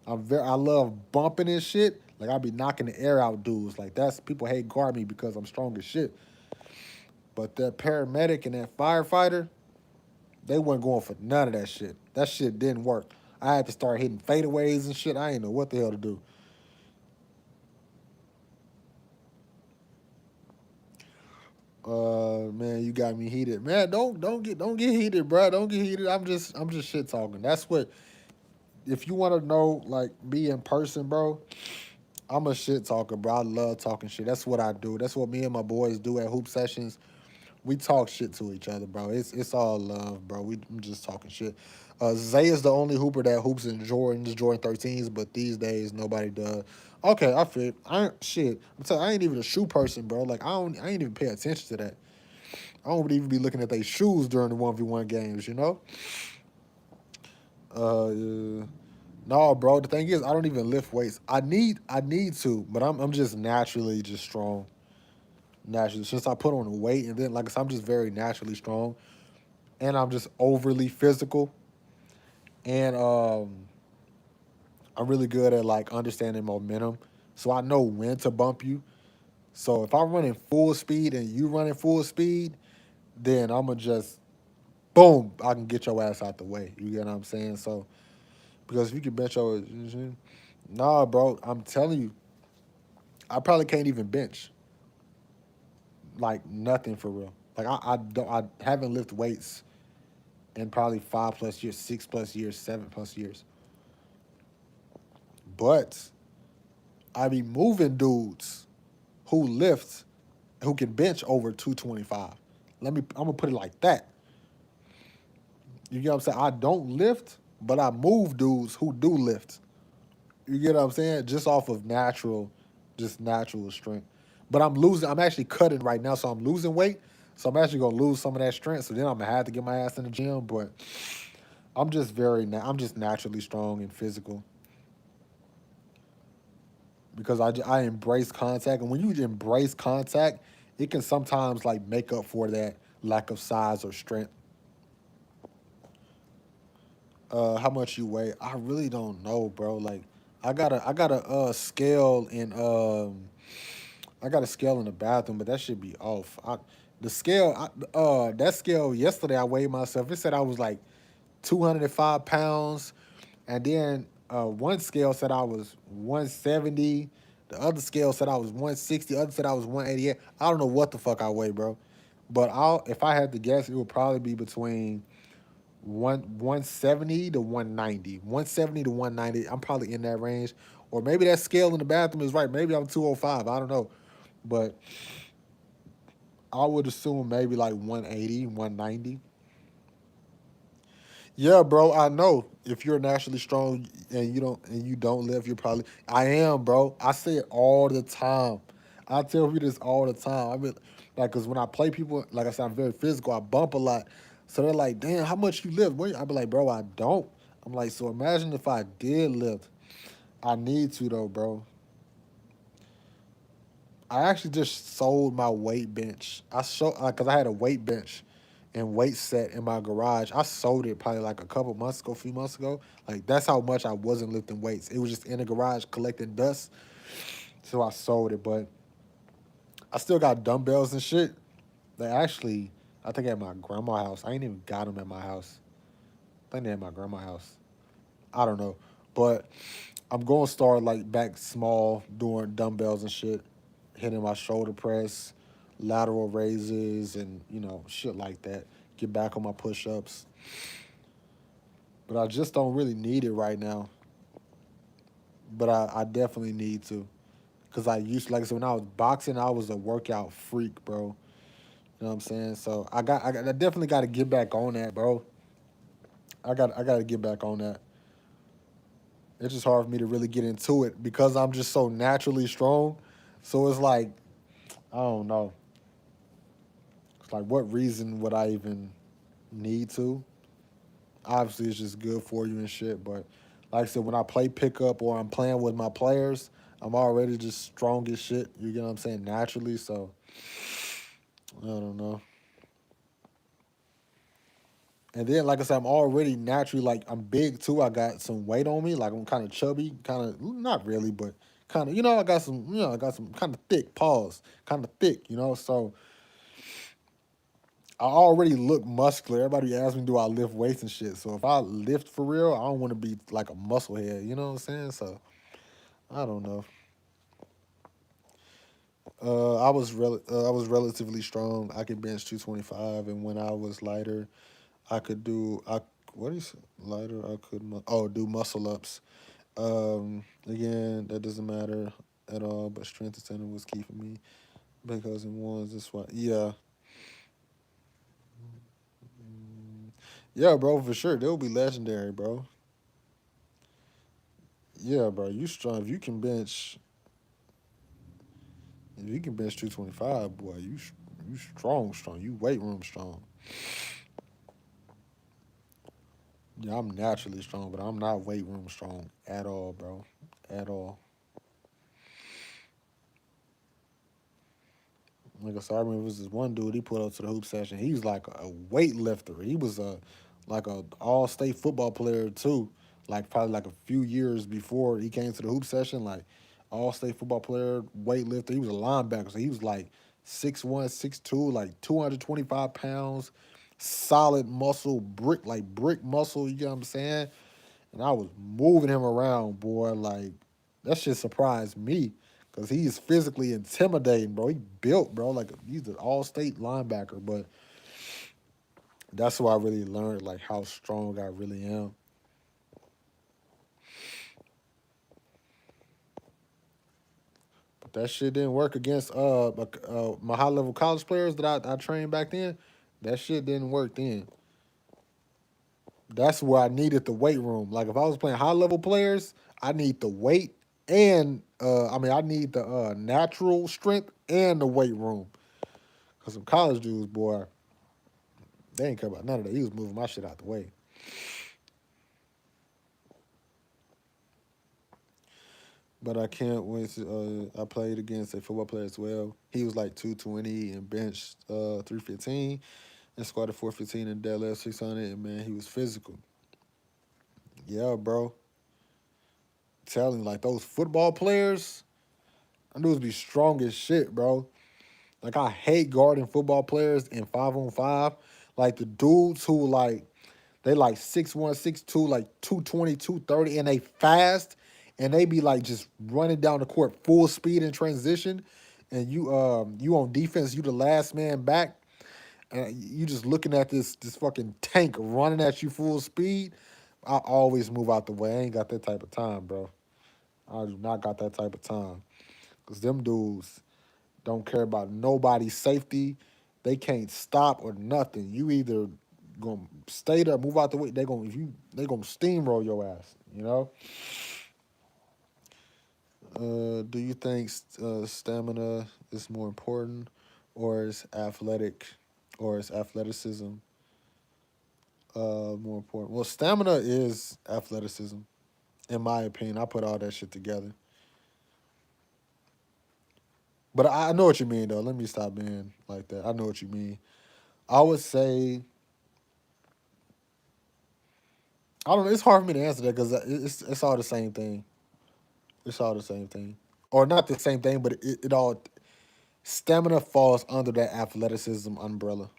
I love bumping and shit. Like I be knocking the air out dudes. Like that's people hate guard me because I'm strong as shit. But that paramedic and that firefighter, they wasn't going for none of that shit. That shit didn't work. I had to start hitting fadeaways and shit. I ain't know what the hell to do. Man, you got me heated. Man, don't get heated, bro. Don't get heated. I'm just shit talking. That's what if you want to know like me in person, bro. I'm a shit talker, bro. I love talking shit. That's what I do. That's what me and my boys do at hoop sessions. We talk shit to each other, bro. It's all love, bro. I'm just talking shit. Zay is the only hooper that hoops in Jordan 13s, but these days nobody does. Okay, I feel I ain't shit. I'm telling you, I ain't even a shoe person, bro. Like I ain't even pay attention to that. I don't even be looking at their shoes during the 1v1 games, you know? Uh no, bro. The thing is I don't even lift weights. I need to, but I'm just naturally just strong. Naturally. Since I put on the weight and then like I said, I'm just very naturally strong. And I'm just overly physical. And I'm really good at like understanding momentum. So I know when to bump you. So if I'm running full speed and you running full speed, then I'ma just boom, I can get your ass out the way. You get what I'm saying? So because if you can bench your nah, bro, I'm telling you, I probably can't even bench like nothing for real. Like I haven't lifted weights in probably 5 plus years, 6 plus years, 7 plus years. But I be moving dudes who lift, who can bench over 225. I'm gonna put it like that. You get what I'm saying? I don't lift, but I move dudes who do lift. You get what I'm saying? Just off of just natural strength. But I'm actually cutting right now, so I'm losing weight. So I'm actually gonna lose some of that strength. So then I'm gonna have to get my ass in the gym. But I'm just naturally strong and physical because I embrace contact. And when you embrace contact, it can sometimes like make up for that lack of size or strength. How much you weigh? I really don't know, bro. Like I got a scale in I got a scale in the bathroom, but that should be off. The scale that scale yesterday I weighed myself. It said I was like 205 pounds, and then one scale said I was 170. The other scale said I was 160. The other said I was 188. I don't know what the fuck I weigh, bro. But if I had to guess, it would probably be between 170 to 190. 170 to 190. I'm probably in that range. Or maybe that scale in the bathroom is right. Maybe I'm 205. I don't know. But I would assume maybe like 180, 190. Yeah, bro, I know. If you're naturally strong and you don't live, you're probably I am, bro. I say it all the time. I tell people this all the time. I mean, like, cause when I play people, like I said, I'm very physical. I bump a lot, so they're like, "Damn, how much you lift?" I be like, "Bro, I don't." I'm like, so imagine if I did lift. I need to though, bro. I actually just sold my weight bench. I show because I had a weight bench, and weight set in my garage. I sold it probably like a couple months ago, a few months ago. Like that's how much I wasn't lifting weights. It was just in the garage collecting dust. So I sold it, but I still got dumbbells and shit. They actually, I think at my grandma's house. I ain't even got them at my house. I think they're at my grandma's house. I don't know, but I'm going to start like back small, doing dumbbells and shit, hitting my shoulder press, lateral raises, and shit like that. Get back on my push ups, but I just don't really need it right now. But I definitely need to, cause I used to, like I said, when I was boxing, I was a workout freak, bro. You know what I'm saying? So I definitely got to get back on that, bro. I got to get back on that. It's just hard for me to really get into it because I'm just so naturally strong. So it's like I don't know. It's like what reason would I even need to? Obviously, it's just good for you and shit. But like I said, when I play pickup or I'm playing with my players, I'm already just strong as shit. You get what I'm saying? Naturally. So I don't know. And then, like I said, I'm already naturally like I'm big too. I got some weight on me. Like I'm kind of chubby, kind of not really, but kind of. I got some. I got some kind of thick paws, kind of thick. So I already look muscular. Everybody asks me, do I lift weights and shit? So if I lift for real, I don't want to be like a muscle head. You know what I'm saying? So I don't know. I was relatively strong. I could bench 225, and when I was lighter, I could do I what is lighter? I could do muscle ups. Again, that doesn't matter at all. But strength and center was key for me because in ones, that's why. Yeah, yeah, bro, for sure. They'll be legendary, bro. Yeah, bro, you strong. If you can bench 225, boy, you strong, strong. You weight room strong. Yeah, I'm naturally strong, but I'm not weight room strong at all, bro. At all. Like I said, I remember it was this one dude. He put up to the hoop session. He was like a weightlifter. He was a all state football player too. Like probably like a few years before he came to the hoop session. Like all state football player, weightlifter. He was a linebacker, so he was like 6'1", 6'2", like 225 pounds, solid muscle, brick muscle. You get what I'm saying? And I was moving him around, boy. Like that shit surprised me because he's physically intimidating, bro. He built, bro, like he's an all-state linebacker. But that's why I really learned like how strong I really am. But that shit didn't work against my high-level college players that I trained back then. That shit didn't work then. That's where I needed the weight room. Like if I was playing high-level players, I need the weight and I need the natural strength and the weight room. Cause some college dudes, boy, they ain't care about none of that. He was moving my shit out the way. But I can't wait to. I played against a football player as well. He was like 220 and benched 315 and squatted 415 and deadlift 600. And man, he was physical. Yeah, bro. Telling like those football players, I dudes be strong as shit, bro. Like I hate guarding football players in 5-on-5. Like the dudes who like they like 6'1", 6'2", like 220, 230, and they fast and they be like just running down the court full speed in transition. And you on defense, you the last man back, and you just looking at this fucking tank running at you full speed. I always move out the way. I ain't got that type of time, bro. I do not got that type of time. Cause them dudes don't care about nobody's safety. They can't stop or nothing. You either gonna stay there, move out the way. They gonna steamroll your ass. Do you think stamina is more important, or is athleticism more important? Well, stamina is athleticism, in my opinion. I put all that shit together. But I know what you mean though. Let me stop being like that. I know what you mean. I would say I don't know. It's hard for me to answer that because it's all the same thing. It's all the same thing, or not the same thing, but it all stamina falls under that athleticism umbrella.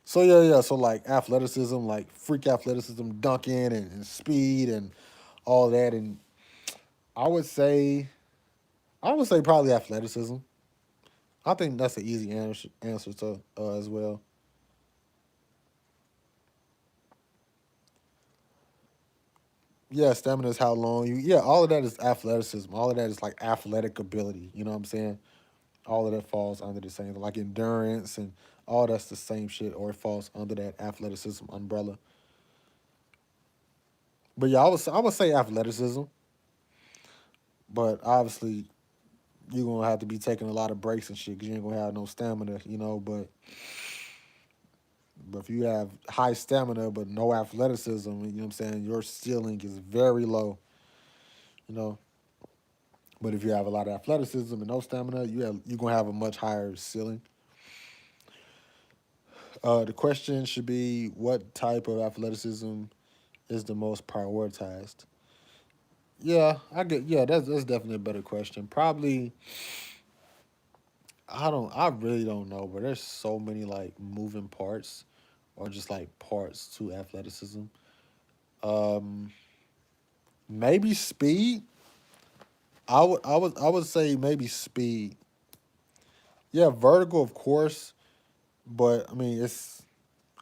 So yeah, yeah. So like athleticism, like freak athleticism, dunking and speed and all that, and I would say I would say probably athleticism. I think that's an easy answer to as well. Yeah, stamina is how long you. Yeah, all of that is athleticism. All of that is like athletic ability. You know what I'm saying? All of that falls under the same, like endurance and all that's the same shit, or it falls under that athleticism umbrella. But yeah, I would say athleticism, but obviously you're gonna have to be taking a lot of breaks and shit because you ain't gonna have no stamina, you know. But if you have high stamina but no athleticism, you know what I'm saying, your ceiling is very low, you know. But if you have a lot of athleticism and no stamina, you're gonna have a much higher ceiling. The question should be what type of athleticism is the most prioritized? Yeah, I get. Yeah, that's definitely a better question. Probably, I really don't know, but there's so many like moving parts or just like parts to athleticism. Um, maybe speed. I would say maybe speed. Yeah, vertical of course, but I mean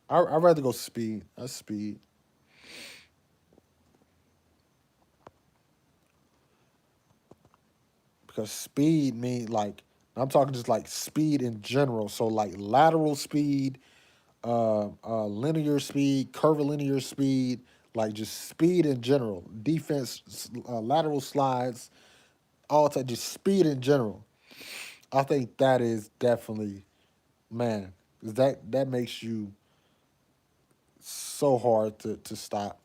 I'd rather go speed. That's speed because speed mean like I'm talking just like speed in general. So like lateral speed, linear speed, curvilinear speed, like just speed in general. Defense, lateral slides, all type, just speed in general. I think that is definitely man. 'Cause that makes you so hard to stop.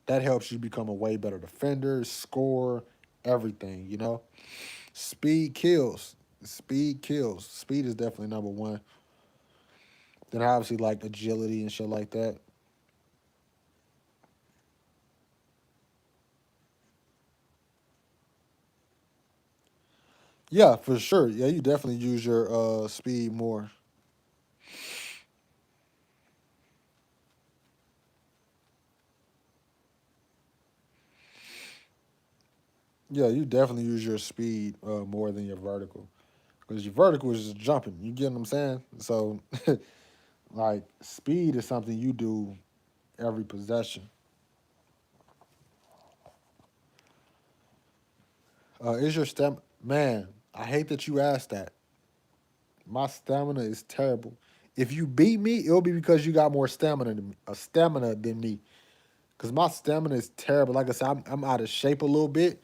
That helps you become a way better defender, score, everything. You know, speed kills. Speed kills. Speed is definitely number one. Then obviously like agility and shit like that. Yeah, for sure. Yeah, you definitely use your speed more. Yeah, you definitely use your speed more than your vertical. Because your vertical is just jumping. You get what I'm saying? So like speed is something you do every possession. Is your stamina man, I hate that you asked that. My stamina is terrible. If you beat me, it'll be because you got more stamina than me. Cause my stamina is terrible. Like I said, I'm out of shape a little bit,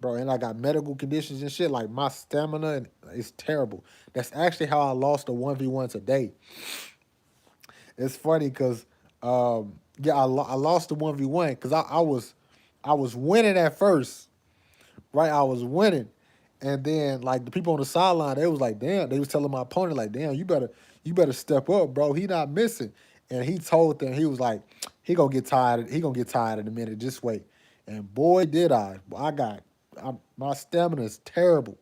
bro, and I got medical conditions and shit. Like my stamina is terrible. That's actually how I lost the 1v1 today. It's funny because yeah, I lost the 1v1 because I was winning at first, right? I was winning. And then like the people on the sideline, they was like, damn, they was telling my opponent, like, damn, you better step up, bro. He not missing. And he told them, he was like, he gonna get tired in a minute. Just wait. And boy, did I. My stamina is terrible.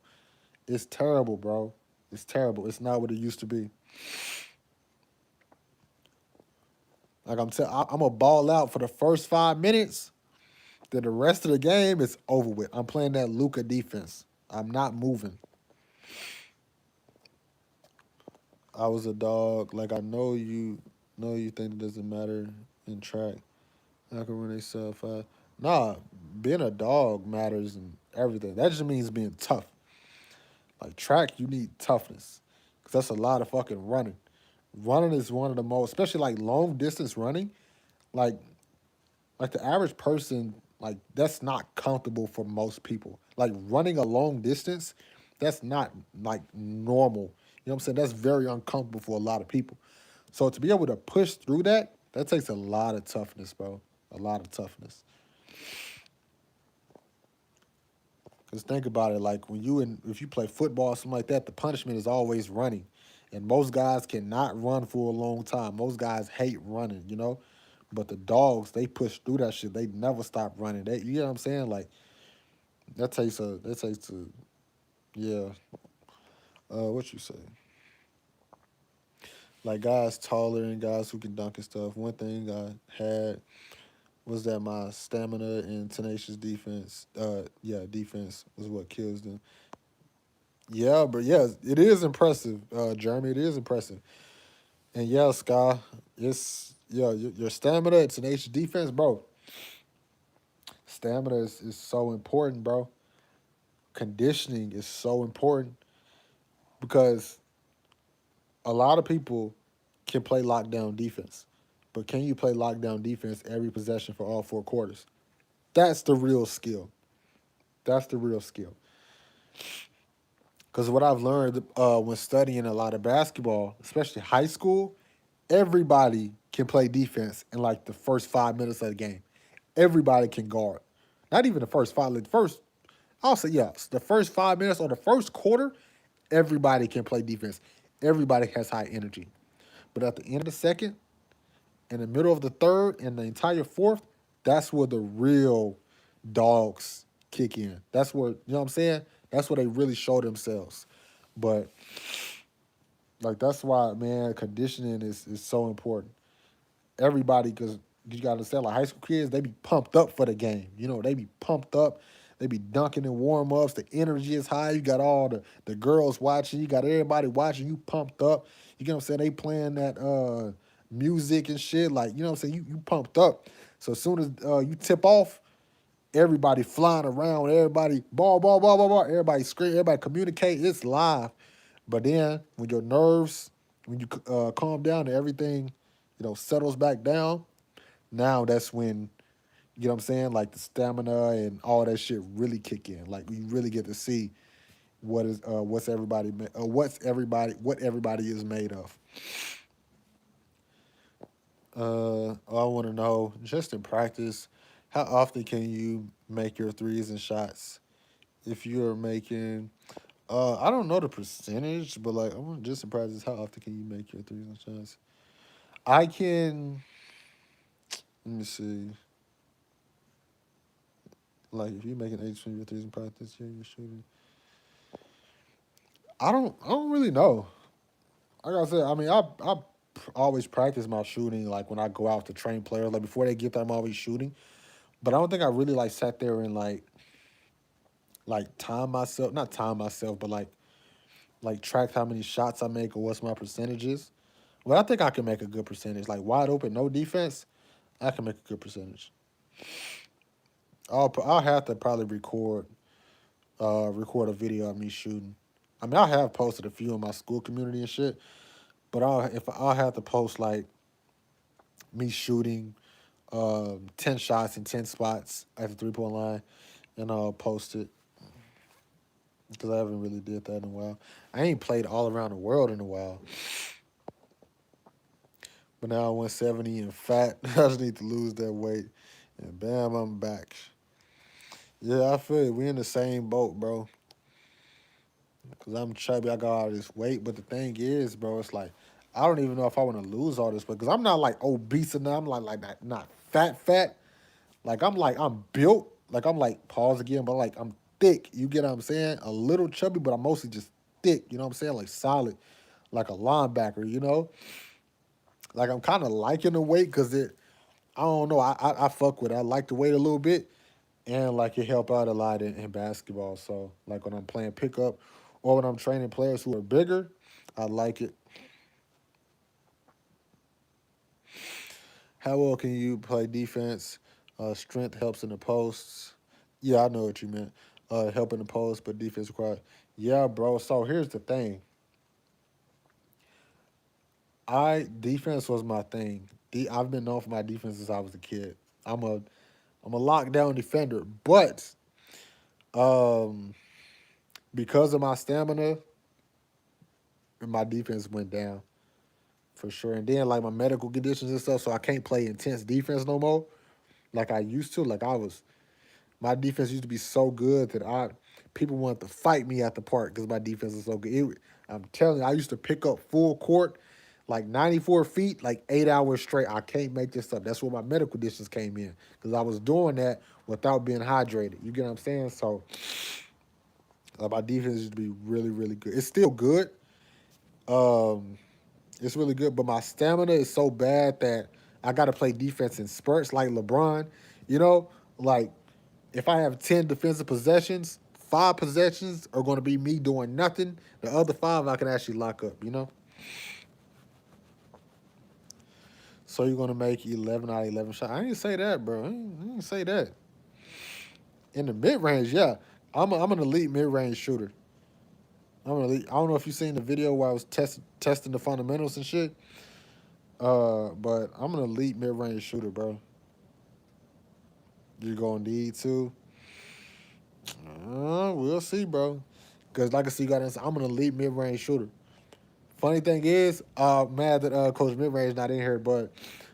It's terrible, bro. It's terrible. It's not what it used to be. Like I'm a ball out for the first 5 minutes. Then the rest of the game is over with. I'm playing that Luca defense. I'm not moving. I was a dog. Like I know you think it doesn't matter in track. How can when they sell fast? Nah, being a dog matters in everything. That just means being tough. Like track, you need toughness. Cause that's a lot of fucking running. Running is one of the most, especially like long distance running. Like like the average person, like that's not comfortable for most people. Like running a long distance, that's not like normal. You know what I'm saying? That's very uncomfortable for a lot of people. So to be able to push through that, that takes a lot of toughness, bro. A lot of toughness. Cause think about it, like if you play football or something like that, the punishment is always running, and most guys cannot run for a long time. Most guys hate running, you know. But the dogs, they push through that shit. They never stop running. You know what I'm saying? Like that takes a yeah. What you say? Like guys taller and guys who can dunk and stuff. One thing I had was that my stamina and tenacious defense. Yeah, defense was what kills them. Yeah, but yeah, it is impressive, Jeremy. It is impressive. And yeah, Sky, it's your stamina, it's an H defense, bro. Stamina is so important, bro. Conditioning is so important because a lot of people can play lockdown defense, but can you play lockdown defense every possession for all 4 quarters? That's the real skill. That's the real skill. Because what I've learned when studying a lot of basketball, especially high school, everybody can play defense in like the first 5 minutes of the game. Everybody can guard. Not even the first five. Like the first, I'll say yes. The first 5 minutes or the first quarter, everybody can play defense. Everybody has high energy. But at the end of the second, in the middle of the third, and the entire fourth, that's where the real dogs kick in. That's where, you know what I'm saying? That's where they really show themselves. But like that's why, man, conditioning is so important. Everybody, because you got to understand, like high school kids, they be pumped up for the game. You know, they be pumped up. They be dunking in warm ups. The energy is high. You got all the girls watching. You got everybody watching. You pumped up. You get what I'm saying? They playing that music and shit. Like, you know what I'm saying? You pumped up. So as soon as you tip off, everybody flying around. Everybody ball. Everybody scream. Everybody communicate. It's live. But then when your nerves, when you calm down and everything, settles back down, now that's when, you know what I'm saying, like the stamina and all that shit really kick in. Like you really get to see what everybody is made of. I want to know, just in practice, how often can you make your threes and shots? If you're making, I don't know the percentage, but like I'm just in practice, how often can you make your threes and shots? I can. Let me see. Like if you make an 8 your threes in practice, yeah, you're shooting. I don't really know. Like I said, I mean, I always practice my shooting. Like when I go out to train players, like before they get there, I'm always shooting. But I don't think I really like sat there and like time myself, not time myself, but like tracked how many shots I make or what's my percentages. But I think I can make a good percentage. Like wide open, no defense, I can make a good percentage. I'll have to probably record a video of me shooting. I mean, I have posted a few in my school community and shit, but I'll have to post like me shooting 10 shots in 10 spots at the 3 point line, and I'll post it because I haven't really did that in a while. I ain't played all around the world in a while, but now I'm 170 and fat. I just need to lose that weight, and bam, I'm back. Yeah, I feel it. We in the same boat, bro. Cause I'm chubby, I got all this weight. But the thing is, bro, it's like I don't even know if I want to lose all this weight. Cause I'm not like obese enough. I'm like not fat. I'm built. Like I'm like pause again, but like I'm thick. You get what I'm saying? A little chubby, but I'm mostly just thick. You know what I'm saying? Like solid, like a linebacker. You know, like I'm kind of liking the weight because it. I don't know. I fuck with it. I like the weight a little bit, and like it help out a lot in basketball. So like when I'm playing pickup or when I'm training players who are bigger, I like it. How well can you play defense? Strength helps in the posts. Yeah, I know what you meant. Help in the post, but defense required. Yeah, bro. So here's the thing. I defense was my thing. I've been known for my defense since I was a kid. I'm a I'm a lockdown defender, but um, because of my stamina, my defense went down for sure. And then like my medical conditions and stuff, so I can't play intense defense no more like I used to. Like I was, my defense used to be so good that People wanted to fight me at the park because my defense is so good. I'm telling you, I used to pick up full court, like 94 feet, like 8 hours straight. I can't make this up. That's where my medical conditions came in because I was doing that without being hydrated. You get what I'm saying? So my defense used to be really, really good. It's still good. Um, it's really good, but my stamina is so bad that I got to play defense in spurts like LeBron. You know, like if I have 10 defensive possessions, 5 possessions are going to be me doing nothing. The other 5 I can actually lock up, you know? So you're going to make 11 out of 11 shots. I didn't say that, bro. I didn't say that. In the mid range, yeah. I'm an elite mid range shooter. I'm an elite. I don't know if you seen the video where I was testing the fundamentals and shit. But I'm an elite mid range shooter, bro. You're going to need to. We'll see, bro. Because like I see, you got. I'm an elite mid range shooter. Funny thing is, mad that Coach Midrange not in here, but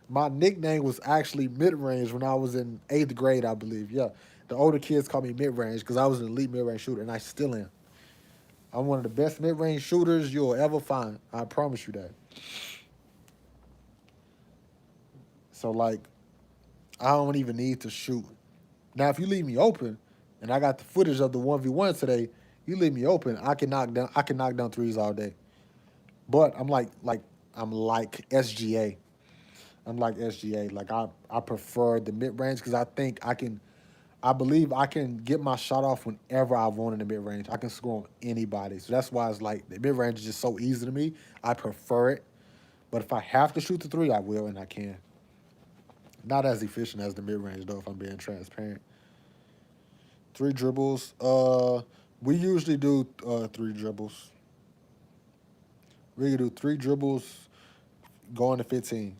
my nickname was actually Midrange when I was in 8th grade, I believe. Yeah, the older kids call me Midrange because I was an elite midrange shooter, and I still am. I'm one of the best midrange shooters you'll ever find. I promise you that. So like, I don't even need to shoot. Now, if you leave me open, and I got the footage of the 1v1 today, you leave me open, I can knock down. I can knock down threes all day. But I'm like SGA. I'm like SGA. Like I prefer the mid range because I think I believe I can get my shot off whenever I want in the mid range. I can score on anybody. So that's why it's like the mid range is just so easy to me. I prefer it. But if I have to shoot the three, I will and I can. Not as efficient as the mid range though, if I'm being transparent. 3 dribbles. We usually do 3 dribbles. We can do 3 dribbles going to 15.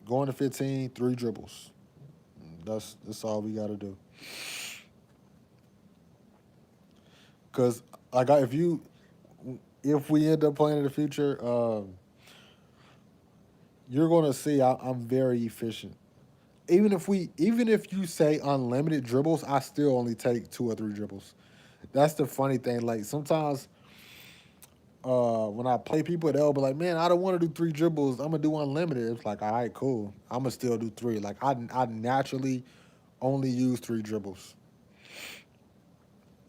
Going to 15, 3 dribbles. That's all we gotta do. Cause like if we end up playing in the future, you're gonna see I'm very efficient. Even if you say unlimited dribbles, I still only take 2 or 3 dribbles. That's the funny thing. Like sometimes when I play people, they'll be like, "Man, I don't want to do 3 dribbles. I'm gonna do unlimited." It's like, all right, cool. I'm gonna still do three. Like I naturally only use 3 dribbles,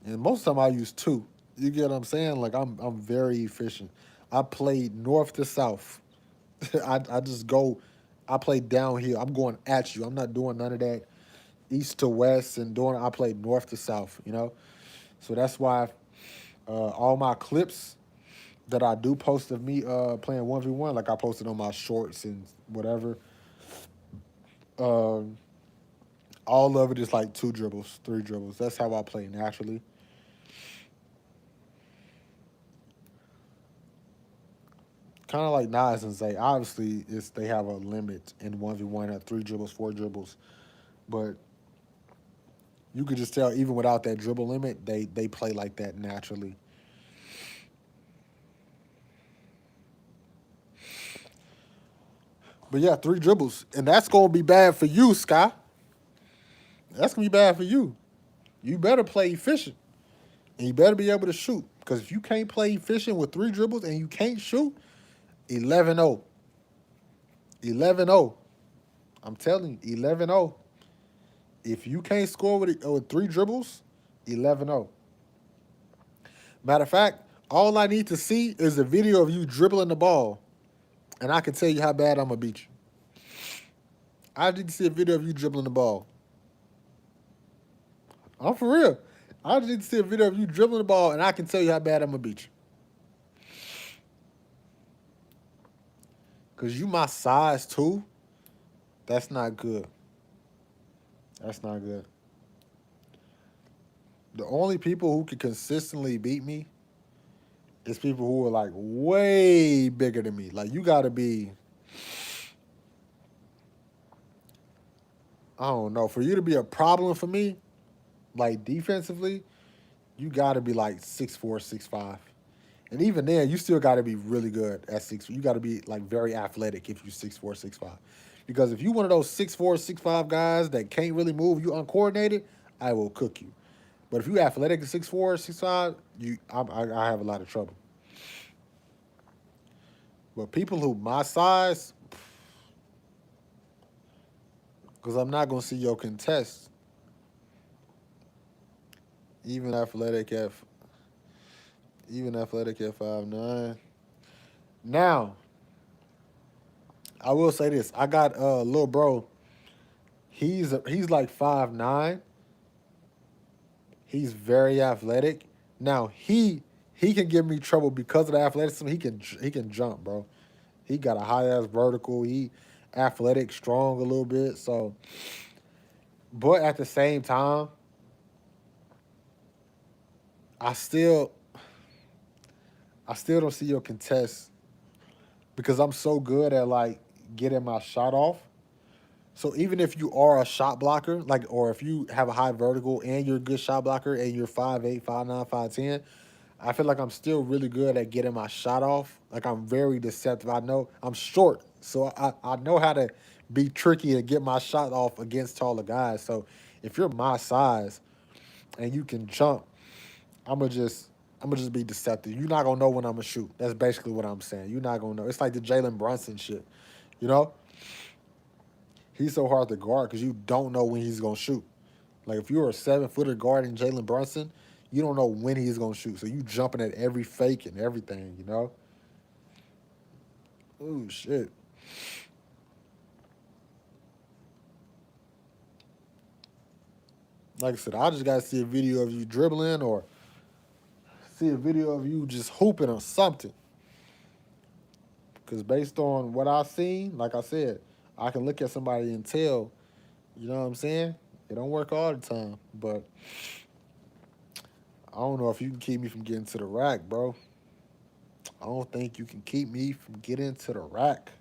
and most of the time I use two. You get what I'm saying? Like I'm very efficient. I play north to south. I just go. I play downhill. I'm going at you. I'm not doing none of that east to west and doing. I play north to south. You know, so that's why all my clips that I do post of me playing 1v1, like I posted on my shorts and whatever. Um, all of it is like 2 dribbles, 3 dribbles. That's how I play naturally. Kind of like Nas and Zay. Obviously, they have a limit in 1v1 at 3 dribbles, 4 dribbles, but you could just tell even without that dribble limit, they play like that naturally. But yeah, 3 dribbles, and that's gonna be bad for you, Sky. That's gonna be bad for you. You better play efficient, and you better be able to shoot. Because if you can't play efficient with 3 dribbles and you can't shoot, 11-0. 11-0. I'm telling you, 11-0. If you can't score with 3 dribbles, 11-0. Matter of fact, all I need to see is a video of you dribbling the ball, and I can tell you how bad I'm gonna beat you. I need to see a video of you dribbling the ball. I'm for real. I just need to see a video of you dribbling the ball, and I can tell you how bad I'm gonna beat you. Cause you my size too. That's not good. That's not good. The only people who can consistently beat me is people who are like way bigger than me. Like you gotta be, I don't know, for you to be a problem for me, like defensively, you gotta be like 6'4", 6'5". And even then, you still gotta be really good at 6. You gotta be like very athletic if you 6'4", 6'5". Because if you one of those 6'4", 6'5" guys that can't really move, you uncoordinated, I will cook you. But if you athletic at 6'4", 6'5", I have a lot of trouble. But people who my size, because I'm not gonna see your contest, even athletic at even athletic at 5'9". Now, I will say this: I got little bro. He's like 5'9". He's very athletic. Now he can give me trouble because of the athleticism. He can jump, bro. He got a high ass vertical. He athletic, strong a little bit. So, but at the same time, I still I still don't see your contest because I'm so good at like getting my shot off. So even if you are a shot blocker, like or if you have a high vertical and you're a good shot blocker and you're 5'8", 5'9", 5'10", I feel like I'm still really good at getting my shot off. Like I'm very deceptive. I know I'm short, so I know how to be tricky and get my shot off against taller guys. So if you're my size and you can jump, I'm gonna just I'm gonna just be deceptive. You're not gonna know when I'm gonna shoot. That's basically what I'm saying. You're not gonna know. It's like the Jalen Brunson shit. You know, he's so hard to guard because you don't know when he's gonna shoot. Like if you're a 7-footer guarding Jalen Brunson, you don't know when he's gonna shoot. So you jumping at every fake and everything. You know. Oh shit. Like I said, I just gotta see a video of you dribbling or see a video of you just hooping or something. Because based on what I've seen, like I said, I can look at somebody and tell, you know what I'm saying? It don't work all the time. But I don't know if you can keep me from getting to the rack, bro. I don't think you can keep me from getting to the rack.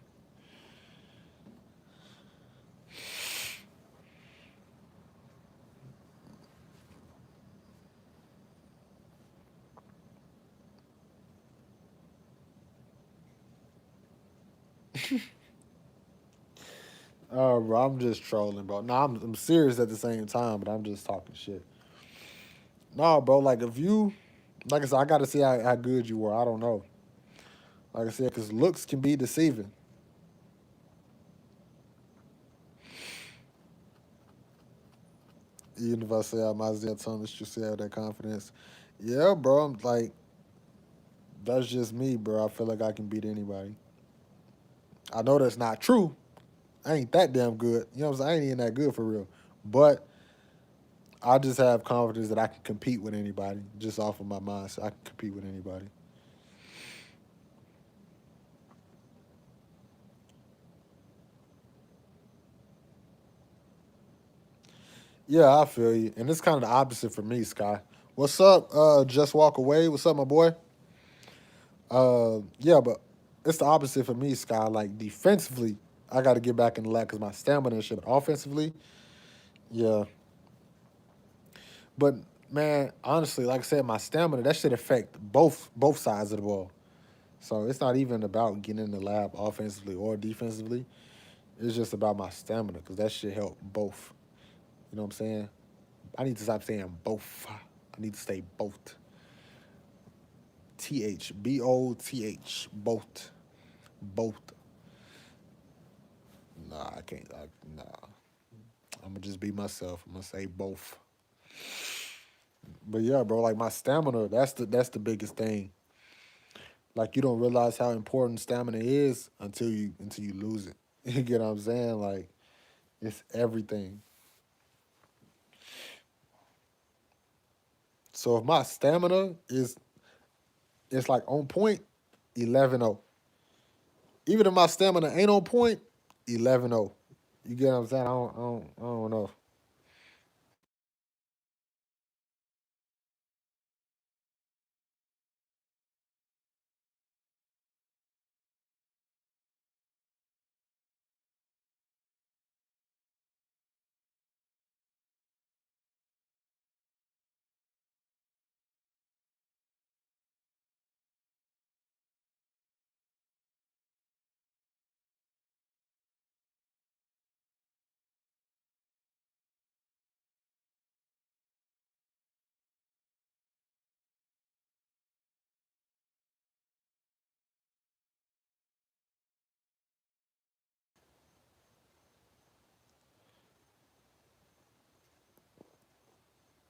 Bro, I'm just trolling, bro. No, I'm serious at the same time, but I'm just talking shit. No, bro, like if you, like I said, I got to see how good you were. I don't know. Like I said, because looks can be deceiving. Even if I say I'm Isaiah Thomas, you still have that confidence. Yeah, bro. I'm like, that's just me, bro. I feel like I can beat anybody. I know that's not true. I ain't that damn good. You know what I'm saying? I ain't even that good for real. But I just have confidence that I can compete with anybody just off of my mindset. I can compete with anybody. Yeah, I feel you. And it's kind of the opposite for me, Sky. What's up? Just walk away. What's up, my boy? Yeah, but it's the opposite for me, Sky. Like defensively, I got to get back in the lab because my stamina and shit. But offensively, yeah. But man, honestly, like I said, my stamina that should affect both sides of the ball. So it's not even about getting in the lab offensively or defensively. It's just about my stamina because that should help both. You know what I'm saying? I need to stop saying both. I need to say both. THBOTH. Both. Both. Nah, I can't. Nah. I'm gonna just be myself. I'm gonna say both. But yeah, bro, like my stamina, that's the biggest thing. Like you don't realize how important stamina is until you lose it. You get what I'm saying? Like it's everything. So if my stamina is it's like on point, 11-0. Even if my stamina ain't on point, 11-0. You get what I'm saying? I don't know.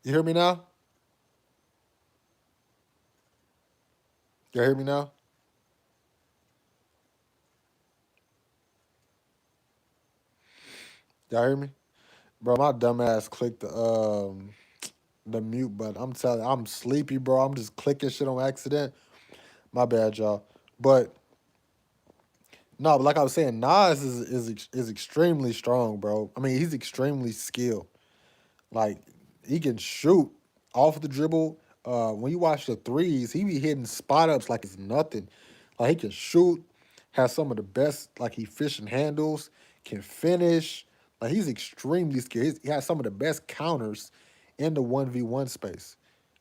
You hear me now? You hear me now? Y'all hear me? Bro, my dumb ass clicked the mute button. I'm telling you, I'm sleepy, bro. I'm just clicking shit on accident. My bad, y'all. But no, but like I was saying, Nas is extremely strong, bro. I mean, he's extremely skilled. Like he can shoot off the dribble. When you watch the threes, he be hitting spot ups like it's nothing. Like he can shoot, has some of the best like efficient handles, can finish. Like he's extremely skilled. He has some of the best counters in the 1v1 space.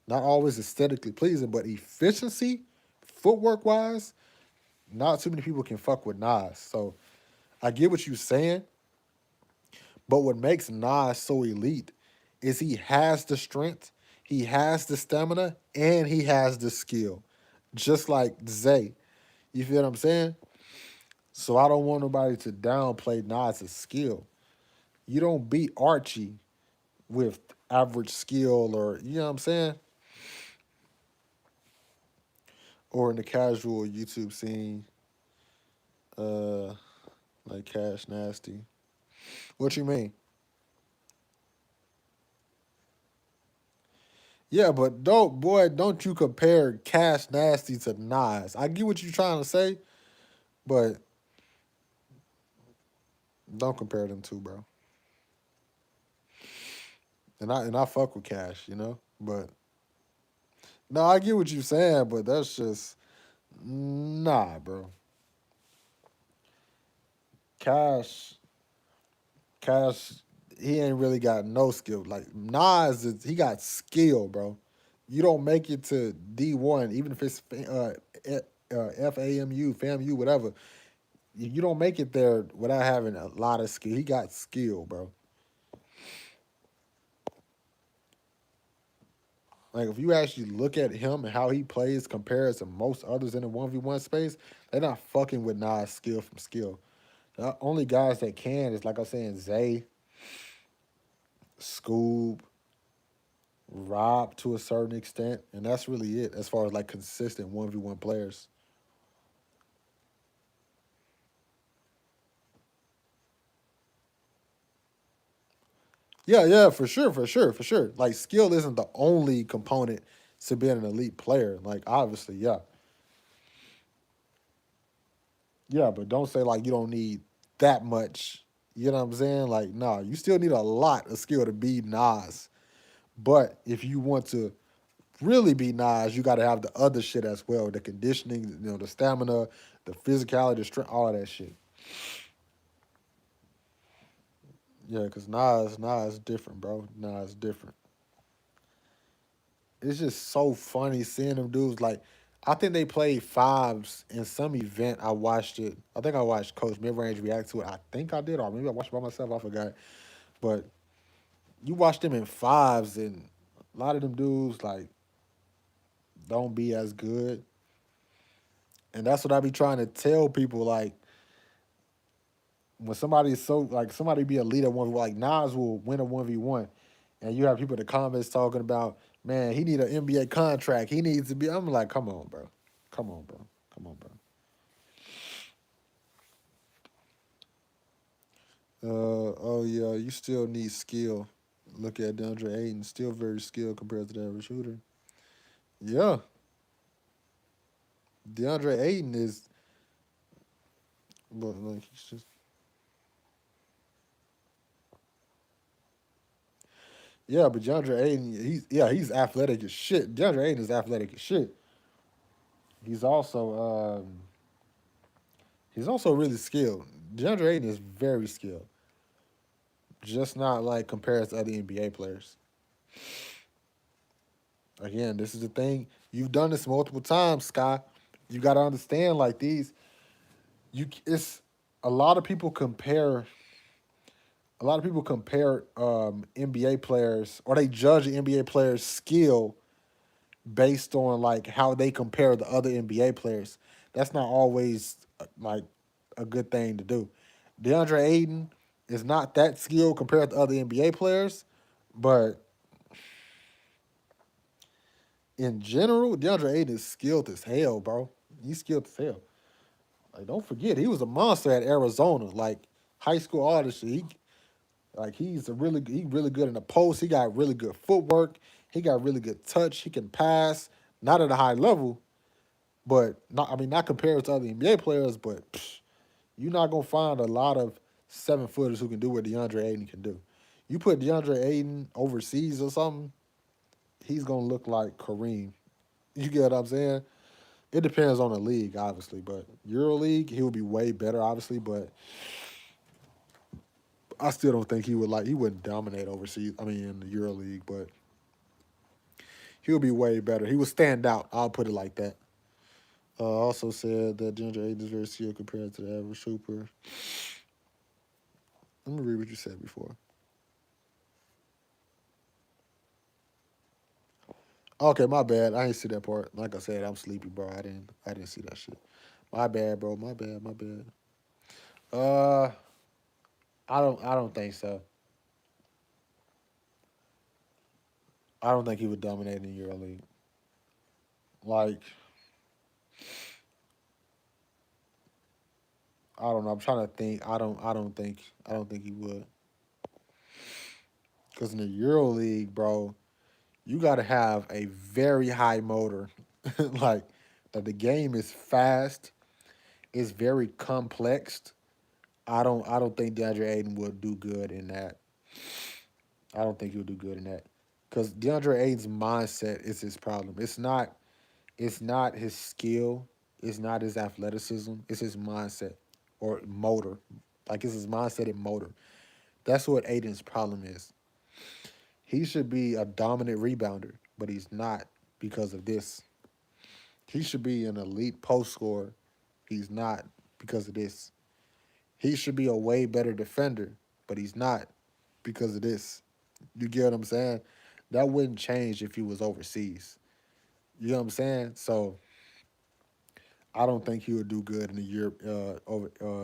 Not always aesthetically pleasing, but efficiency, footwork wise, not too many people can fuck with Nas. So I get what you're saying, but what makes Nas so elite is he has the strength, he has the stamina, and he has the skill. Just like Zay. You feel what I'm saying? So I don't want nobody to downplay Nas's skill. You don't beat Archie with average skill or you know what I'm saying? Or in the casual YouTube scene, uh like Cash Nasty. What you mean? Yeah, but don't you compare Cash Nasty to Nas. I get what you're trying to say, but don't compare them two, bro. And I fuck with Cash, you know? But no, I get what you're saying, but that's just nah, bro. Cash Cash he ain't really got no skill. Like Nas he got skill, bro. You don't make it to D1, even if it's FAMU, FAMU, whatever. You don't make it there without having a lot of skill. He got skill, bro. Like if you actually look at him and how he plays compared to most others in the 1v1 space, they're not fucking with Nas skill from skill. The only guys that can is like I was saying, Zay, Scoob, Rob to a certain extent, and that's really it as far as like consistent 1v1 players. Yeah, yeah, for sure, for sure, for sure. Like skill isn't the only component to being an elite player. Like obviously, yeah. Yeah, but don't say like you don't need that much. You know what I'm saying? Like, nah, you still need a lot of skill to be Nas. But if you want to really be Nas, you got to have the other shit as well: the conditioning, the stamina, the physicality, the strength, all of that shit. Yeah, because Nas different, bro. Nas different. It's just so funny seeing them dudes. Like, I think they played fives in some event. I watched it. I think I watched Coach Midrange react to it. I think I did, or maybe I watched it by myself. I forgot. But you watch them in fives, and a lot of them dudes like don't be as good. And that's what I be trying to tell people. Like when somebody is so like somebody be a leader one like Nas will win a 1v1, and you have people in the comments talking about, man, he need an NBA contract. He needs to be. I'm like, come on, bro. Come on, bro. Come on, bro. Oh yeah, you still need skill. Look at DeAndre Ayton, still very skilled compared to the average shooter. Yeah, DeAndre Ayton is, but like he's just yeah, but DeAndre Ayton, he's athletic as shit. DeAndre Ayton is athletic as shit. He's also he's also really skilled. DeAndre Ayton is very skilled, just not like compared to other NBA players. Again, this is the thing. You've done this multiple times, Sky. You got to understand like these. It's a lot of people compare. A lot of people compare NBA players, or they judge the NBA players' skill based on like how they compare the other NBA players. That's not always like a good thing to do. DeAndre Ayton is not that skilled compared to other NBA players, but in general, DeAndre Ayton is skilled as hell, bro. He's skilled as hell. Like, don't forget, he was a monster at Arizona. Like high school, all this shit. He really good in the post. He got really good footwork. He got really good touch. He can pass, not at a high level, but not compared to other NBA players, but you're not gonna find a lot of 7 footers who can do what DeAndre Ayton can do. You put DeAndre Ayton overseas or something, he's gonna look like Kareem. You get what I'm saying? It depends on the league, obviously, but Euro League, he would be way better, obviously, but I still don't think he wouldn't dominate overseas. I mean, in the Euro League, but he'll be way better. He would stand out. I'll put it like that. Also said that Ginger Aiden is very skilled compared to the average Super. Let me read what you said before. Okay, my bad. I didn't see that part. Like I said, I'm sleepy, bro. I didn't see that shit. My bad, bro. My bad. My bad. Uh, I don't think so. I don't think he would dominate in the Euro League. Like, I don't know. I'm trying to think. I don't think he would. Because in the Euro League, bro, you got to have a very high motor. like, that the game is fast. It's very complex. I don't think DeAndre Ayton would do good in that. I don't think he'll do good in that. Because DeAndre Ayton's mindset is his problem. It's not his skill. It's not his athleticism. It's his mindset or motor. Like it's his mindset and motor. That's what Aiden's problem is. He should be a dominant rebounder, but he's not because of this. He should be an elite post scorer. He's not because of this. He should be a way better defender, but he's not because of this. You get what I'm saying? That wouldn't change if he was overseas. You know what I'm saying? So I don't think he would do good in the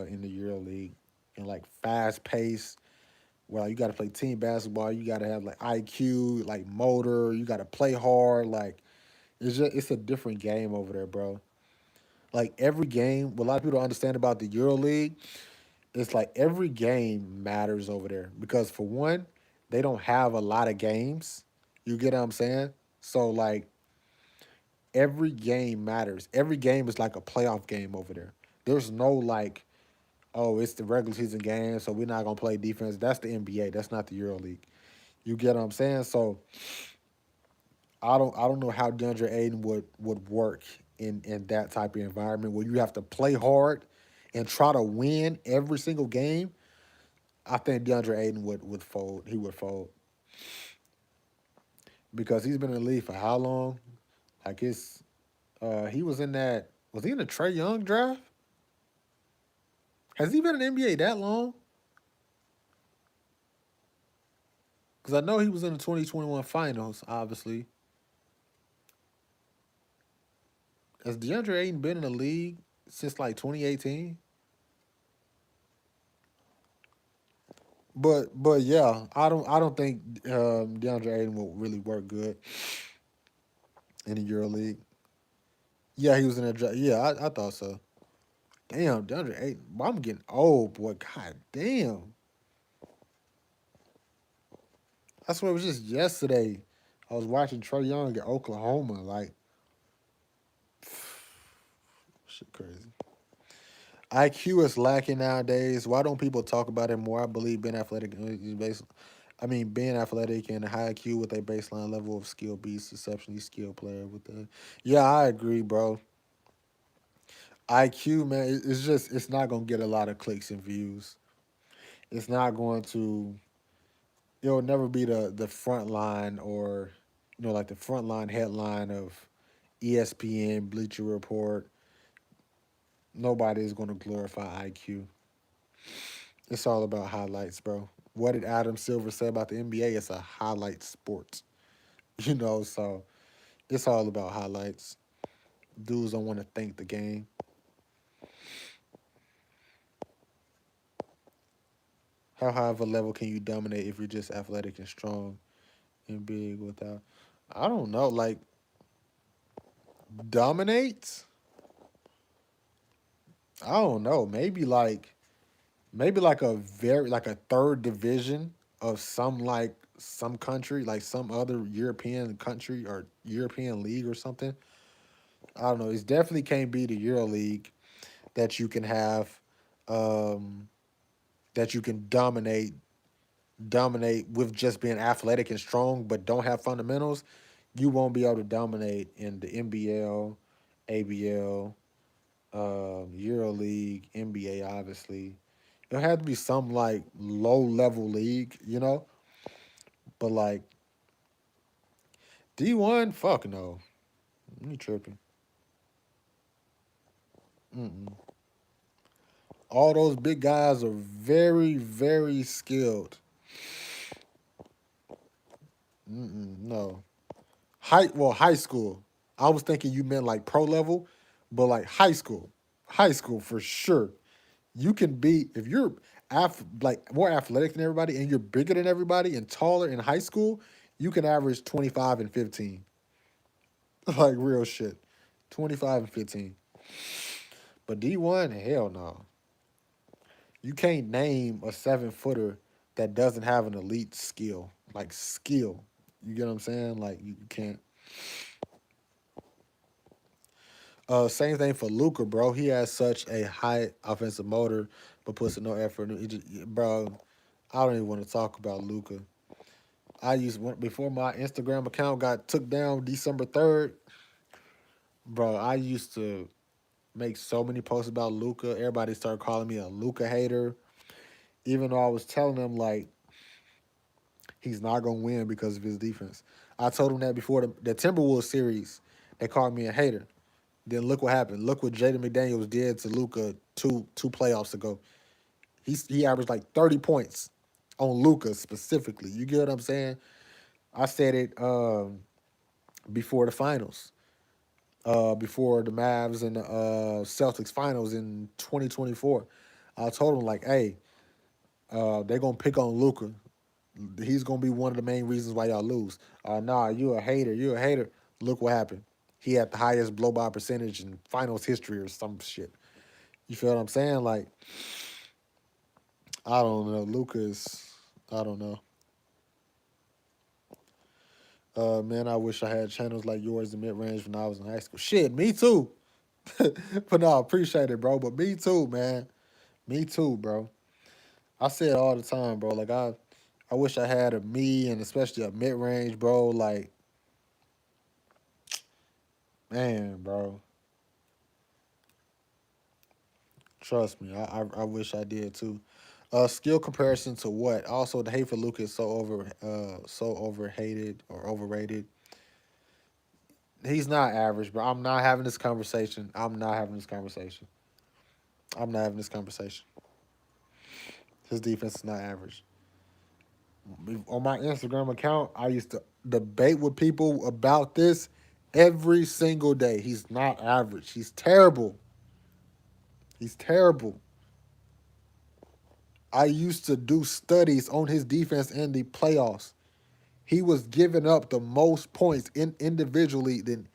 in the Euro League and like fast pace. Well, you got to play team basketball. You got to have like IQ, like motor. You got to play hard. Like it's a different game over there, bro. Like every game, what a lot of people don't understand about the Euro League, it's like every game matters over there because for one, they don't have a lot of games. You get what I'm saying? So like every game matters. Every game is like a playoff game over there. There's no like, oh, it's the regular season game, so we're not gonna play defense. That's the NBA. That's not the Euro League. You get what I'm saying? So I don't know how DeAndre Ayton would work in that type of environment where you have to play hard and try to win every single game. I think DeAndre Ayton would fold. He would fold because he's been in the league for how long? Like he was in that. Was he in the Trey Young draft? Has he been in the NBA that long? Because I know he was in the 2021 finals. Obviously, has DeAndre Ayton been in the league since like 2018? But yeah, I don't think DeAndre Ayton will really work good in the Euro League. Yeah, he was in that draft. Yeah, I thought so. Damn, DeAndre Ayton. Boy, I'm getting old, boy. God damn. I swear it was just yesterday. I was watching Trey Young at Oklahoma. Like, shit crazy. IQ is lacking nowadays. Why don't people talk about it more? I believe being athletic is being athletic and high IQ with a baseline level of skill beats exceptionally skilled player with the. Yeah, I agree, bro. IQ, man, it's not gonna get a lot of clicks and views. It's not going to. It'll never be the front line or, like the front line headline of ESPN, Bleacher Report. Nobody is going to glorify IQ. It's all about highlights, bro. What did Adam Silver say about the NBA? It's a highlight sport, so it's all about highlights. Dudes don't want to think the game. How high of a level can you dominate if you're just athletic and strong and big without? I don't know. Like, Dominates? I don't know. Maybe like a very like a third division of some country, like some other European country or European league or something. I don't know. It definitely can't be the Euro League that you can have um that you can dominate with just being athletic and strong but don't have fundamentals. You won't be able to dominate in the NBL, ABL, Euro League, NBA obviously. It'll have to be some like low level league, But like D1, fuck no. You tripping. Mm-mm. All those big guys are very, very skilled. No. High school. I was thinking you meant like pro level, but like high school. High school for sure. You can be if you're like more athletic than everybody and you're bigger than everybody and taller in high school, you can average 25 and 15. Like real shit. 25 and 15. But D1, hell no. You can't name a 7-footer that doesn't have an elite skill. Like skill. You get what I'm saying? Like you can't. Same thing for Luca, bro. He has such a high offensive motor, but puts in no effort. Bro, I don't even want to talk about Luca. Before my Instagram account got took down December 3rd, bro. I used to make so many posts about Luca. Everybody started calling me a Luca hater, even though I was telling them like he's not gonna win because of his defense. I told him that before the Timberwolves series. They called me a hater. Then look what happened. Look what Jaden McDaniels did to Luca two playoffs ago. He averaged like 30 points on Luca specifically. You get what I'm saying? I said it before the finals, before the Mavs and the Celtics finals in 2024. I told him like, hey, they're gonna pick on Luca. He's gonna be one of the main reasons why y'all lose. Nah, you a hater. You a hater. Look what happened. He had the highest blow by percentage in finals history or some shit. You feel what I'm saying? Like, I don't know. Lucas, I don't know. Man, I wish I had channels like yours in mid range when I was in high school. Shit, me too. But no, appreciate it, bro. But me too, man. Me too, bro. I say it all the time, bro. Like I wish I had a me and especially a mid range, bro. Like, man, bro. Trust me, I wish I did too. Skill comparison to what? Also, the hate for Luka is so overhated or overrated. He's not average, bro. I'm not having this conversation. I'm not having this conversation. I'm not having this conversation. His defense is not average. On my Instagram account, I used to debate with people about this every single day. He's not average. He's terrible. He's terrible. I used to do studies on his defense in the playoffs. He was giving up the most points individually than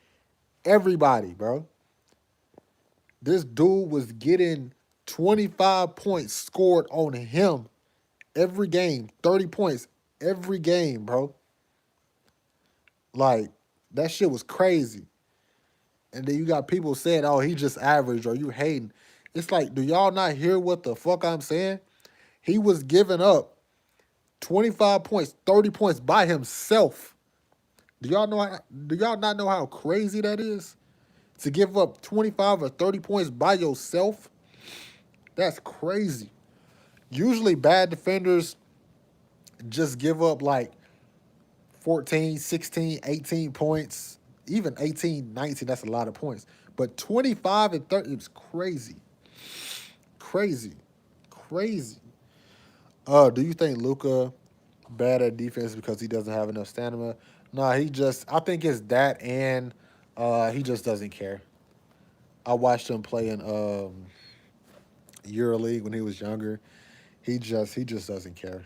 everybody, bro. This dude was getting 25 points scored on him every game, 30 points every game, bro. Like, that shit was crazy. And then you got people saying, oh, he just average or you hating. It's like, do y'all not hear what the fuck I'm saying? He was giving up 25 points, 30 points by himself. Do y'all not know how crazy that is? To give up 25 or 30 points by yourself? That's crazy. Usually bad defenders just give up like 14, 16, 18 points, even 18, 19, that's a lot of points. But 25 and 30 is crazy. Crazy. Crazy. Do you think Luca bad at defense because he doesn't have enough stamina? Nah, I think it's that and he just doesn't care. I watched him play in EuroLeague when he was younger. He just doesn't care.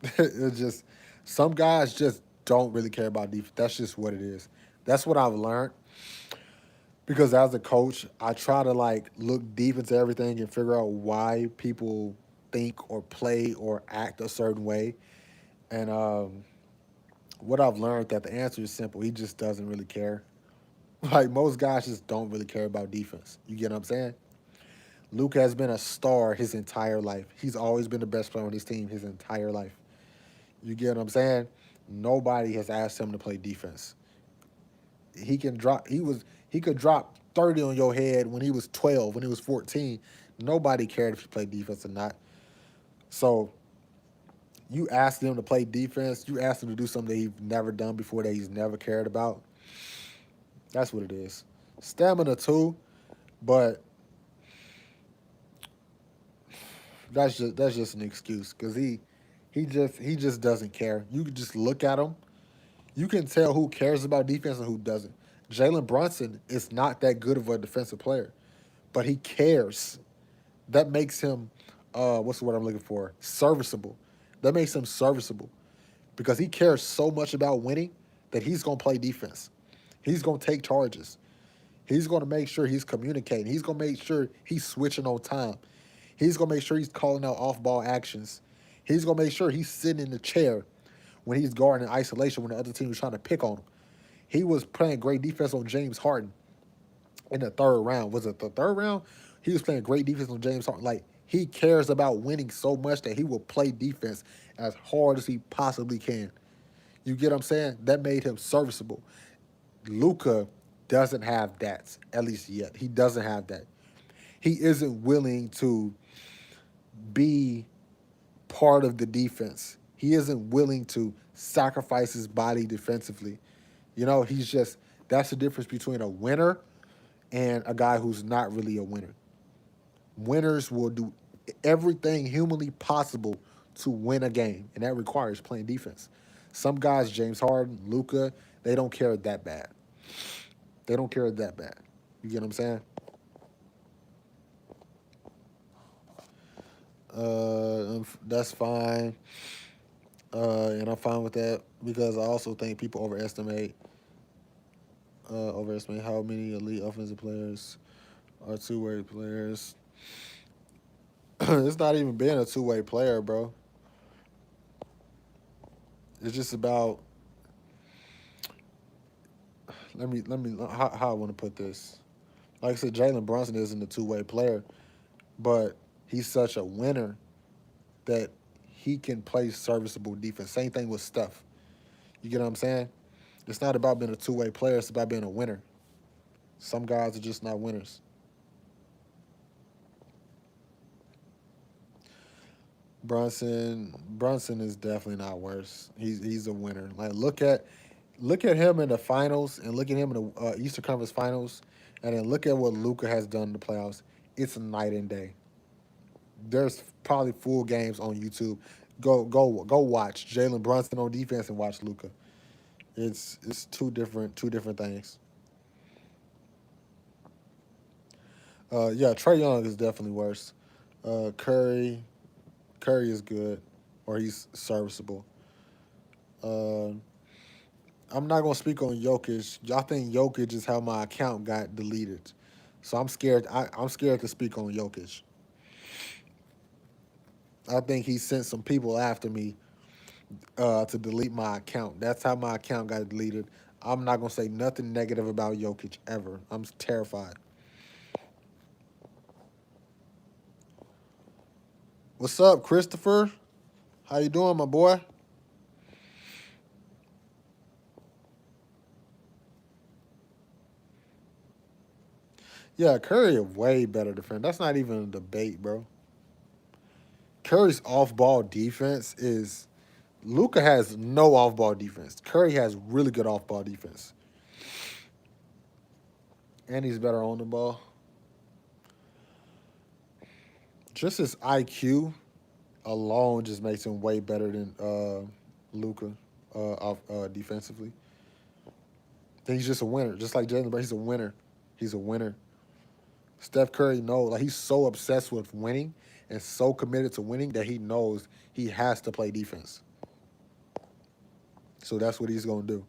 It's just some guys just don't really care about defense. That's just what it is. That's what I've learned. because as a coach, I try to like look deep into everything and figure out why people think or play or act a certain way. And what I've learned that the answer is simple. He just doesn't really care. Like most guys just don't really care about defense. You get what I'm saying? Luke has been a star his entire life. He's always been the best player on his team his entire life. You get what I'm saying? Nobody has asked him to play defense. He can drop. He could drop 30 on your head when he was 12, when he was 14. Nobody cared if he played defense or not. So you ask him to play defense. You ask him to do something that he's never done before, that he's never cared about. That's what it is. Stamina too, but that's just an excuse because he just doesn't care. You can just look at him. You can tell who cares about defense and who doesn't. Jalen Brunson is not that good of a defensive player, but he cares. That makes him, what's the word I'm looking for? Serviceable. That makes him serviceable because he cares so much about winning that he's gonna play defense. He's gonna take charges. He's gonna make sure he's communicating. He's gonna make sure he's switching on time. He's gonna make sure he's calling out off ball actions. He's gonna make sure he's sitting in the chair when he's guarding in isolation when the other team is trying to pick on him. He was playing great defense on James Harden in the third round. Was it the third round? He was playing great defense on James Harden. Like he cares about winning so much that he will play defense as hard as he possibly can. You get what I'm saying? That made him serviceable. Luca doesn't have that, at least yet. He doesn't have that. He isn't willing to be part of the defense. He isn't willing to sacrifice his body defensively. He's just that's the difference between a winner and a guy who's not really a winner. Winners will do everything humanly possible to win a game, and that requires playing defense. Some guys, James Harden, Luca, they don't care that bad. They don't care that bad. You get what I'm saying? That's fine, and I'm fine with that because I also think people overestimate how many elite offensive players are two-way players. It's not even being a two-way player, bro. It's just about let me how I want to put this. Like I said, Jalen Brunson isn't a two-way player, but he's such a winner that he can play serviceable defense. Same thing with Steph. You get what I'm saying? It's not about being a two-way player. It's about being a winner. Some guys are just not winners. Brunson is definitely not worse. He's a winner. Like look at him in the finals and look at him in the Eastern Conference Finals, and then look at what Luca has done in the playoffs. It's night and day. There's probably full games on YouTube. Go watch Jalen Brunson on defense and watch Luca. It's two different things. Yeah, Trey Young is definitely worse. Curry is good, or he's serviceable. Uh, I'm not gonna speak on Jokic. I think Jokic is how my account got deleted, so I'm scared. I'm scared to speak on Jokic. I think he sent some people after me to delete my account. That's how my account got deleted. I'm not gonna say nothing negative about Jokic ever. I'm terrified. What's up, Christopher? How you doing, my boy? Yeah, Curry a way better defender. That's not even a debate, bro. Curry's off-ball defense is Luca has no off-ball defense. Curry has really good off-ball defense, and he's better on the ball. Just his IQ alone just makes him way better than Luca off defensively. He's just a winner, just like Jalen. But he's a winner. He's a winner. Steph Curry knows, like he's so obsessed with winning and so committed to winning that he knows he has to play defense. So that's what he's gonna do.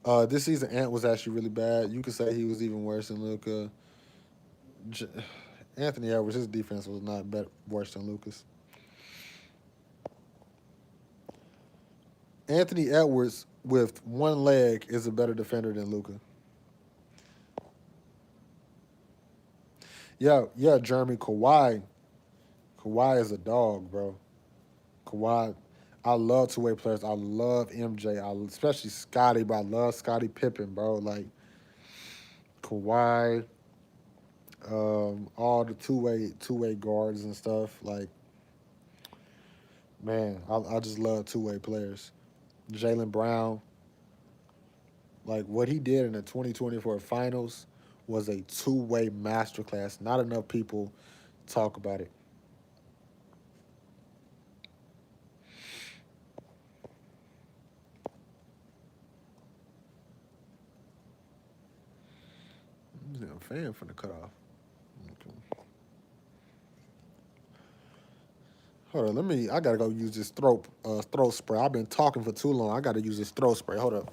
This season, Ant was actually really bad. You could say he was even worse than Luca. J- Anthony Edwards, his defense was not worse than Lucas. Anthony Edwards with one leg is a better defender than Luca. Yeah, yeah, Jeremy Kawhi. Kawhi is a dog, bro. Kawhi. I love two-way players. I love MJ. Especially Scotty, but I love Scotty Pippen, bro. Like Kawhi, all the two-way guards and stuff. Like, man, I just love two-way players. Jalen Brown, like what he did in the 2024 finals was a two-way masterclass. Not enough people talk about it. I'm fan from the cutoff. Okay. Hold on, let me. I gotta go use this throat spray. I've been talking for too long. I gotta use this throat spray. Hold up.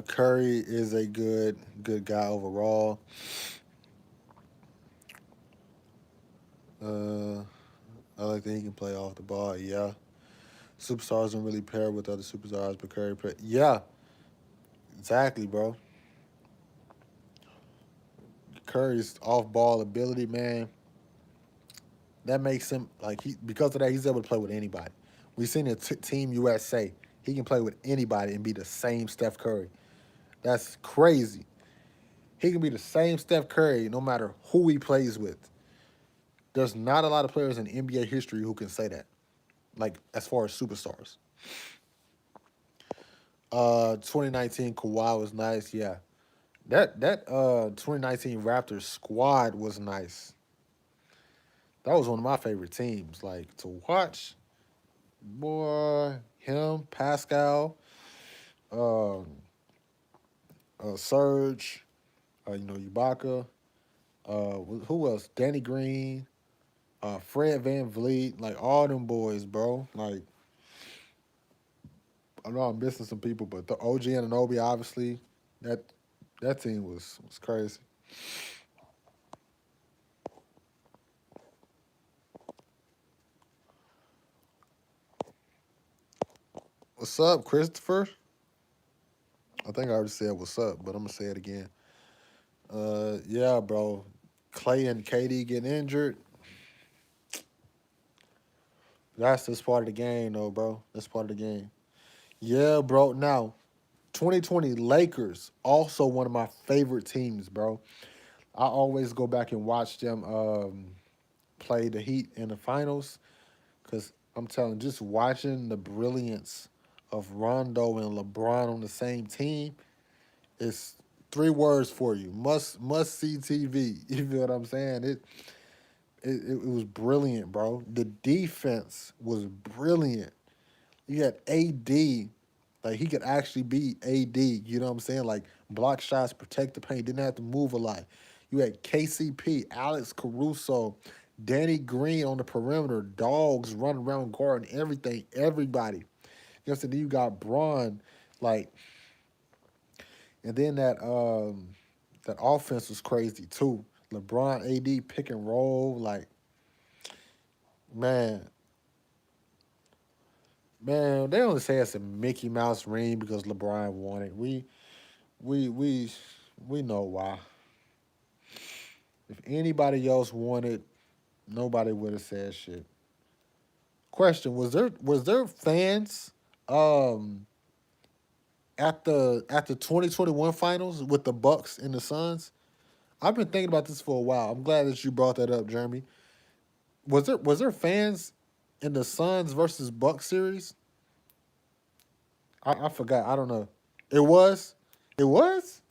Curry is a good guy overall. Uh, I like that he can play off the ball. Yeah, superstars don't really pair with other superstars, but Curry play. Yeah, exactly, bro. Curry's off ball ability, man, that makes him like he because of that he's able to play with anybody. We've seen it Team USA. He can play with anybody and be the same Steph Curry. That's crazy. He can be the same Steph Curry no matter who he plays with. There's not a lot of players in NBA history who can say that. Like as far as superstars. 2019 Kawhi was nice. Yeah, that 2019 Raptors squad was nice. That was one of my favorite teams. Like to watch, boy, him, Pascal, um, Serge, Ibaka. Who else? Danny Green, Fred Van Vliet, like all them boys, bro. Like I know I'm missing some people, but the OG and Anobi, obviously, that that team was crazy. What's up, Christopher? I think I already said what's up, but I'm gonna say it again. Yeah, bro. Clay and KD getting injured. That's just part of the game, though, bro. That's part of the game. Yeah, bro. Now, 2020 Lakers, also one of my favorite teams, bro. I always go back and watch them play the Heat in the finals because I'm telling, just watching the brilliance of Rondo and LeBron on the same team is three words for you: must see TV. You feel what I'm saying? It was brilliant, bro. The defense was brilliant. You had AD, like he could actually be AD. You know what I'm saying? Like block shots, protect the paint, didn't have to move a lot. You had KCP, Alex Caruso, Danny Green on the perimeter, dogs running around guarding everything, everybody. You know what I'm saying? Then you got Braun, like, and then that offense was crazy too. LeBron, AD, pick and roll, like man, man. They only say it's a Mickey Mouse ring because LeBron won it. We we we know why. If anybody else wanted, nobody would have said shit. Question: Was there fans um at the 2021 finals with the Bucks and the Suns? I've been thinking about this for a while. I'm glad that you brought that up, Jeremy. Was there fans in the Suns versus Bucks series? I forgot. I don't know. It was. It was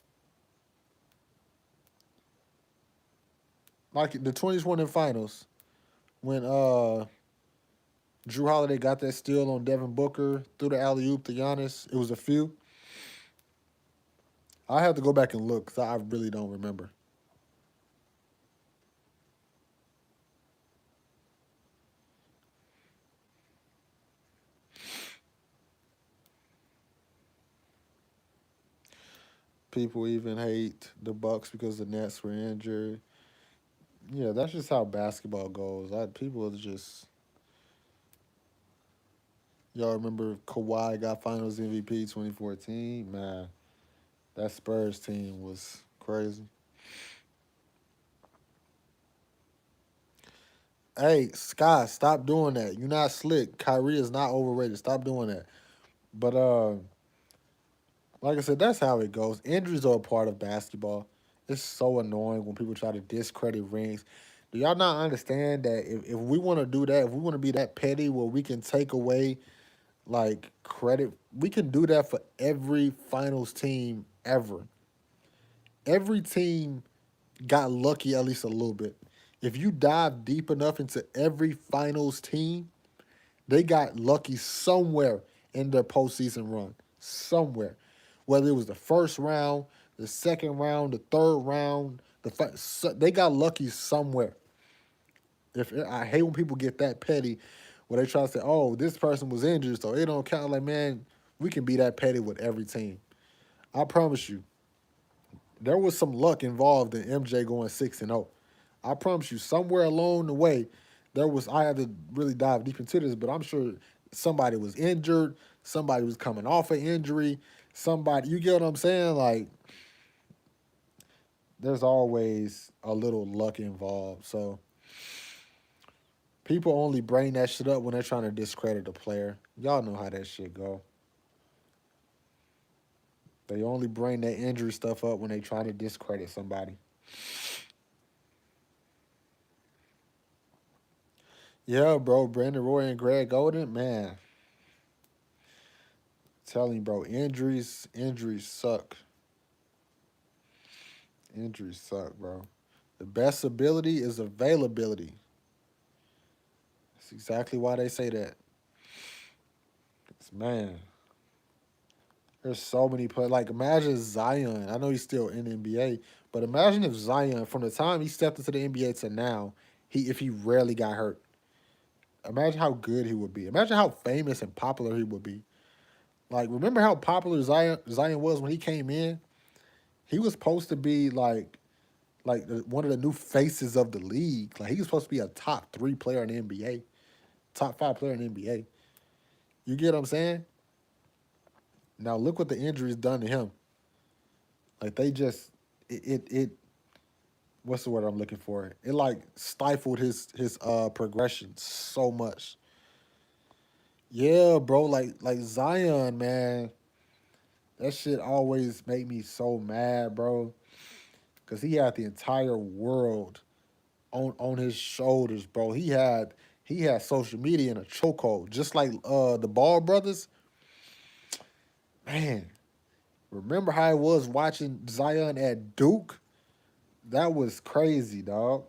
like the 2020 finals when Drew Holiday got that steal on Devin Booker through the alley oop to Giannis. It was a few. I have to go back and look because I really don't remember. People even hate the Bucks because the Nets were injured. Yeah, that's just how basketball goes. People are just y'all remember Kawhi got Finals MVP 2014? Man, that Spurs team was crazy. Hey, Sky, stop doing that. You're not slick. Kyrie is not overrated. Stop doing that. But like I said, that's how it goes. Injuries are a part of basketball. It's so annoying when people try to discredit rings. Do y'all not understand that if we want to do that, if we want to be that petty where we can take away like credit, we can do that for every finals team ever. Every team got lucky at least a little bit. If you dive deep enough into every finals team, they got lucky somewhere in their postseason run. Somewhere. Whether it was the first round, the second round, the third round, they got lucky somewhere. If I hate when people get that petty, where they try to say, "Oh, this person was injured, so it don't count." Like, man, we can be that petty with every team. I promise you, there was some luck involved in MJ going 6-0. I promise you, somewhere along the way, there was. I had to really dive deep into this, but I'm sure somebody was injured, somebody was coming off an injury, somebody. You get what I'm saying? Like, there's always a little luck involved. So people only bring that shit up when they're trying to discredit a player. Y'all know how that shit go. They only bring that injury stuff up when they try to discredit somebody. Yeah, bro, Brandon Roy and Greg Golden, man, telling you, bro, injuries suck. Injuries suck, bro. The best ability is availability. That's exactly why they say that. 'Cause, man, there's so many players. Like, imagine Zion. I know he's still in the NBA, but imagine if Zion, from the time he stepped into the NBA to now, if he rarely got hurt. Imagine how good he would be. Imagine how famous and popular he would be. Like, remember how popular Zion was when he came in? He was supposed to be one of the new faces of the league. Like, he was supposed to be a top 3 player in the NBA, top 5 player in the NBA. You get what I'm saying? Now look what the injuries done to him. Like, they just it what's the word I'm looking for? It like stifled his progression so much. Yeah, bro. Like Zion, man. That shit always make me so mad, bro. Cause he had the entire world on his shoulders, bro. He had social media in a chokehold, just like the Ball brothers. Man, remember how it was watching Zion at Duke? That was crazy, dog.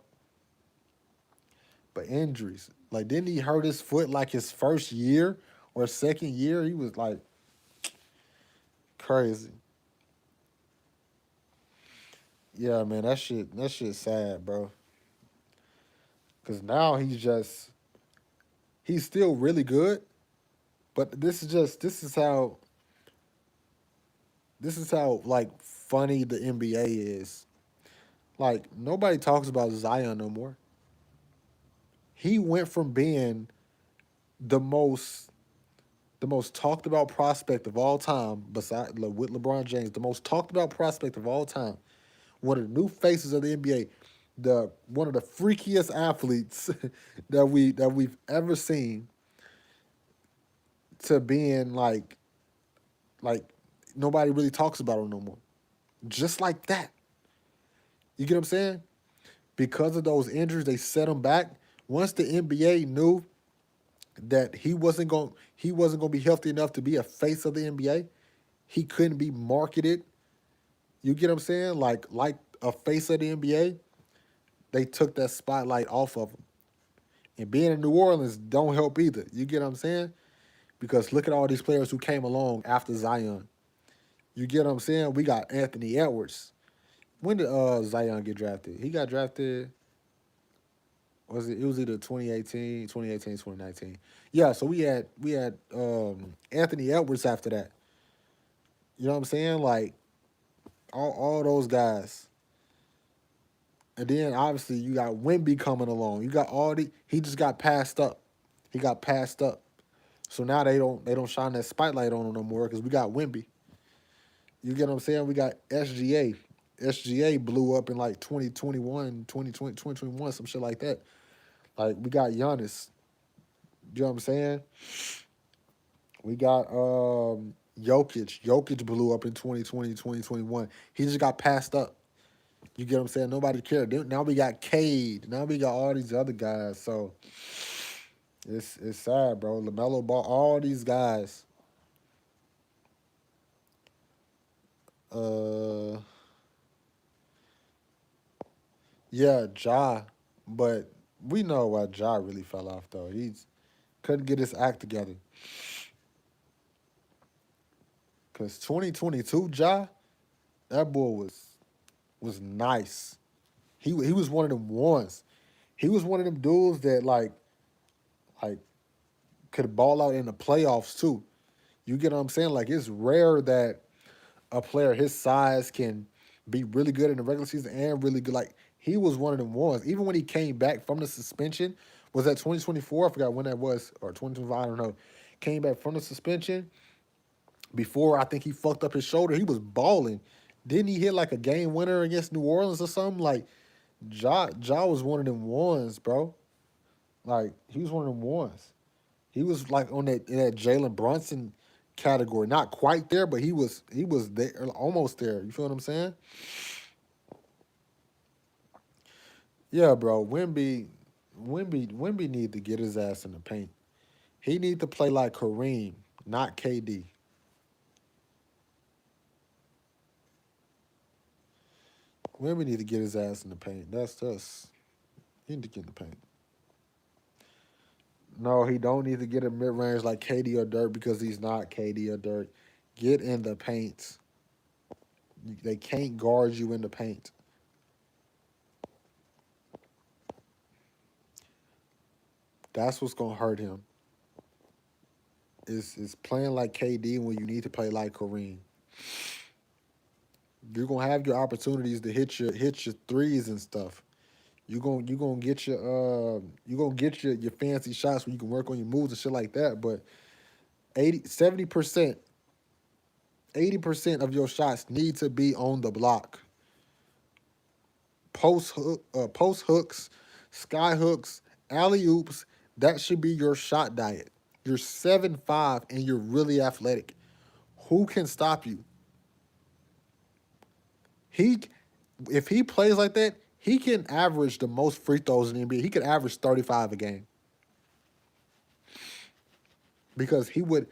But injuries, like, didn't he hurt his foot like his first year or second year? He was like crazy. Yeah, man, that shit sad, bro. Cause now he's still really good, but this is how like funny the NBA is. Like, nobody talks about Zion no more. He went from being the most the most talked about prospect of all time, beside with LeBron James, the most talked about prospect of all time, one of the new faces of the NBA, the one of the freakiest athletes that we've ever seen. to being like nobody really talks about him no more. Just like that. You get what I'm saying? Because of those injuries, they set him back. Once the NBA knew that he wasn't going to be healthy enough to be a face of the NBA, he couldn't be marketed. You get what I'm saying? Like a face of the NBA, they took that spotlight off of him. And being in New Orleans don't help either. You get what I'm saying? Because look at all these players who came along after Zion. You get what I'm saying? We got Anthony Edwards. When did Zion get drafted? He got drafted, was it was either 2018, 2018, 2019. Yeah, so we had Anthony Edwards after that. You know what I'm saying? Like all those guys. And then obviously you got Wimby coming along. You got all the he just got passed up. He got passed up. So now they don't shine that spotlight on him no more because we got Wimby. You get what I'm saying? We got SGA. SGA blew up in like 2021, 2020, 2021, some shit like that. Like we got Giannis. You know what I'm saying? We got Jokic. Jokic blew up in 2020, 2021. He just got passed up. You get what I'm saying? Nobody cared. Now we got Cade. Now we got all these other guys. So it's sad, bro. LaMelo Ball, all these guys. Uh yeah, Ja. But we know why Ja really fell off though. He's couldn't get his act together. Cause 2022 Ja, that boy was nice. He was one of them ones. He was one of them dudes that like could ball out in the playoffs too. You get what I'm saying? Like it's rare that a player his size can be really good in the regular season and really good. Like he was one of them ones. Even when he came back from the suspension, was that 2024? I forgot when that was, or 2025. I don't know. Came back from the suspension before I think he fucked up his shoulder. He was balling. Didn't he hit like a game winner against New Orleans or something? Like Ja was one of them ones, bro. Like he was one of them ones. He was like on that in that Jalen Brunson category. Not quite there, but he was there, almost there. You feel what I'm saying? Yeah, bro. Wimby need to get his ass in the paint. He need to play like Kareem, not KD. Wimby need to get his ass in the paint. That's just he need to get in the paint. No, he don't need to get a mid range like KD or Dirk because he's not KD or Dirk. Get in the paint. They can't guard you in the paint. That's what's gonna hurt him. Is playing like KD when you need to play like Kareem. You're gonna have your opportunities to hit your threes and stuff. You gonna get your fancy shots where you can work on your moves and shit like that. But 70%, 80% of your shots need to be on the block. Post hooks, sky hooks, alley oops. That should be your shot diet. You're 7'5" and you're really athletic. Who can stop you? He if he plays like that, he can average the most free throws in the NBA. He could average 35 a game because he would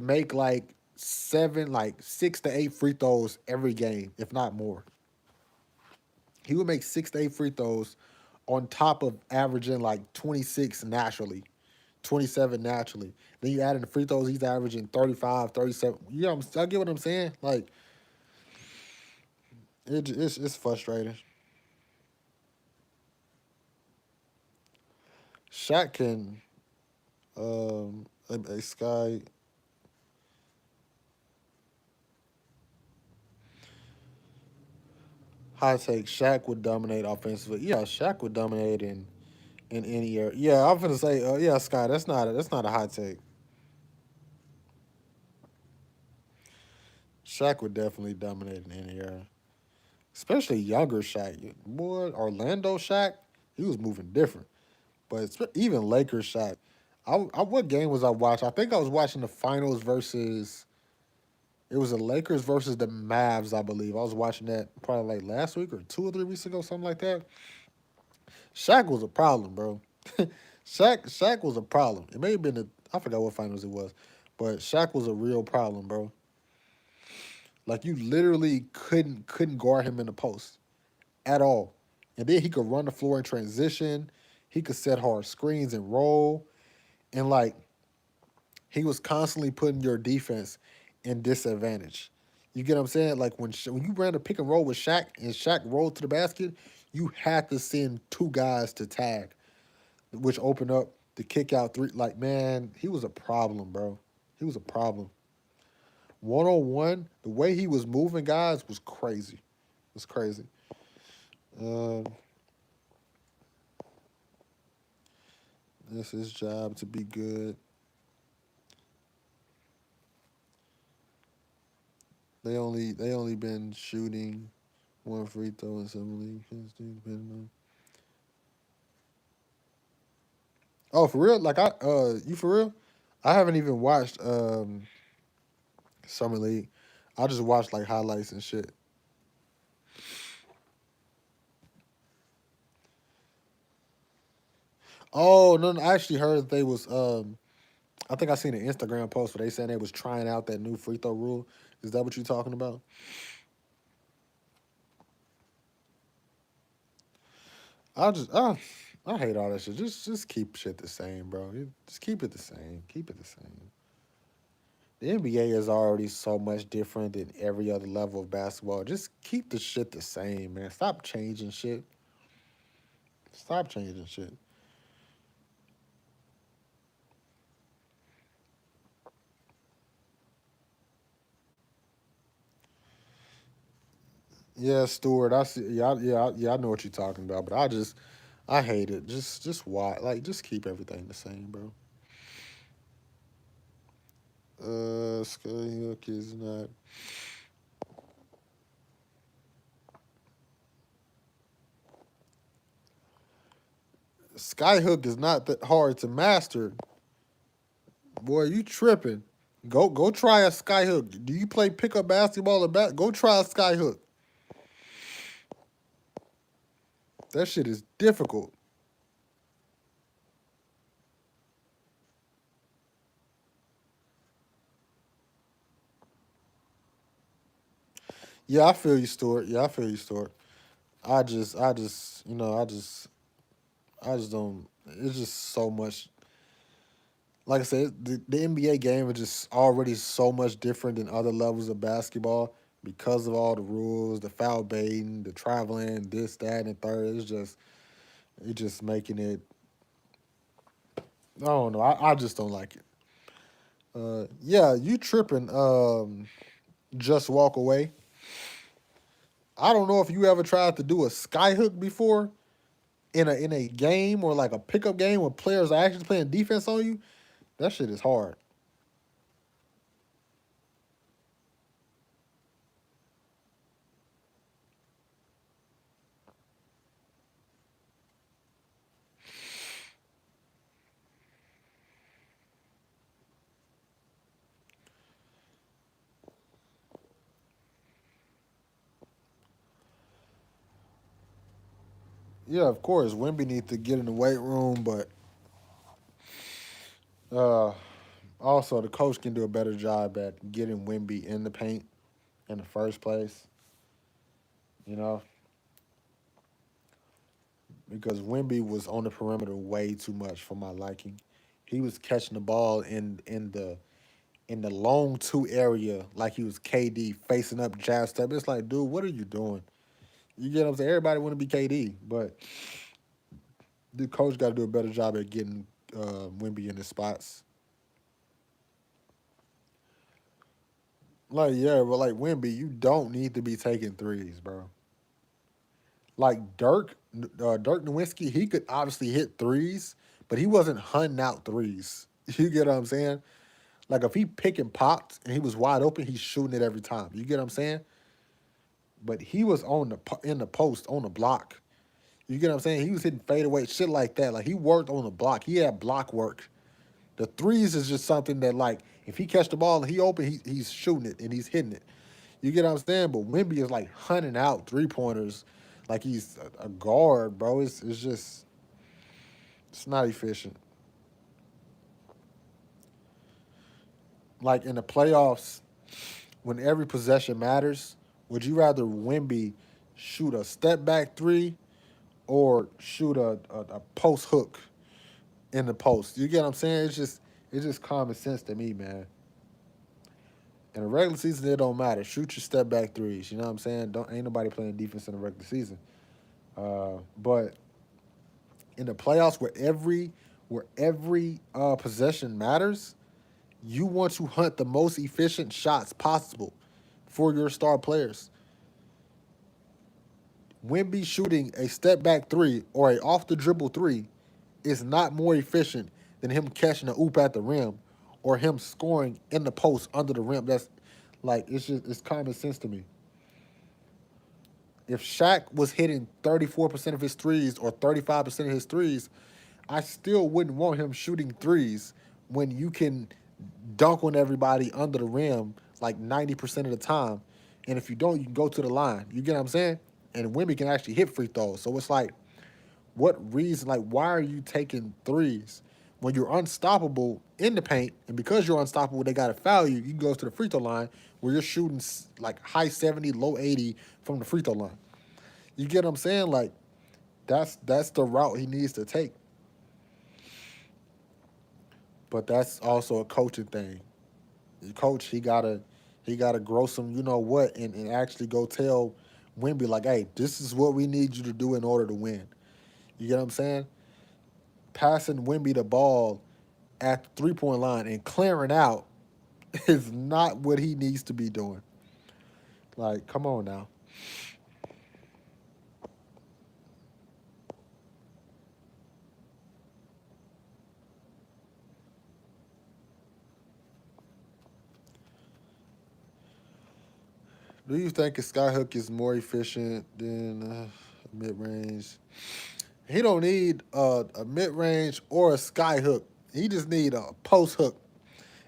make like seven, like 6 to 8 free throws every game, if not more. He would make 6 to 8 free throws on top of averaging like 26 naturally, 27 naturally. Then you add in the free throws, he's averaging 35, 37. You know, I get what I'm saying? Like, it's frustrating. Shaq can, a Sky, high take, Shaq would dominate offensively. Yeah, Shaq would dominate in any area. Yeah, I'm gonna say, yeah, Sky, that's not a hot take. Shaq would definitely dominate in any area, especially younger Shaq. Boy, Orlando Shaq, he was moving different. But even Lakers Shaq. What game was I watching? I think I was watching the finals versus. It was the Lakers versus the Mavs, I believe. I was watching that probably like last week or 2 or 3 weeks ago, something like that. Shaq was a problem, bro. Shaq was a problem. It may have been I forgot what finals it was, but Shaq was a real problem, bro. Like you literally couldn't guard him in the post at all. And then he could run the floor in transition. He could set hard screens and roll. And like he was constantly putting your defense in disadvantage. You get what I'm saying? Like when you ran a pick and roll with Shaq and Shaq rolled to the basket, you had to send two guys to tag, which opened up the kick out three. Like man, he was a problem, bro. He was a problem. 1-on-1, the way he was moving guys was crazy. It was crazy. Um, it's his job to be good. They only been shooting one free throw in some league. Oh, for real? Like you for real? I haven't even watched summer league. I just watched like highlights and shit. Oh no, no, I actually heard that they was I think I seen an Instagram post where they saying they was trying out that new free throw rule. Is that what you talking about? I just I hate all that shit. Just keep shit the same, bro. Just keep it the same. Keep it the same. The NBA is already so much different than every other level of basketball. Just keep the shit the same, man. Stop changing shit. Stop changing shit. Yeah, Stewart. I see. Yeah, yeah. I know what you're talking about, but I hate it. Just why? Like, just keep everything the same, bro. Skyhook is not. Skyhook is not that hard to master. Boy, you tripping? Go try a skyhook. Do you play pickup basketball or Go try a skyhook. That shit is difficult. Yeah, I feel you, Stuart. Yeah, I feel you, Stuart. I just don't. It's just so much. Like I said, the NBA game is just already so much different than other levels of basketball because of all the rules, the foul baiting, the traveling, this, that, and third. It's just making it. I don't know. I just don't like it. Yeah, you tripping? Just walk away. I don't know if you ever tried to do a skyhook before in a game or like a pickup game where players are actually playing defense on you. That shit is hard. Yeah, of course, Wimby needs to get in the weight room, but uh, also the coach can do a better job at getting Wimby in the paint in the first place. You know, because Wimby was on the perimeter way too much for my liking. He was catching the ball in the long two area like he was KD facing up jab step. It's like, dude, what are you doing? You get what I'm saying? Everybody want to be KD, but the coach got to do a better job at getting Wimby in the spots. Like, yeah, but like Wimby, you don't need to be taking threes, bro. Like Dirk Nowitzki, he could obviously hit threes, but he wasn't hunting out threes. You get what I'm saying? Like if he pick and popped and he was wide open, he's shooting it every time. You get what I'm saying? But he was in the post on the block. You get what I'm saying? He was hitting fadeaway shit like that. Like he worked on the block. He had block work. The threes is just something that like if he catch the ball and he open, he's shooting it and he's hitting it. You get what I'm saying? But Wimby is like hunting out 3 pointers like he's a guard, bro. It's just it's not efficient. Like in the playoffs, when every possession matters, would you rather Wimby shoot a step back three or shoot a post hook in the post? You get what I'm saying? It's just common sense to me, man. In the regular season, it don't matter. Shoot your step back threes. You know what I'm saying? Don't ain't nobody playing defense in the regular season. But in the playoffs, where every possession matters, you want to hunt the most efficient shots possible for your star players. Wimby shooting a step back three or a off the dribble three is not more efficient than him catching a oop at the rim or him scoring in the post under the rim. That's like it's common sense to me. If Shaq was hitting 34% of his threes or 35% of his threes, I still wouldn't want him shooting threes when you can dunk on everybody under the rim like 90% of the time. And if you don't, you can go to the line. You get what I'm saying? And Wimby can actually hit free throws. So it's like, what reason, like, why are you taking threes when you're unstoppable in the paint? And because you're unstoppable, they got to foul you. You can go to the free throw line where you're shooting like high 70, low 80 from the free throw line. You get what I'm saying? Like, that's the route he needs to take. But that's also a coaching thing. The coach, he gotta grow some, you know what, and actually go tell Wimby like, hey, this is what we need you to do in order to win. You get what I'm saying? Passing Wimby the ball at the 3 point line and clearing out is not what he needs to be doing. Like, come on now. Do you think a skyhook is more efficient than mid range? He don't need a mid range or a sky hook. He just need a post hook.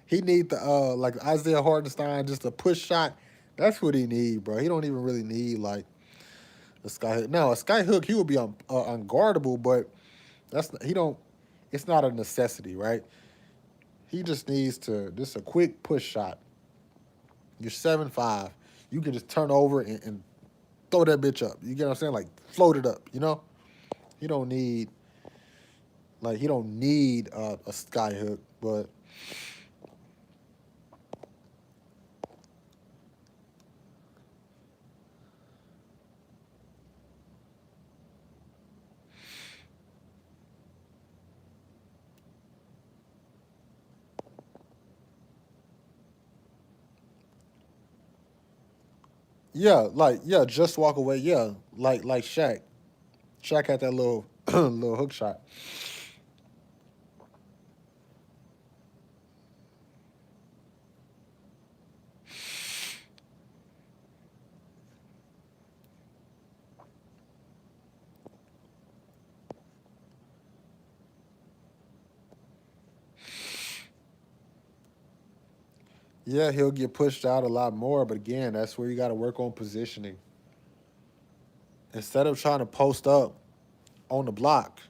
He need the like Isaiah Hartenstein, just a push shot. That's what he need, bro. He don't even really need like a sky hook. Now a sky hook, he would be unguardable, but he don't. It's not a necessity, right? He just needs to just a quick push shot. You're 7'5". You can just turn over and throw that bitch up. You get what I'm saying? Like float it up. You know. He don't need a sky hook, but yeah, just walk away. Yeah, like Shaq. Shaq had that little little hook shot. Yeah, he'll get pushed out a lot more, but again, that's where you got to work on positioning. Instead of trying to post up on the block,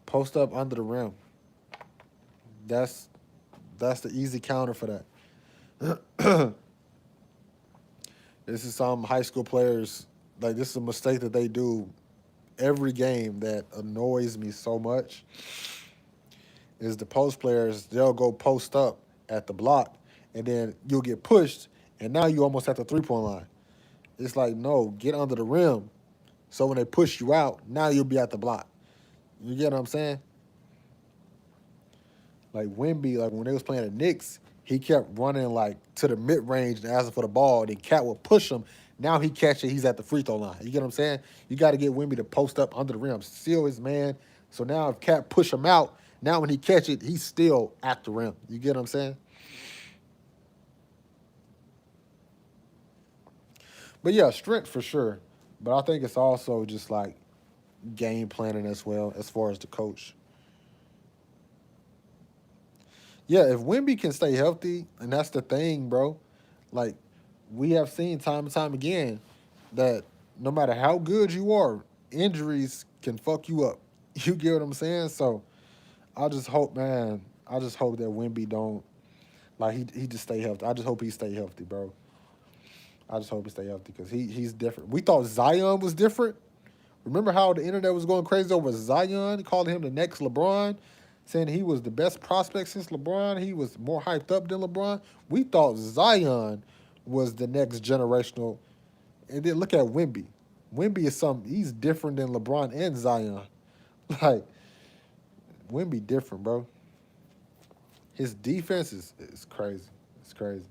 post up under the rim. That's that's the easy counter for that. This is some high school players like this is a mistake that they do every game that annoys me so much. Is the post players they'll go post up at the block, and then you'll get pushed, and now you almost at the 3 point line. It's like no, get under the rim. So when they push you out, now you'll be at the block. You get what I'm saying? Like Wimby, like when they was playing the Knicks, he kept running like to the mid range and asking for the ball. Then Cat would push him. Now he catch it. He's at the free throw line. You get what I'm saying? You got to get Wimby to post up under the rim, seal his man. So now if Cat push him out, now when he catch it, he's still at the rim. You get what I'm saying? But yeah, strength for sure. But I think it's also just like game planning as well as far as the coach. Yeah, if Wimby can stay healthy, and that's the thing, bro. Like we have seen time and time again that no matter how good you are, injuries can fuck you up. You get what I'm saying? So I just hope, man. I just hope that Wimby don't like he just stay healthy. I just hope he stay healthy, bro. I just hope he stay healthy because he's different. We thought Zion was different. Remember how the internet was going crazy over Zion, calling him the next LeBron, saying he was the best prospect since LeBron. He was more hyped up than LeBron. We thought Zion was the next generational. And then look at Wimby. Wimby is something. He's different than LeBron and Zion. Like Wimby different, bro. His defense is crazy. It's crazy,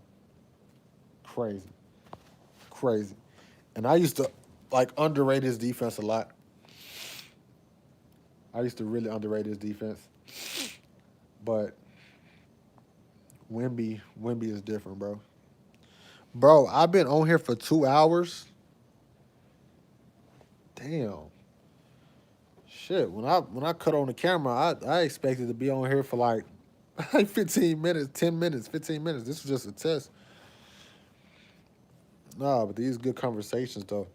crazy, crazy. And I used to like underrate his defense a lot. I used to really underrate his defense, but Wimby is different, bro. Bro, I've been on here for 2 hours. Damn. Shit. When I cut on the camera, I expected to be on here for like like 15 minutes, 10 minutes, 15 minutes. This was just a test. Nah, but these good conversations though.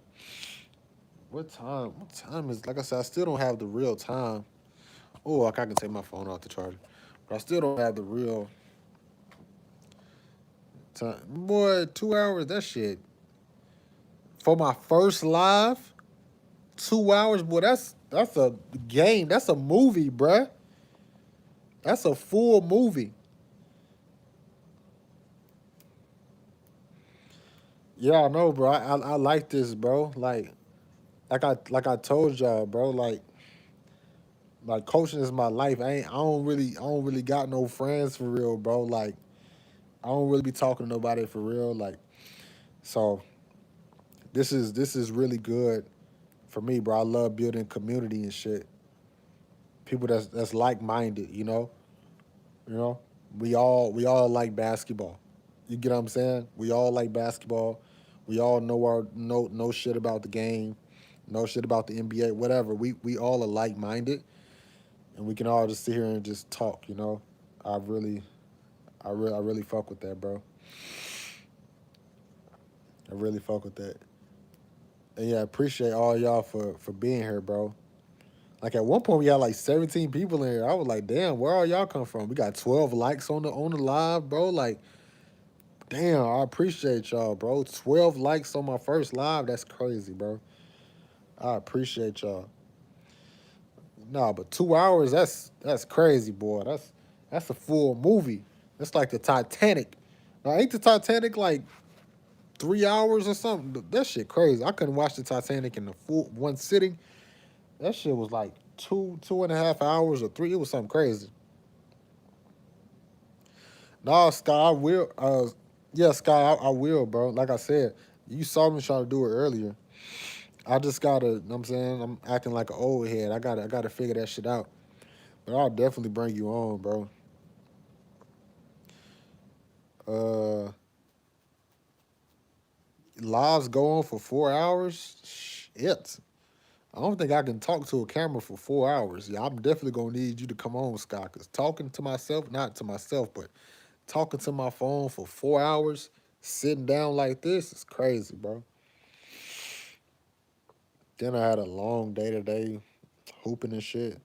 What time? What time is like I said, I still don't have the real time. Oh, like I can take my phone off the charger. But I still don't have the real time. Boy, 2 hours, that shit. For my first live, 2 hours, boy, that's a game. That's a movie, bruh. That's a full movie. Yeah, I know, bro. I like this, bro. Like I told y'all, bro. Like coaching is my life. I don't really got no friends for real, bro. Like I don't really be talking to nobody for real. Like so this is really good for me, bro. I love building community and shit. People that's like minded, You know, we all like basketball. You get what I'm saying? We all like basketball. We all know shit about the game, know shit about the NBA, whatever. We all are like minded, and we can all just sit here and just talk. I really, I really fuck with that, bro. I really fuck with that. And yeah, I appreciate all y'all for being here, bro. Like at one point we had like 17 people in here. I was like, damn, where all y'all come from? We got 12 likes on the live, bro. Like damn, I appreciate y'all, bro. 12 likes on my first live. That's crazy, bro. I appreciate y'all. Nah, but 2 hours, that's crazy, boy. That's a full movie. That's like the Titanic. Now, ain't the Titanic like 3 hours or something? That shit crazy. I couldn't watch the Titanic in the full one sitting. That shit was like 2.5 hours or three. It was something crazy. Nah, Sky, I will. Yeah, Sky, I will, bro. Like I said, you saw me try to do it earlier. I just gotta, you know what I'm saying? I'm acting like an old head. I gotta figure that shit out. But I'll definitely bring you on, bro. Uh Lives go on for 4 hours? Shit. I don't think I can talk to a camera for 4 hours. Yeah, I'm definitely gonna need you to come on, Scott. Cause talking to myself, not to myself, but talking to my phone for 4 hours, sitting down like this is crazy, bro. Then I had a long day today, hooping and shit.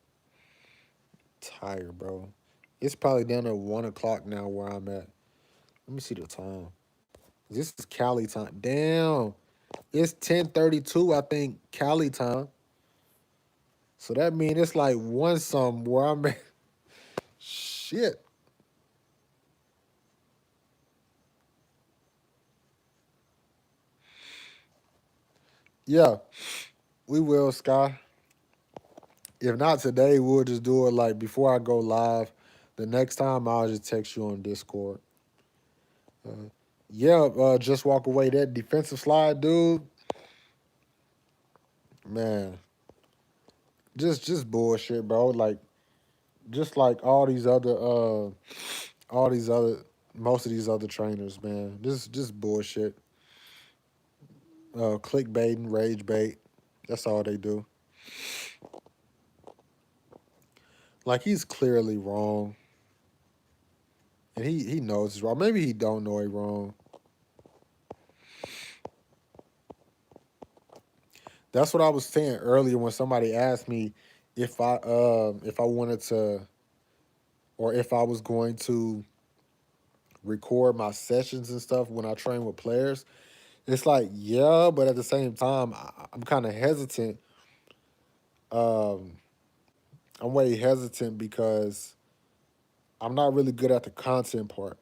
Tired, bro. It's probably down at 1 o'clock now where I'm at. Let me see the time. This is Cali time. Damn. It's 10:32, I think, Cali time. So that means it's like one something where I'm at. Shit. Yeah, we will, Sky. If not today, we'll just do it like before I go live. The next time I'll just text you on Discord. Uh, yeah, just walk away. That defensive slide, dude. Man, just bullshit, bro. Like just like all these other most of these other trainers, man. Just bullshit. Clickbaiting, rage bait. That's all they do. Like he's clearly wrong. and he knows it's wrong. Maybe he don't know it wrong. That's what I was saying earlier when somebody asked me if I wanted to or if I was going to record my sessions and stuff when I train with players. It's like, yeah, but at the same time, I'm kind of hesitant. Um, I'm way hesitant because I'm not really good at the content part,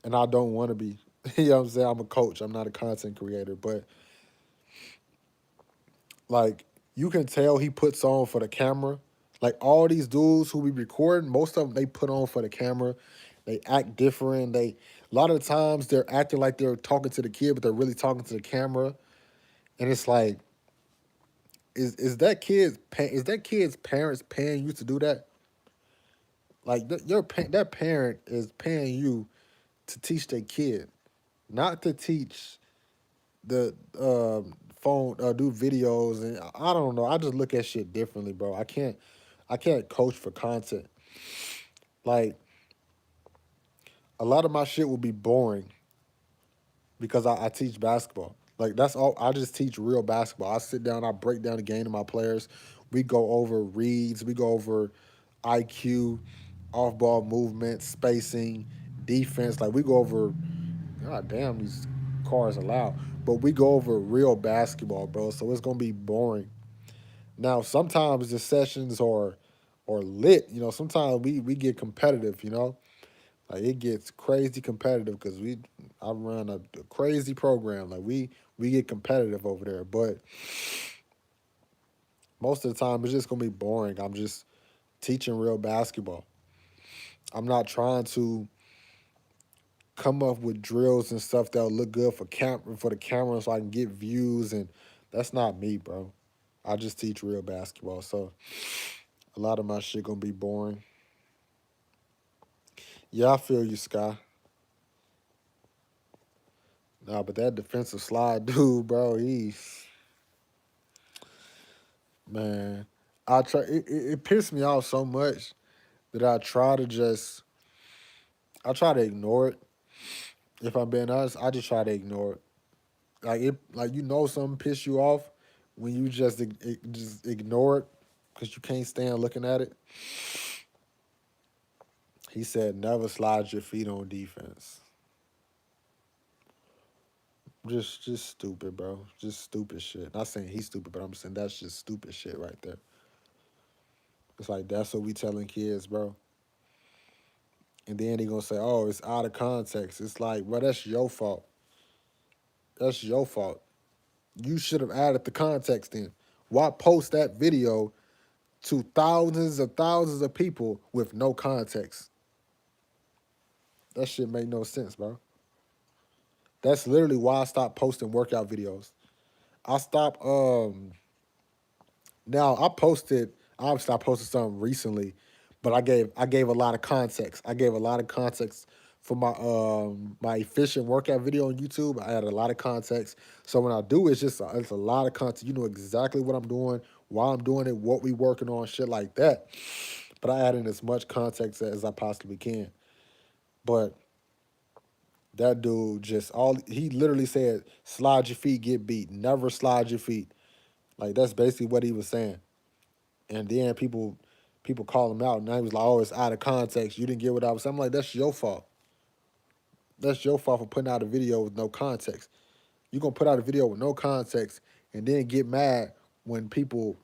and I don't want to be. You know what I'm saying? I'm a coach. I'm not a content creator, but like you can tell he puts on for the camera. Like all these dudes who be recording, most of them they put on for the camera. They act different. They a lot of the times they're acting like they're talking to the kid, but they're really talking to the camera. And it's like, is that kid's parents paying you to do that? Like that parent is paying you to teach their kid, not to teach the phone do videos. And I don't know. I just look at shit differently, bro. I can't coach for content. Like a lot of my shit will be boring because I teach basketball. Like that's all. I just teach real basketball. I sit down, I break down the game to my players. We go over reads, we go over IQ, off ball movement, spacing, defense. Like we go over. God damn, these cars are loud. But we go over real basketball, bro. So it's gonna be boring. Now sometimes the sessions are lit. You know, sometimes we get competitive. You know, like it gets crazy competitive because I run a crazy program. Like we get competitive over there, but most of the time it's just gonna be boring. I'm just teaching real basketball. I'm not trying to come up with drills and stuff that'll look good for the camera so I can get views, and that's not me, bro. I just teach real basketball. So a lot of my shit gonna be boring. Yeah, I feel you, Sky. Nah, but that defensive slide dude, bro, he's man. It pissed me off so much that I try to ignore it. If I'm being honest, I just try to ignore it. Like you know something piss you off when you just ignore it because you can't stand looking at it. He said never slide your feet on defense. Just stupid, bro. Just stupid shit. Not saying he's stupid, but I'm saying that's just stupid shit right there. It's like that's what we telling kids, bro. And then they gonna say, "Oh, it's out of context." It's like, bro, that's your fault. That's your fault. You should have added the context in. Why post that video to thousands of people with no context? That shit make no sense, bro. That's literally why I stopped posting workout videos. I stopped now I posted obviously I posted something recently, but I gave a lot of context. I gave a lot of context for my efficient workout video on YouTube. I had a lot of context. So when I do it's a lot of content. You know exactly what I'm doing, why I'm doing it, what we working on, shit like that. But I add in as much context as I possibly can. But that dude just all he literally said, slide your feet, get beat. Never slide your feet. Like that's basically what he was saying. And then people call him out, and he was like, "Oh, it's out of context. You didn't get what I was saying." I'm like, "That's your fault. That's your fault for putting out a video with no context. You're gonna put out a video with no context, and then get mad when people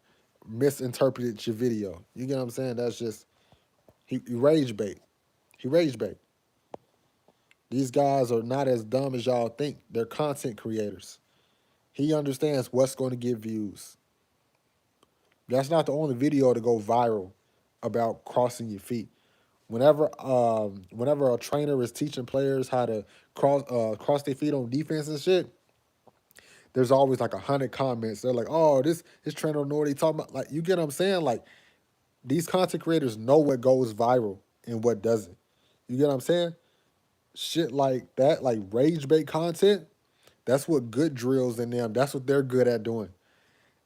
misinterpreted your video. You get what I'm saying? That's just he rage bait. He rage bait. These guys are not as dumb as y'all think. They're content creators. He understands what's going to get views. That's not the only video to go viral about crossing your feet. Whenever a trainer is teaching players how to cross their feet on defense and shit, there's always like 100 comments. They're like, "Oh, this trainer don't know what he talking about." Like, you get what I'm saying? Like, these content creators know what goes viral and what doesn't. You get what I'm saying? Shit like that, like rage bait content. That's what good drills in them. That's what they're good at doing.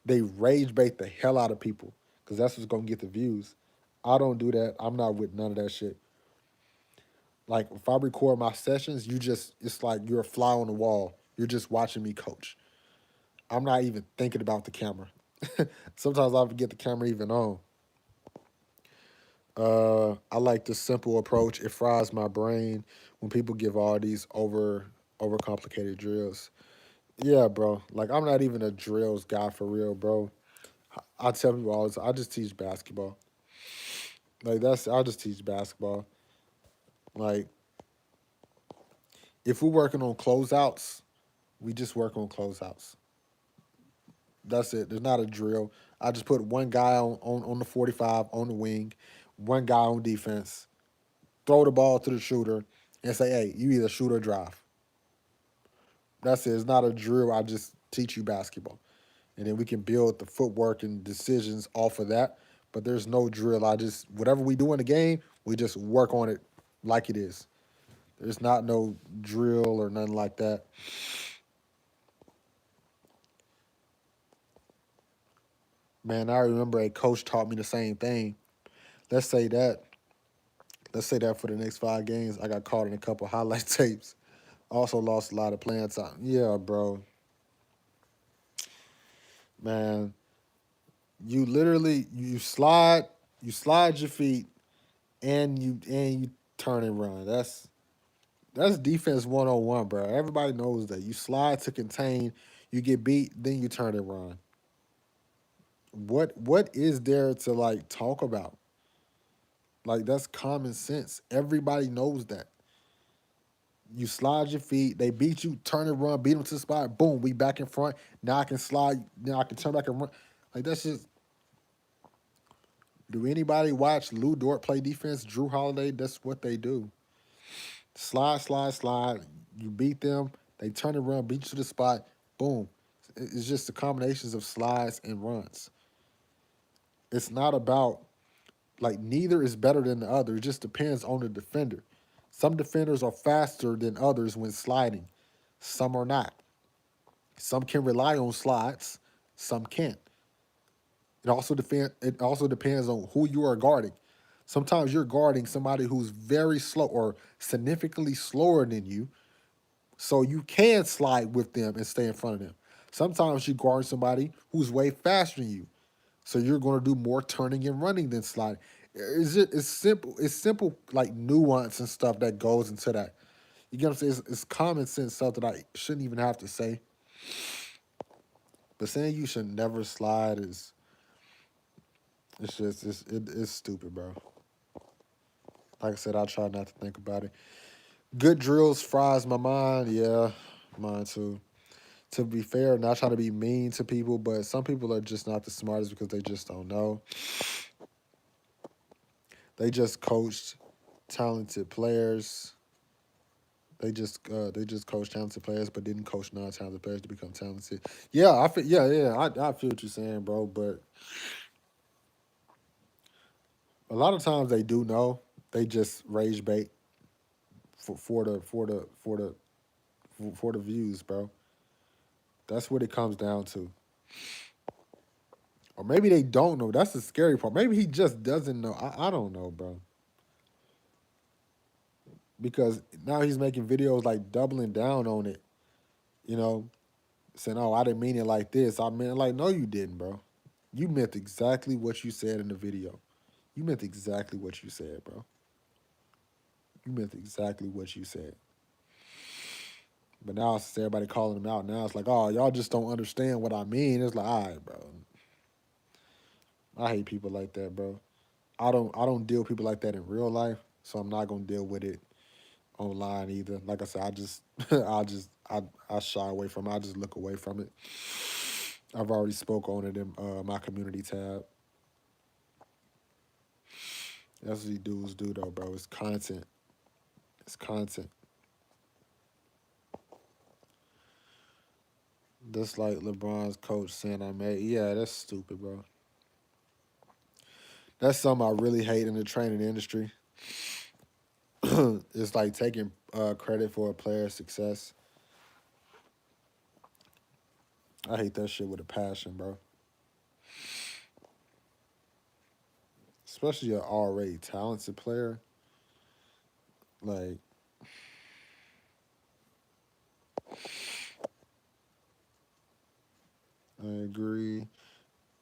They rage bait the hell out of people because that's what's gonna get the views. I don't do that. I'm not with none of that shit. Like if I record my sessions, it's like you're a fly on the wall. You're just watching me coach. I'm not even thinking about the camera. Sometimes I forget the camera even on. I like the simple approach. It fries my brain when people give all these overcomplicated drills. Yeah, bro. Like I'm not even a drills guy for real, bro. I tell people all the time, I just teach basketball. Like I just teach basketball. Like if we're working on closeouts, we just work on closeouts. That's it. There's not a drill. I just put one guy on the 45 on the wing, one guy on defense, throw the ball to the shooter, and say, hey, you either shoot or drive. That's it. It's not a drill. I just teach you basketball. And then we can build the footwork and decisions off of that. But there's no drill. Whatever we do in the game, we just work on it like it is. There's not no drill or nothing like that. Man, I remember a coach taught me the same thing. Let's say that. Let's say that for the next 5 games, I got caught in a couple highlight tapes. Also lost a lot of playing time. Yeah, bro. Man, you slide your feet, and you turn and run. That's defense 101, bro. Everybody knows that. You slide to contain, you get beat, then you turn and run. What is there to like talk about? Like that's common sense. Everybody knows that. You slide your feet, they beat you, turn and run, beat them to the spot, boom, we back in front. Now I can slide, now I can turn back and run. Like that's just do anybody watch Lou Dort play defense? Drew Holiday, that's what they do. Slide, slide, slide. You beat them, they turn and run, beat you to the spot, boom. It's just the combinations of slides and runs. It's not about like neither is better than the other. It just depends on the defender. Some defenders are faster than others when sliding. Some are not. Some can rely on slides, some can't. It also depends on who you are guarding. Sometimes you're guarding somebody who's very slow or significantly slower than you, so you can slide with them and stay in front of them. Sometimes you guard somebody who's way faster than you, so you're going to do more turning and running than sliding. It's simple. It's simple like nuance and stuff that goes into that. You get what I'm saying? It's common sense stuff that I shouldn't even have to say. But saying you should never slide is it's stupid, bro. Like I said, I try not to think about it. Good drills fries my mind. Yeah, mine too. To be fair, not trying to be mean to people, but some people are just not the smartest because they just don't know. They just coached talented players. They just coach talented players, but didn't coach non-talented players to become talented. Yeah, I feel. Yeah, yeah. I feel what you're saying, bro. But a lot of times they do know. They just rage bait for the views, bro. That's what it comes down to. Or maybe they don't know. That's the scary part. Maybe he just doesn't know. I don't know, bro. Because now he's making videos like doubling down on it, you know, saying, oh, I didn't mean it like this. I meant like, no, you didn't, bro. You meant exactly what you said in the video. You meant exactly what you said, bro. You meant exactly what you said. But now it's everybody calling him out. Now it's like, oh, y'all just don't understand what I mean. It's like, all right, bro. I hate people like that, bro. I don't deal with people like that in real life, so I'm not gonna deal with it online either. Like I said, I just I shy away from it. I just look away from it. I've already spoke on it in my community tab. That's what these dudes do though, bro. It's content. It's content. Just like LeBron's coach saying I made. Yeah, that's stupid, bro. That's something I really hate in the training industry. It's like taking credit for a player's success. I hate that shit with a passion, bro. Especially an already talented player. Like, I agree.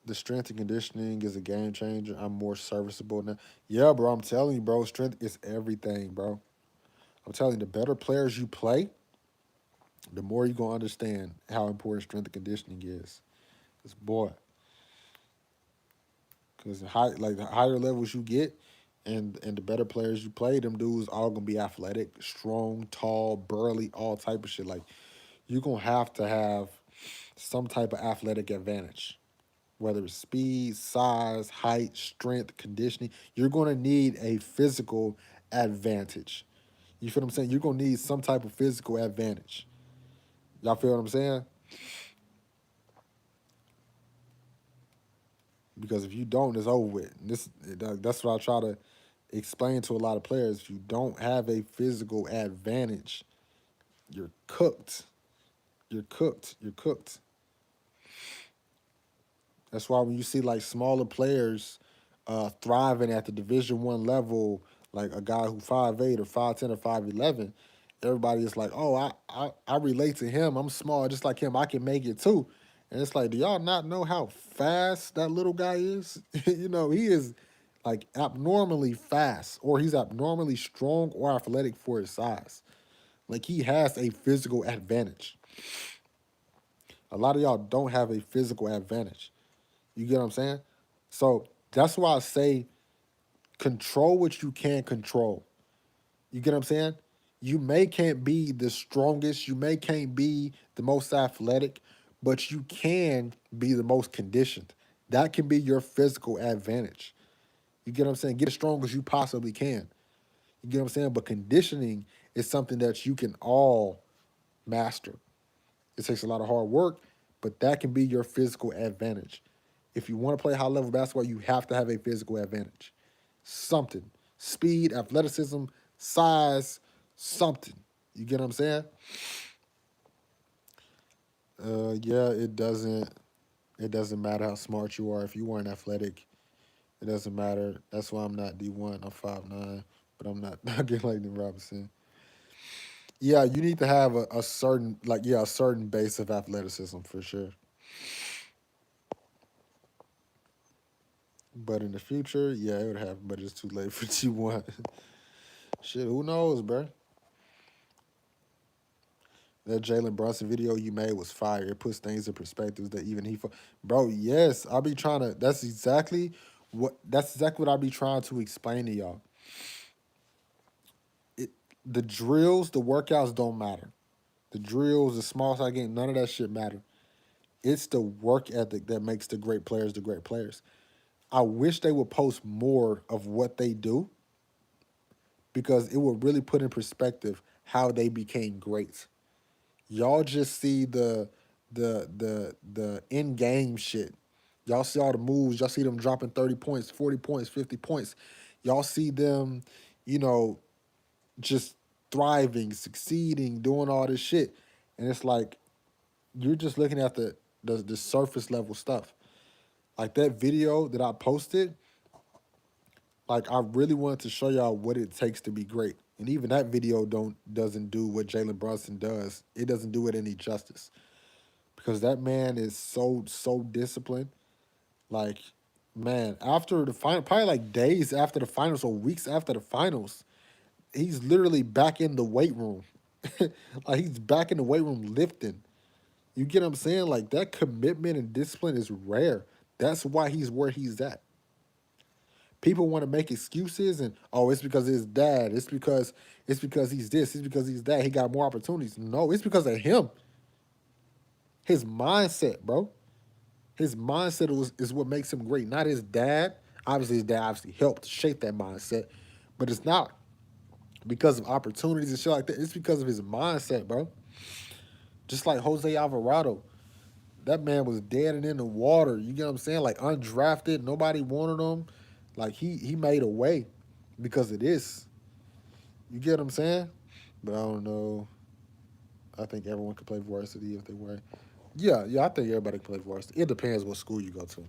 The strength and conditioning is a game changer. I'm more serviceable now. Yeah, bro. I'm telling you, bro. Strength is everything, bro. I'm telling you, the better players you play, the more you're gonna understand how important strength and conditioning is. Cause boy, cause the higher levels you get, and the better players you play, them dudes all gonna be athletic, strong, tall, burly, all type of shit. Like you're gonna have to have some type of athletic advantage, whether it's speed, size, height, strength, conditioning. You're gonna need a physical advantage. You feel what I'm saying? You're gonna need some type of physical advantage. Y'all feel what I'm saying? Because if you don't, it's over with. That's what I try to explain to a lot of players. If you don't have a physical advantage, you're cooked. You're cooked. You're cooked. That's why when you see like smaller players thriving at the Division 1 level, like a guy who 5'8" or 5'10" or 5'11", everybody is like, "Oh, I relate to him. I'm small, just like him. I can make it too." And it's like, do y'all not know how fast that little guy is? He is like abnormally fast, or he's abnormally strong or athletic for his size. Like he has a physical advantage. A lot of y'all don't have a physical advantage. You get what I'm saying? So that's why I say control what you can control. You get what I'm saying? You may can't be the strongest, you may can't be the most athletic, but you can be the most conditioned. That can be your physical advantage. You get what I'm saying? Get as strong as you possibly can. You get what I'm saying? But conditioning is something that you can all master. It takes a lot of hard work, but that can be your physical advantage. If you want to play high level basketball, you have to have a physical advantage. Something. Speed, athleticism, size, something. You get what I'm saying? Yeah, it doesn't matter how smart you are. If you weren't athletic, it doesn't matter. That's why I'm not D1. I'm 5'9", but I'm not not getting like Nick Robinson. Yeah, you need to have a certain a certain base of athleticism for sure. But in the future, yeah, it would happen, but it's too late for T1. Shit, who knows, bro? That Jalen Brunson video you made was fire. It puts things in perspectives that even bro. Yes, I'll be trying to. That's exactly what I'll be trying to explain to y'all. It the drills, the workouts don't matter. The drills, the small side game, none of that shit matter. It's the work ethic that makes the great players the great players. I wish they would post more of what they do because it would really put in perspective how they became great. Y'all just see the in game shit. Y'all see all the moves. Y'all see them dropping 30 points, 40 points, 50 points. Y'all see them, you know, just thriving, succeeding, doing all this shit. And it's like you're just looking at the surface level stuff. Like that video that I posted, like I really wanted to show y'all what it takes to be great. And even that video doesn't do what Jalen Brunson does. It doesn't do it any justice. Because that man is so disciplined. Like, man, after the final, probably like days after the finals or weeks after the finals, he's literally back in the weight room. Like he's back in the weight room lifting. You get what I'm saying? Like that commitment and discipline is rare. That's why he's where he's at. People want to make excuses and oh, it's because of his dad. It's because he's this. It's because he's that. He got more opportunities. No, it's because of him. His mindset, bro. His mindset is what makes him great, not his dad. Obviously, his dad obviously helped shape that mindset, but it's not because of opportunities and shit like that. It's because of his mindset, bro. Just like Jose Alvarado, that man was dead and in the water. You get what I'm saying? Like undrafted, nobody wanted him. Like he made a way because of this. You get what I'm saying? But I don't know. I think everyone could play varsity if they were. Yeah, I think everybody can play varsity. It depends what school you go to.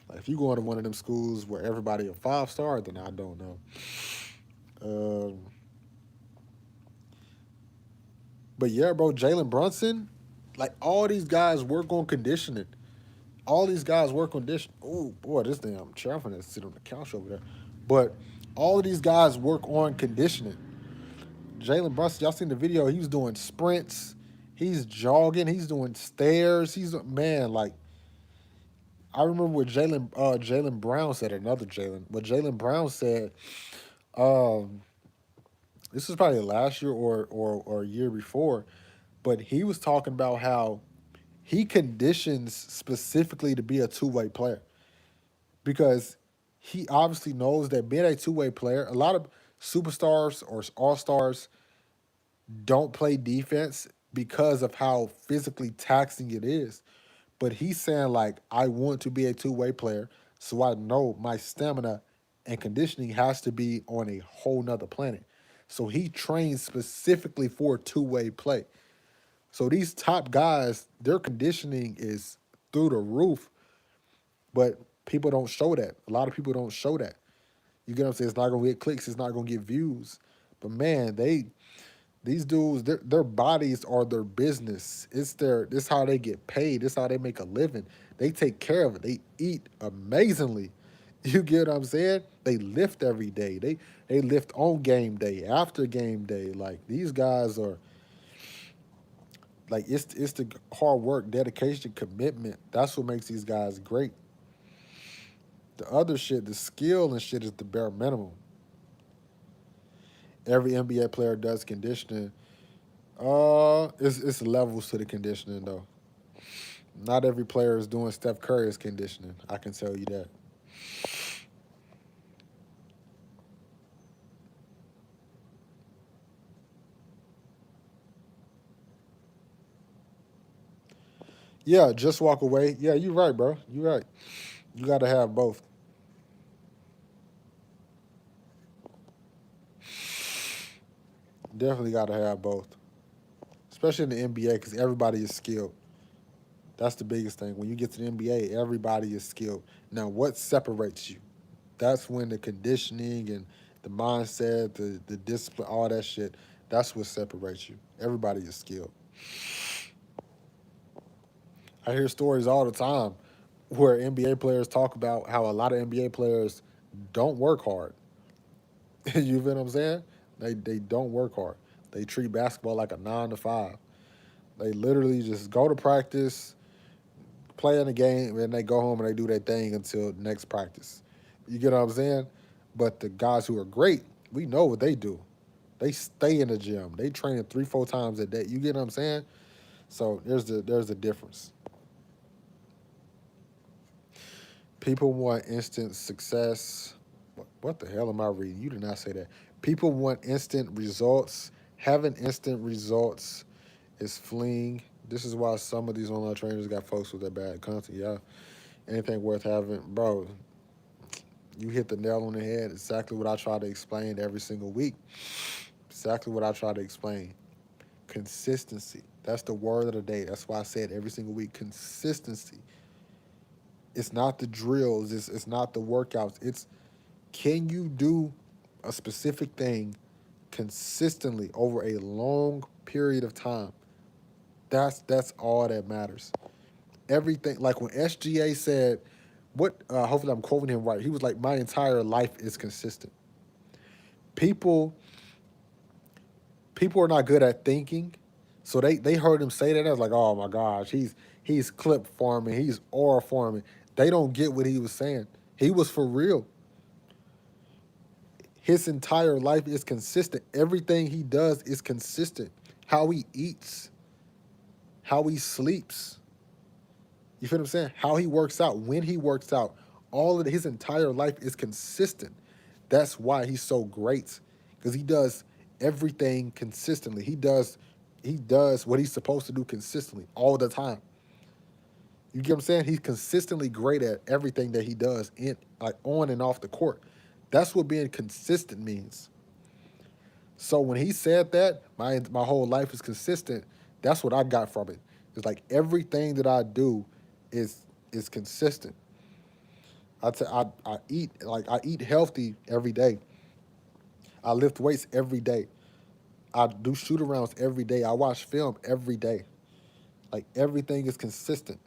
Like if you go into one of them schools where everybody a 5 star, then I don't know. But yeah, bro, Jalen Brunson, like all these guys work on conditioning. All these guys work on condition. Oh boy, this damn chair. I'm gonna sit on the couch over there. But all of these guys work on conditioning. Jalen Brunson, y'all seen the video? He was doing sprints. He's jogging. He's doing stairs. He's man, like I remember what Jalen Brown said. Another Jalen. What Jalen Brown said. Um, this was probably last year or a year before, but he was talking about how he conditions specifically to be a two-way player because he obviously knows that being a two-way player, a lot of superstars or all-stars don't play defense because of how physically taxing it is. But he's saying like I want to be a two-way player, so I know my stamina and conditioning has to be on a whole nother planet. So he trains specifically for two-way play. So these top guys, their conditioning is through the roof, but people don't show that. A lot of people don't show that. You get what I'm saying? It's not gonna get clicks, it's not gonna get views. But man, these dudes, their bodies are their business. It's their this how they get paid. This how they make a living. They take care of it. They eat amazingly. You get what I'm saying? They lift every day. They lift on game day, after game day. Like these guys are like it's the hard work, dedication, commitment. That's what makes these guys great. The other shit, the skill and shit is the bare minimum. Every NBA player does conditioning. It's levels to the conditioning though. Not every player is doing Steph Curry's conditioning. I can tell you that. Yeah, just walk away. Yeah, you're right, bro. You're right. You got to have both. Definitely got to have both, especially in the NBA because everybody is skilled. That's the biggest thing. When you get to the NBA, everybody is skilled. Now, what separates you? That's when the conditioning and the mindset, the discipline, all that shit. That's what separates you. Everybody is skilled. I hear stories all the time where NBA players talk about how a lot of NBA players don't work hard. You feel what I'm saying? They don't work hard. They treat basketball like a 9 to 5. They literally just go to practice, play in the game, and they go home and they do their thing until next practice. You get what I'm saying? But the guys who are great, we know what they do. They stay in the gym. They train 3, 4 times a day. You get what I'm saying? So there's the difference. People want instant success. What the hell am I reading? You did not say that. People want instant results. Having instant results is fleeing. This is why some of these online trainers got folks with that bad content. Yeah, anything worth having, bro. You hit the nail on the head. Exactly what I try to explain every single week. Exactly what I try to explain. Consistency. That's the word of the day. That's why I say it every single week. Consistency. It's not the drills. It's not the workouts. It's can you do a specific thing consistently over a long period of time? That's all that matters. Everything like when SGA said, "What?" Hopefully, I'm quoting him right. He was like, "My entire life is consistent." People people are not good at thinking, so they heard him say that. I was like, "Oh my gosh, he's clip farming, he's aura farming." They don't get what he was saying. He was for real. His entire life is consistent. Everything he does is consistent. How he eats, how he sleeps. You feel what I'm saying? How he works out, when he works out. All of his entire life is consistent. That's why he's so great. Because he does everything consistently. He does what he's supposed to do consistently all the time. You get what I'm saying? He's consistently great at everything that he does in like on and off the court. That's what being consistent means. So when he said that, my whole life is consistent. That's what I got from it. It's like everything that I do is consistent. I eat like I eat healthy every day. I lift weights every day. I do shoot arounds every day. I watch film every day. Like everything is consistent.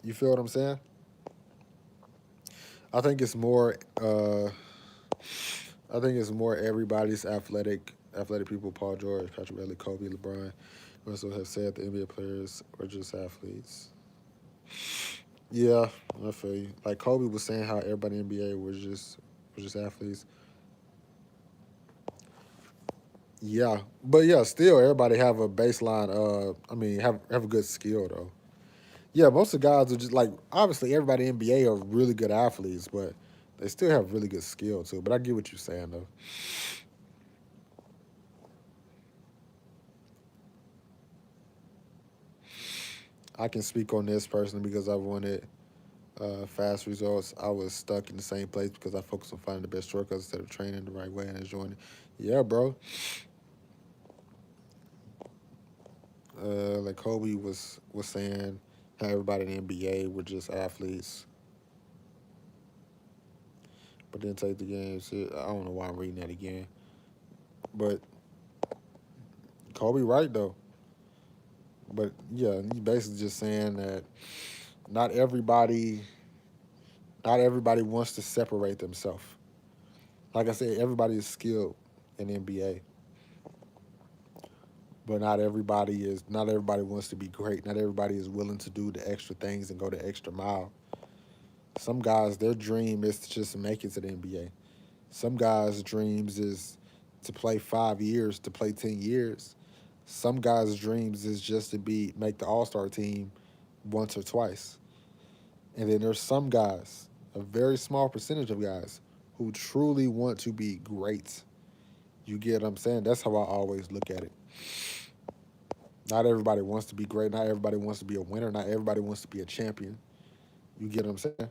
You feel what I'm saying? I think it's more. I think it's more everybody's athletic people. Paul George, Patrick Riley, Kobe, LeBron. Also have said the NBA players are just athletes. Yeah, I feel you. Like Kobe was saying how everybody in the NBA was just athletes. Yeah, but yeah, still everybody have a baseline. I mean, have a good skill though. Yeah, most of the guys are just like obviously everybody in NBA are really good athletes, but they still have really good skill too. But I get what you're saying though. I can speak on this personally because I wanted fast results. I was stuck in the same place because I focused on finding the best shortcuts instead of training the right way and enjoying it. Yeah, bro. Like Kobe was saying, how everybody in the NBA were just athletes, but didn't take the game. I don't know why I'm reading that again, but Kobe right though. But yeah, he's basically just saying that not everybody, not everybody wants to separate themselves. Like I said, everybody is skilled in the NBA, but not everybody wants to be great. Not everybody is willing to do the extra things and go the extra mile. Some guys, their dream is to just make it to the NBA. Some guys' dreams is to play 5 years, to play 10 years. Some guys' dreams is just to be make the All Star team once or twice. And then there's some guys, a very small percentage of guys, who truly want to be great. You get what I'm saying? That's how I always look at it. Not everybody wants to be great. Not everybody wants to be a winner. Not everybody wants to be a champion. You get what I'm saying?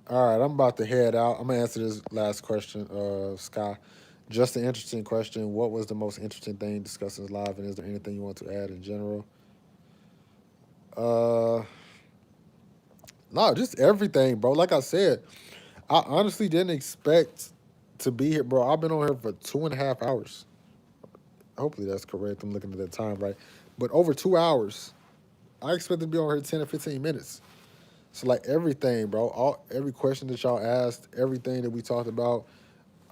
All right, I'm about to head out. I'm gonna answer this last question, Sky. Just an interesting question. What was the most interesting thing discussed in live, and is there anything you want to add in general? Uh, no, just everything, bro. Like I said, I honestly didn't expect to be here, bro. I've been on here for 2.5 hours. Hopefully that's correct. I'm looking at the time right, but over 2 hours. I expected to be on here 10 or 15 minutes. So like everything, bro. Every question that y'all asked, everything that we talked about,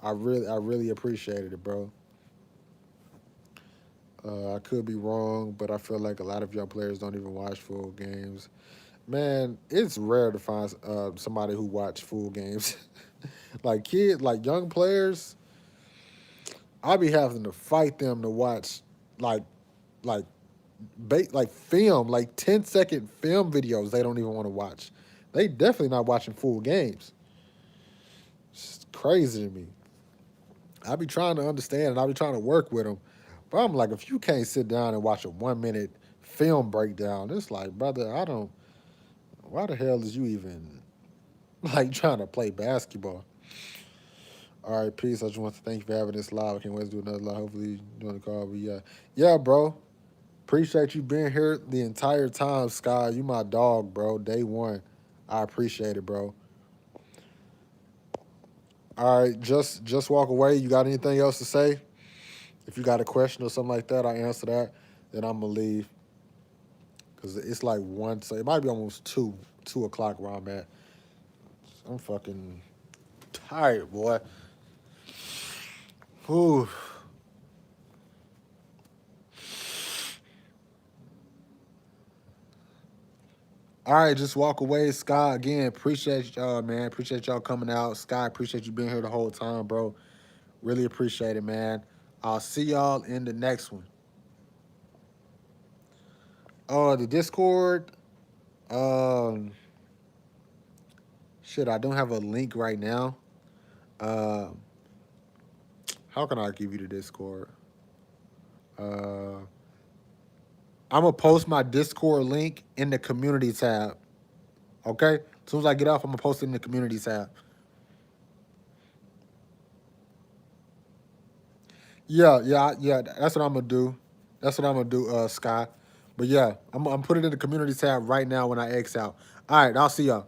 I really appreciated it, bro. I could be wrong, but I feel like a lot of young players don't even watch full games. Man, it's rare to find somebody who watch full games. Like young players, I be having to fight them to watch like like like film, like 10-second film videos. They don't even want to watch. They definitely not watching full games. It's crazy to me. I be trying to understand and I be trying to work with them. But I'm like, if you can't sit down and watch a 1 minute film breakdown, it's like, brother, I don't. Why the hell is you even like trying to play basketball? All right, peace. I just want to thank you for having this live. I can't wait to do another live. Hopefully, doing the call. But yeah, bro. Appreciate you being here the entire time, Sky. You my dog, bro. Day one. I appreciate it, bro. All right, just walk away. You got anything else to say? If you got a question or something like that, I answer that. Then I'm gonna leave because it's like one. So it might be almost 2 o'clock where I'm at. I'm fucking tired, boy. Whew. All right, just walk away, Sky. Again, appreciate y'all, man. Appreciate y'all coming out, Sky. Appreciate you being here the whole time, bro. Really appreciate it, man. I'll see y'all in the next one. The Discord. Um, shit, I don't have a link right now. Um, how can I give you the Discord? Uh, I'm gonna post my Discord link in the community tab. Okay. As soon as I get off, I'm gonna post it in the community tab. Yeah. That's what I'm gonna do. That's what I'm gonna do, Sky. But yeah, I'm putting it in the community tab right now when I X out. All right, I'll see y'all.